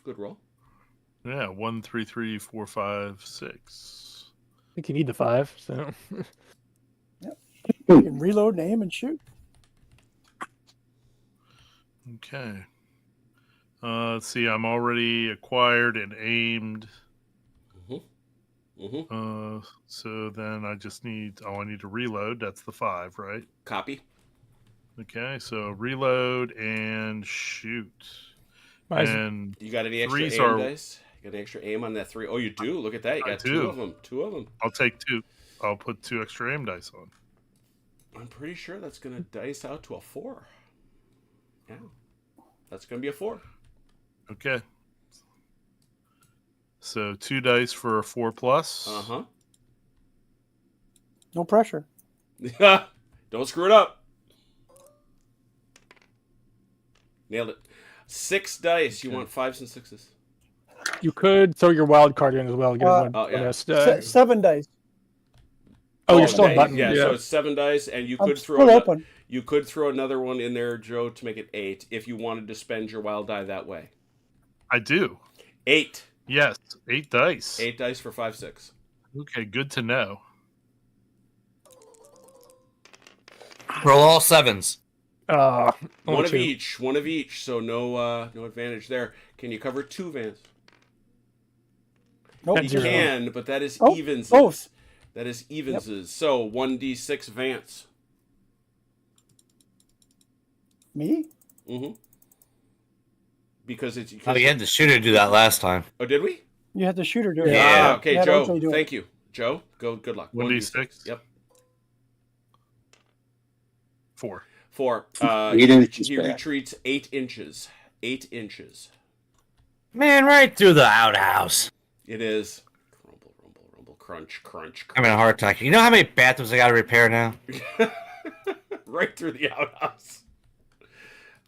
Good roll. Yeah, 1, 3, 3, 4, 5, 6. I think you need the 5. So You can reload and aim and shoot. Okay. Let's see. I'm already acquired and aimed. So then I just need. Oh, I need to reload. That's the 5, right? Copy. Okay. So reload and shoot. Mine's- And You got any extra Threes aim are- dice? You got any extra aim on that 3? Oh, you do. Look at that. You I got do. 2 of them. 2 of them. I'll take 2. I'll put 2 extra aim dice on. I'm pretty sure that's going to dice out to a 4. Yeah. That's going to be a 4. Okay. So 2 dice for a 4+. Uh-huh. No pressure. Don't screw it up. Nailed it. 6 dice. You want 5s and 6s? you could throw your wild card in as well. Give Uh, one oh, yeah. bonus. 7 dice. Oh, you're still okay. on button. Yeah, Yeah. so it's 7 dice, and you I'm could throw still open. you could throw another one in there, Joe, to make it 8 if you wanted to spend your wild die that way. I do. 8. Yes. 8 dice. 8 dice for 5, 6. Okay, good to know. Roll all 7s. Only One of 2. each. One of each. So no advantage there. Can you cover 2, Vance? Nope. You Zero. can, but that is Oh, evens. both. That is evenses. So 1d6 Vance. Me? Mm-hmm. Because it's. Oh, you had the shooter do that last time. Oh, did we? You had the shooter do it. Yeah. Okay, Yeah, Joe. don't do it. Thank you, Joe. Good luck. 1d6? Yep. 4. 4. 8 inches He back. retreats 8 inches. 8 inches. Man, right through the outhouse. It is. Rumble, rumble, rumble. Crunch, crunch, I'm in a heart attack. You know how many bathrooms I got to repair now? crunch. Right through the outhouse.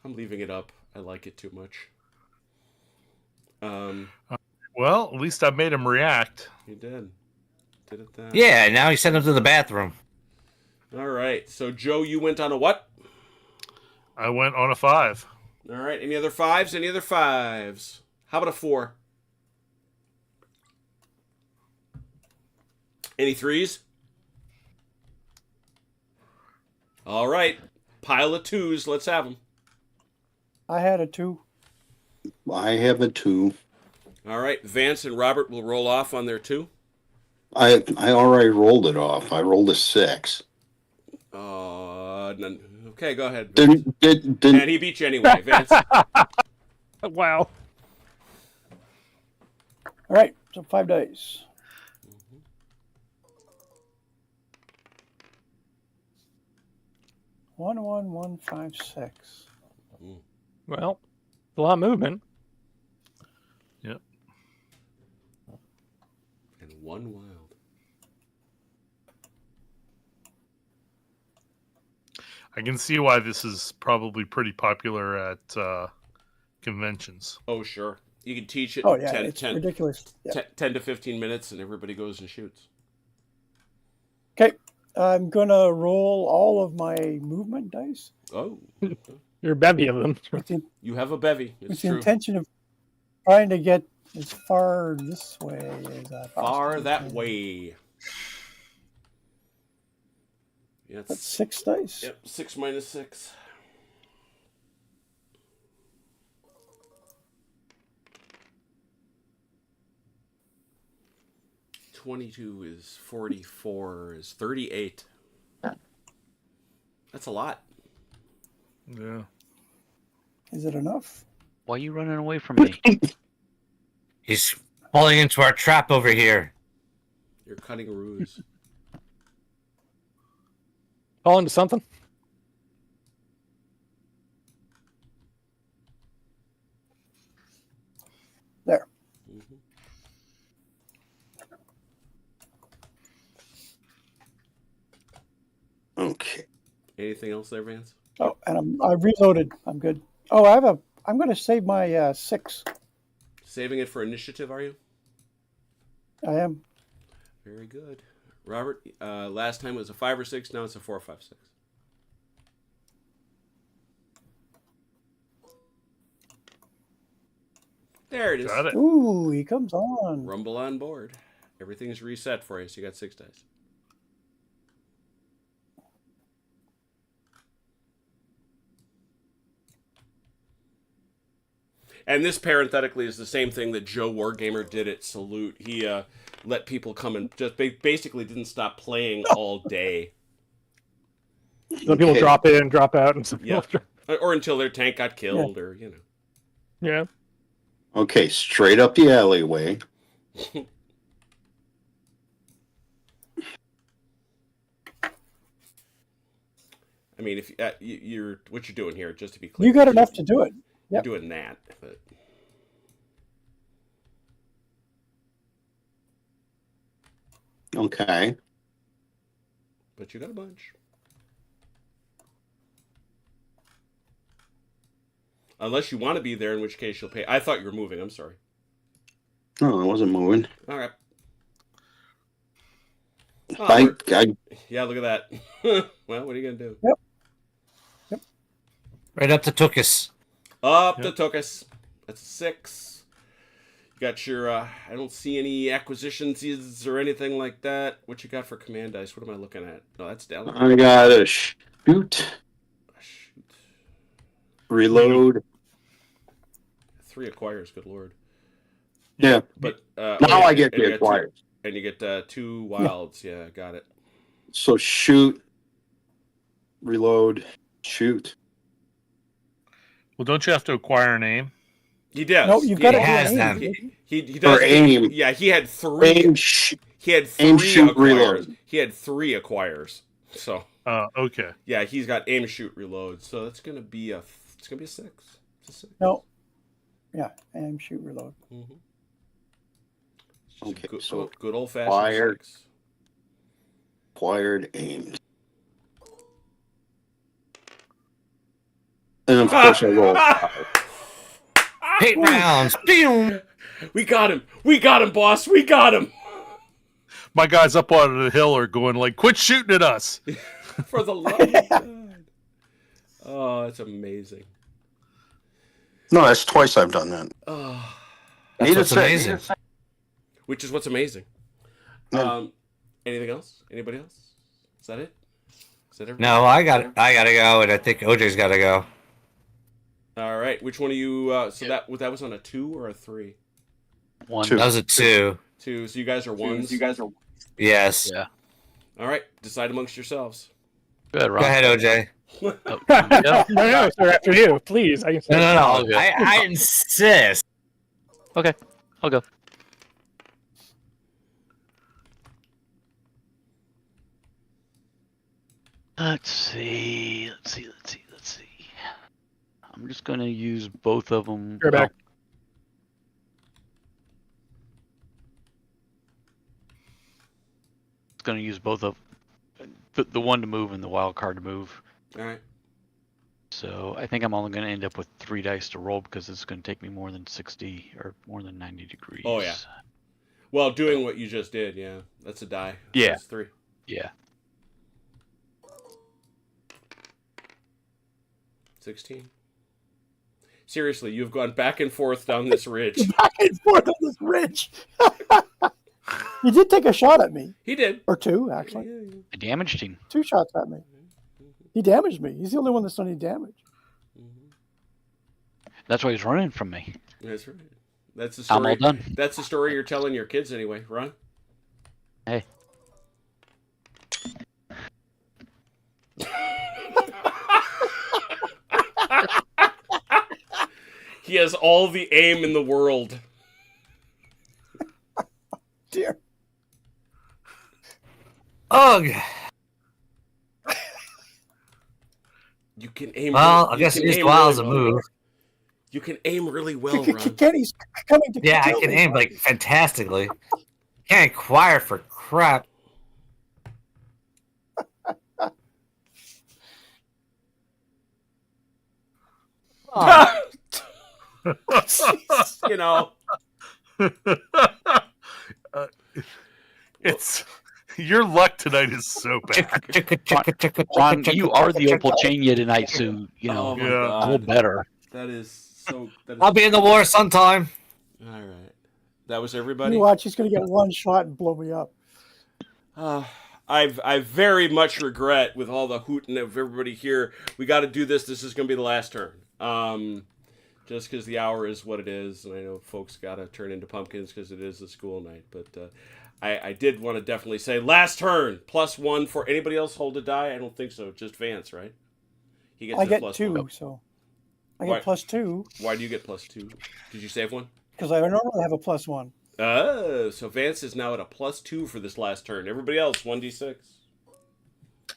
I'm leaving it up. I like it too much. Well, at least I made him react. You did. Did it then. Yeah, now he sent him to the bathroom. All right. So, Joe, you went on a what? I went on a 5. All right. Any other 5s? Any other 5s? How about a 4? Any 3s? All right. Pile of 2s. Let's have them. I had a 2. I have a 2. All right, Vance and Robert will roll off on their 2. I already rolled it off. I rolled a 6. Okay, go ahead, Vance. Didn't And he beat you anyway, Vance. Wow. All right, so 5 dice. One, 1, 5, 6. Well, a lot of movement. Yep. And 1 wild. I can see why this is probably pretty popular at conventions. Oh, sure. You can teach it Oh yeah, 10, it's 10 ridiculous. Yeah. 10 to 15 minutes and everybody goes and shoots. Okay, I'm gonna roll all of my movement dice Oh, You're a bevy of them. with the, you have a bevy. with It's the true. intention of trying to get as far this way as I Far possibly that can. way. Yeah, That's it's, 6 dice. yep, 6 minus 6. $22 is 44 is 38. That's a lot. Yeah. Is it enough? Why are you running away from me? He's falling into our trap over here. You're cutting a ruse. Fall into something. There. Mhm. Okay. Anything else there, Vance? Oh, and I reloaded. I'm good. Oh, I'm going to save my 6. Saving it for initiative, are you? I am. Very good. Robert, last time it was a 5 or 6, now it's a 4, 5, 6. There it is. Got it. Ooh, he comes on. Rumble on board. Everything's reset for you, so you got 6 dice. And this parenthetically is the same thing that Joe Wargamer did at Salute. He let people come and just basically didn't stop playing all day. Some people Okay. drop in, drop out, and some Yeah. people Or until their tank got killed, or, you know. yeah. Okay, straight up the alleyway. I mean, if you're what you're doing here, just to be clear, You got enough to do it. you're Yep. doing that, but Okay. you got a bunch. Unless you want to be there, in which case you'll pay. I thought you were moving. I'm sorry. No, I wasn't moving. All right. Oh, I yeah, look at that. Well, what are you gonna do? Right up to Tookus. Up Yep. the Tookus. That's a 6. You got your. I don't see any acquisitions or anything like that. What you got for command dice? What am I looking at? No, that's down. I got a shoot, Shoot. reload. 3 acquires. Good lord. Yeah. But Now I get the acquired. And you get 2 wilds. Yeah, got it. So shoot, reload, shoot. Well, don't you have to acquire a name? He does. No, you've got to He has aim. them. He does. Or aim. Yeah, he had 3. Aim, He had 3 aim, shoot, acquires. reload. He had 3 acquires. So Okay. yeah, he's got aim, shoot, reload. So that's gonna be a 6. It's a 6. No. Yeah, aim, shoot, reload. Mm-hmm. Okay, Good, so good old fashioned fire. 6. acquired, aimed. And of course I roll 5. 8 rounds. Pew! We got him. We got him, boss. We got him. My guys up on the hill are going like, "Quit shooting at us!" For the love of God. Oh, that's amazing. No, that's twice I've done that. Oh, That's Need a what's sec. amazing. which is what's amazing. Yeah. Anything else? Anybody else? Is that it? Is that everything? No, I gotta go, and I think OJ's gotta go. All right. Which one are you? So that was on a 2 or a 3? 1. Two. That was a 2. 2. So you guys are ones. Yes. Yeah. All right. Decide amongst yourselves. Go ahead, Ron. Go ahead, OJ. Oh, yeah. No, sir. After you, please. I can say No. Okay. I insist. Okay, I'll go. Let's see. I'm just gonna use both of them. You're back. Gonna use both of the one to move and the wild card to move. All right. So I think I'm only gonna end up with 3 dice to roll because it's gonna take me more than 60 or more than 90 degrees. Oh, yeah. Well, doing what you just did, yeah. That's a die. Yeah. That's 3. Yeah. 16. Seriously, you've gone back and forth down this ridge. Back and forth on this ridge. He did take a shot at me, He did. or 2 actually. Yeah. I damaged him. 2 shots at me. He damaged me. He's the only one that's done any damage. That's why he's running from me. That's right. That's the I'm story. all done. That's the story you're telling your kids anyway, Ron. Hey. He has all the aim in the world. Dear. Ugh. You can aim. Well, I you guess can it is aim wild really as a well. move. You can aim really well, Ron. Kenny's coming to Yeah, I kill can me. aim like fantastically. Can't acquire for crap. Oh, You know. It's your luck tonight is so bad. Ron, you are the Opal Chania tonight, so you know Oh my Yeah. a little God. better. That is so. That is, I'll be in the war sometime. all right. That was You everybody. watch, he's going to get 1 shot and blow me up. I very much regret with all the hooting of everybody here. We got to do this. This is going to be the last turn. Just because the hour is what it is, and I know folks got to turn into pumpkins because it is a school night. But I did want to definitely say last turn +1 for anybody else hold a die. I don't think so. Just Vance, right? He gets I his get plus 2, one. so I Why- get +2 Why do you get +2? Did you save one? because I normally have a +1. Oh, so Vance is now at a +2 for this last turn. Everybody else 1d6.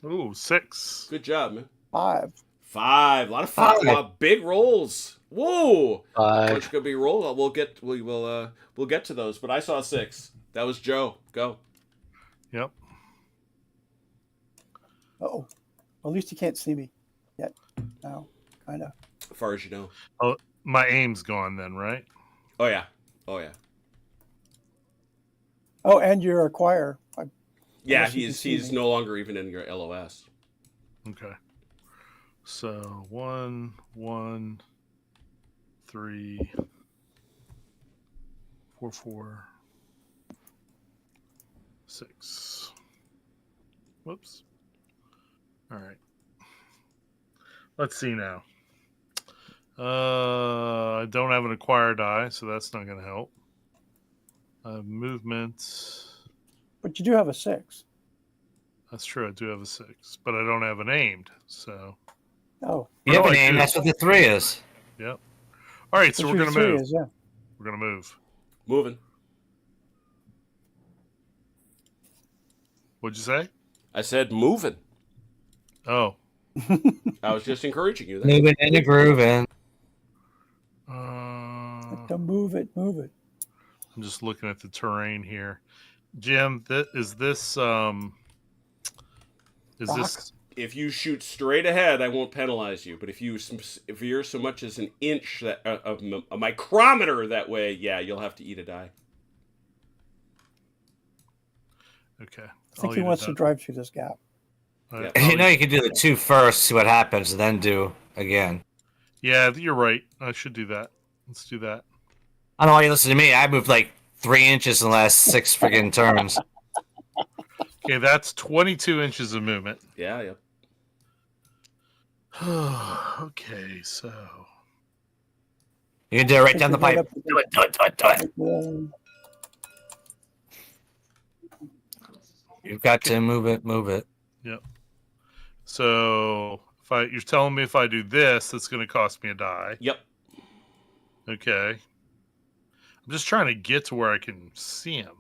Ooh, 6. Good job, man. 5. 5. A lot of 5. Big rolls. Whoa. Five. Which could be rolled. We'll get to those. But I saw 6. That was Joe. Go. Yep. Uh-oh. At least he can't see me yet. Now, kind of. As far as you know. Oh, my aim's gone then, right? Oh yeah. Oh yeah. Oh, and you're a choir. Yeah. Unless you can see He's me. no longer even in your LOS. Okay. So 1, 1, 3, 4, 4, 6. Whoops. All right. Let's see now. I don't have an acquired die, so that's not going to help. Movement. But you do have a 6. That's true. I do have a 6, but I don't have an aimed. So, Oh. You have Oh, an I aim. do. That's what the 3 is. yep. All right, so That's we're what going to your move. 3 is, yeah. We're going to move. Moving. What'd you say? I said moving. Oh. I was just encouraging you. There. Moving and a grooving. To move it, move it. I'm just looking at the terrain here. Jim, is this Box. If you shoot straight ahead, I won't penalize you. But if you're so much as an inch a micrometer that way, yeah, you'll have to eat a die. okay? I think he wants to drive through this gap. Yeah. You know you can do the 2 first, see what happens, and then do again. Yeah, you're right. I should do that. Let's do that. I don't know why you listen to me. I moved like 3 inches in the last 6 friggin' turns. Okay, that's 22 inches of movement. Yeah, yep. Okay, so You can do it right Take down the it right pipe. up to Do it, do it, do it, do it. the- You've got to move it, move it. Yep. So you're telling me if I do this, it's going to cost me a die. Yep. Okay. I'm just trying to get to where I can see him.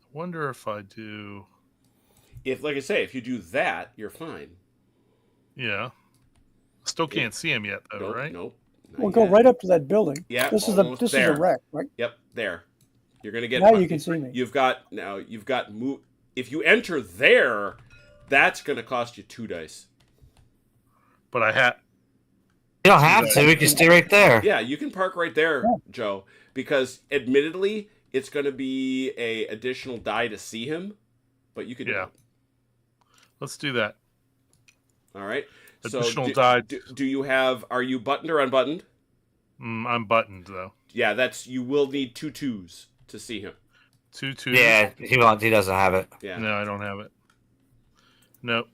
I wonder if I do. If, like I say, if you do that, you're fine. Yeah. Still can't see him yet, though, Nope, right? nope. not We'll go yet. right up to that building. Yeah, This is almost this is there. a wreck, right? Yep, there. You're gonna get. Now you can see me. You've got move. If you enter there, that's gonna cost you 2 dice. But I had. You don't have to. We can stay right there. Yeah, you can park right there, Yeah. Joe. Because admittedly, it's gonna be a additional die to see him, but you can. Yeah. Let's do that. All right. Additional so die. Do you have? Are you buttoned or unbuttoned? I'm buttoned, though. Yeah, you will need 2 2s to see him. 2 2. Yeah, he doesn't have it. Yeah. No, I don't have it. Nope.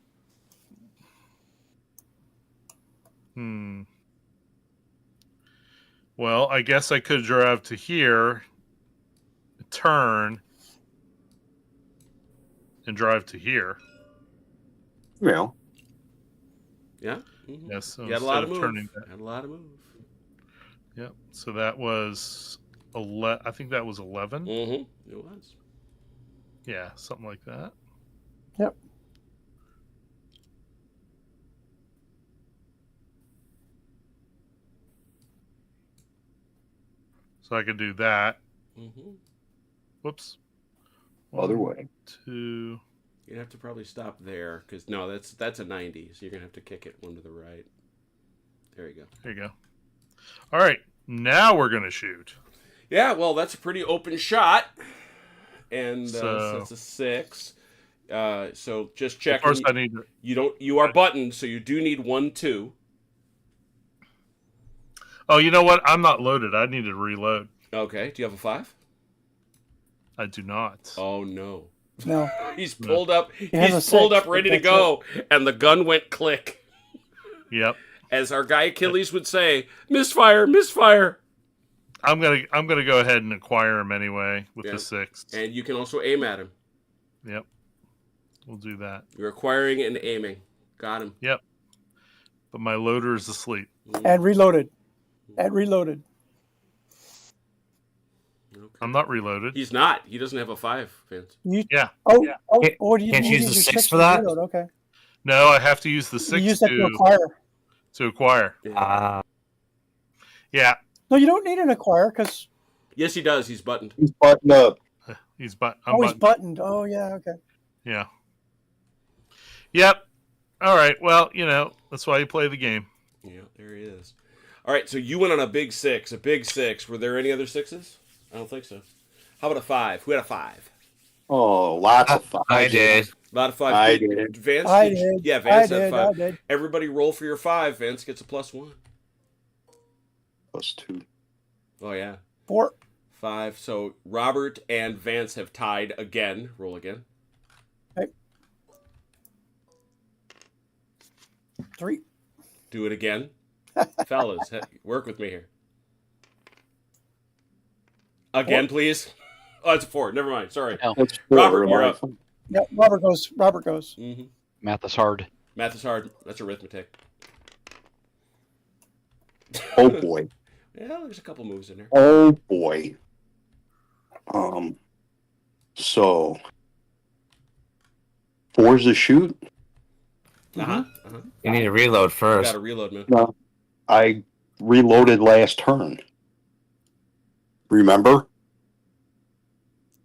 Well, I guess I could drive to here, turn, and drive to here. Yeah. Yeah. Mm-hmm. Yes. So You had a lot of instead move. that- Had a lot of move. Yep. So that was I think that was 11. Mm-hmm. It was. Yeah, something like that. Yep. So I could do that. Mm-hmm. Whoops. Other 1, way. 2. You'd have to probably stop there because no, that's a 90. So you're gonna have to kick it one to the right. There you go. There you go. All right. Now we're gonna shoot. Yeah, well, that's a pretty open shot, and So- that's a 6. So just Of check. course, I need. You are buttoned, so you do need 1 2. Oh, you know what? I'm not loaded. I need to reload. Okay. Do you have a 5? I do not. Oh no. No. He's pulled up. has He's a pulled 6, up, ready but to go, and the gun went click. Yep. As our guy Achilles would say, misfire, misfire. I'm gonna go ahead and acquire him anyway with Yeah. the 6. And you can also aim at him. Yep. We'll do that. You're acquiring and aiming. Got him. Yep. But my loader is asleep. And reloaded. And reloaded. Okay. I'm not reloaded. He's not. He doesn't have a 5, Vince. Yeah. Oh, Yeah. oh, Can't- or do you can't you use use the your 6 for to that? reload? Okay. No, I have to use the 6 You use that to to acquire. acquire. Yeah. No, you don't need an acquire because Yes, he does. He's buttoned. He's buttoned up. I'm he's buttoned. buttoned. Oh yeah, okay. Yeah. Yep. All right. Well, that's why you play the game. Yeah, there he is. All right, so you went on a big 6. A big 6. Were there any other 6s? I don't think so. How about a 5? Who had a 5? Oh, lots of fun. I did. A lot of 5. I did. Vance, I did. Yeah, Vance I had did. 5. I did. Everybody roll for your 5. Vance gets a +1. +2. Oh, yeah. 4. 5. So Robert and Vance have tied again. Roll again. 3. Do it again. Fellas, work with me here. Again, please. Oh, it's a 4. Never mind. Sorry. No. That's Robert, 4. you're up. Yeah, Robert goes. Robert goes. Mm-hmm. Math is hard. Math is hard. That's arithmetic. Oh boy. Yeah, there's a couple moves in there. Oh boy. So 4's a shoot. Uh-huh. Uh-huh. You need to reload You first. got to reload, man. No, I reloaded last turn. Remember?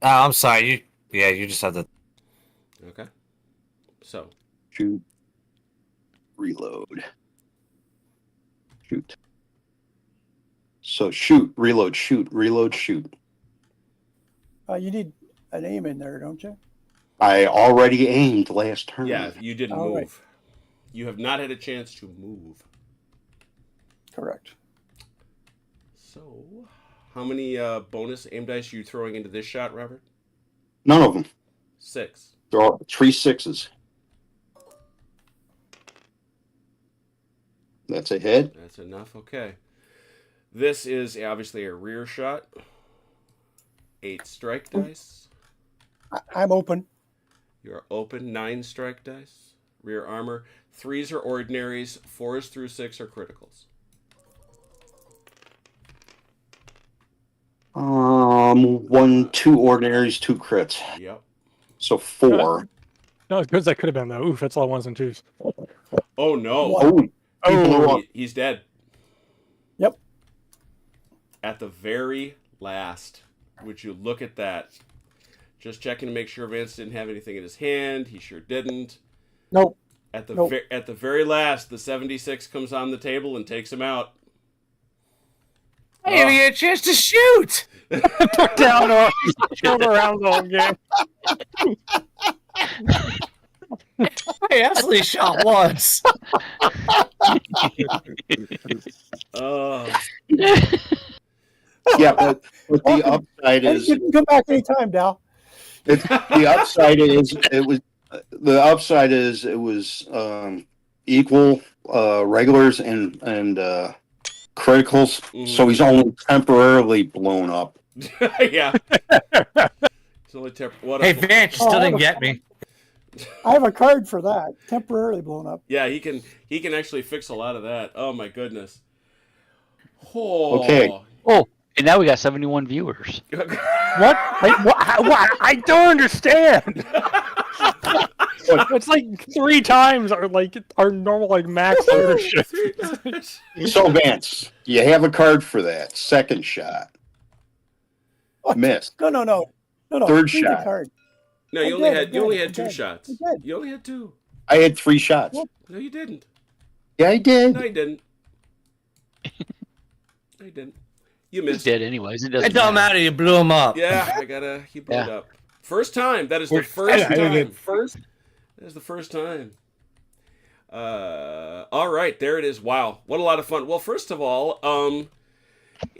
Oh, I'm sorry. You just have to. Okay. So, Shoot. Reload. Shoot. So shoot, reload, shoot, reload, shoot. You need an aim in there, don't you? I already aimed last turn. yeah, you didn't All move. right. You have not had a chance to move. Correct. So, how many bonus aim dice are you throwing into this shot, Robert? None of them. 6. They're all 3 6s. That's a hit. That's enough. Okay. This is obviously a rear shot. 8 strike dice. I'm open. You're open. 9 strike dice. Rear armor. 3s are ordinaries. 4s through 6 are criticals. 1, 2 ordinaries, 2 crits. Yep. So 4. Not as good as that could have been, though. Oof, that's all ones and twos. Oh no. One. Oh, he blew up. He's dead. Yep. At the very last, would you look at that? Just checking to make sure Vance didn't have anything in his hand. He sure didn't. Nope. At the Nope. at the very last, the 76 comes on the table and takes him out. I didn't even get a chance to shoot. Took down or killed around the whole game. I actually shot once. Oh, Yeah, but the upside And is you can come back anytime, Dal. the upside is it was equal regulars and criticals, so he's only temporarily blown up. yeah. It's only what Hey, Vance, you still didn't get me. I have a card for that. Temporarily blown up. Yeah, he can actually fix a lot of that. Oh my goodness. Oh. Okay. Oh, and now we got 71 viewers. What? I don't understand. It's like 3 times our normal max ownership. So Vance, you have a card for that. Second shot. What? Missed. No. Third Read the shot. card. No, I you only did, had I 2 did. shots. I did. You only had 2. I had 3 shots. No, you didn't. Yeah, I did. No, you didn't. No, you didn't. You He's missed. dead anyways. It doesn't It don't matter. You blew him up. Yeah, he blew it Yeah. up. First time. That is the first I time. didn't That is the first time. All right, there it is. Wow, what a lot of fun. Well, first of all,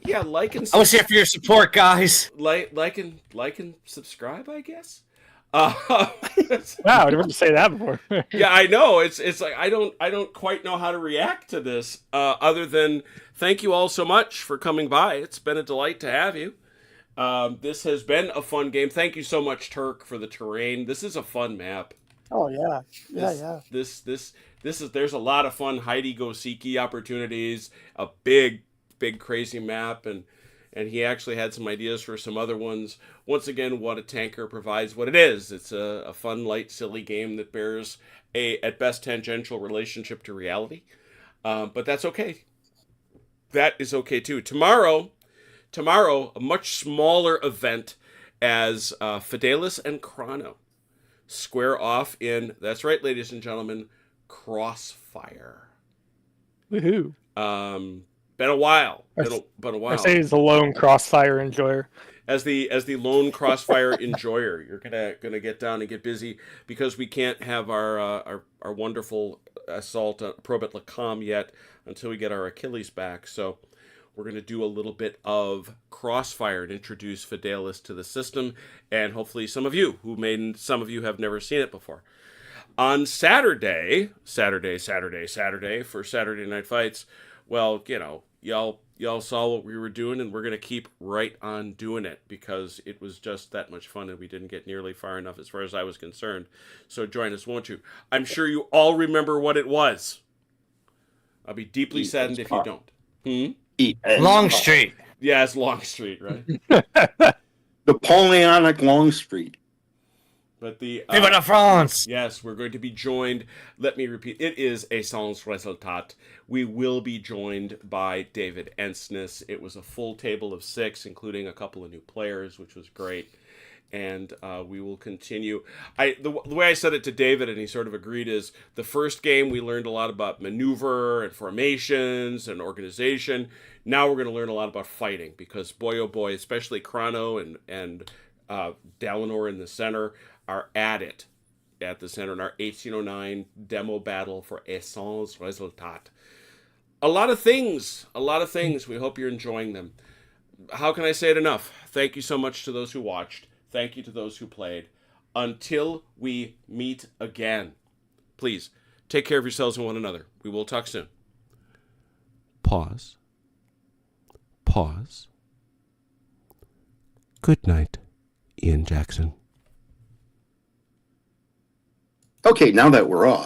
yeah, like and I was here for your support, guys. like and subscribe, I guess. Wow, I never say that before. Yeah, I know. It's like I don't quite know how to react to this other than thank you all so much for coming by. It's been a delight to have you. This has been a fun game. Thank you so much, Turk, for the terrain. This is a fun map. Oh yeah. Yeah. This is there's a lot of fun Heidi go seeky opportunities. A big crazy map and he actually had some ideas for some other ones. Once again, What a Tanker provides what it is. It's a fun, light, silly game that bears a, at best, tangential relationship to reality. But that's okay. That is okay, too. Tomorrow, a much smaller event as Fidelis and Chrono square off in, that's right, ladies and gentlemen, Crossfire. Woohoo. Been a while. Been a while. I say he's a lone Crossfire enjoyer. As the lone Crossfire enjoyer, you're gonna get down and get busy because we can't have our wonderful assault Probit Lacam yet until we get our Achilles back. So we're gonna do a little bit of Crossfire and introduce Fidelis to the system, and hopefully some of you have never seen it before. On Saturday for Saturday Night Fights. Well, y'all saw what we were doing, and we're going to keep right on doing it because it was just that much fun, and we didn't get nearly far enough as far as I was concerned. So join us, won't you? I'm sure you all remember what it was. I'll be deeply saddened if you don't. Longstreet. Yeah, it's Longstreet, right? Napoleonic Longstreet. But the Vive la France! yes, we're going to be joined. Let me repeat. It is a sans resultat. We will be joined by David Ensness. It was a full table of 6, including a couple of new players, which was great. And we will continue. The way I said it to David, and he sort of agreed, is the first game we learned a lot about maneuver and formations and organization. Now we're going to learn a lot about fighting because boy oh boy, especially Chrono and Dalinor in the center are at it at the center in our 1809 demo battle for Essence Resultat. A lot of things. We hope you're enjoying them. How can I say it enough? Thank you so much to those who watched. Thank you to those who played. Until we meet again, please take care of yourselves and one another. We will talk soon. Pause. pause. Good night, Ian Jackson. Okay, now that we're off.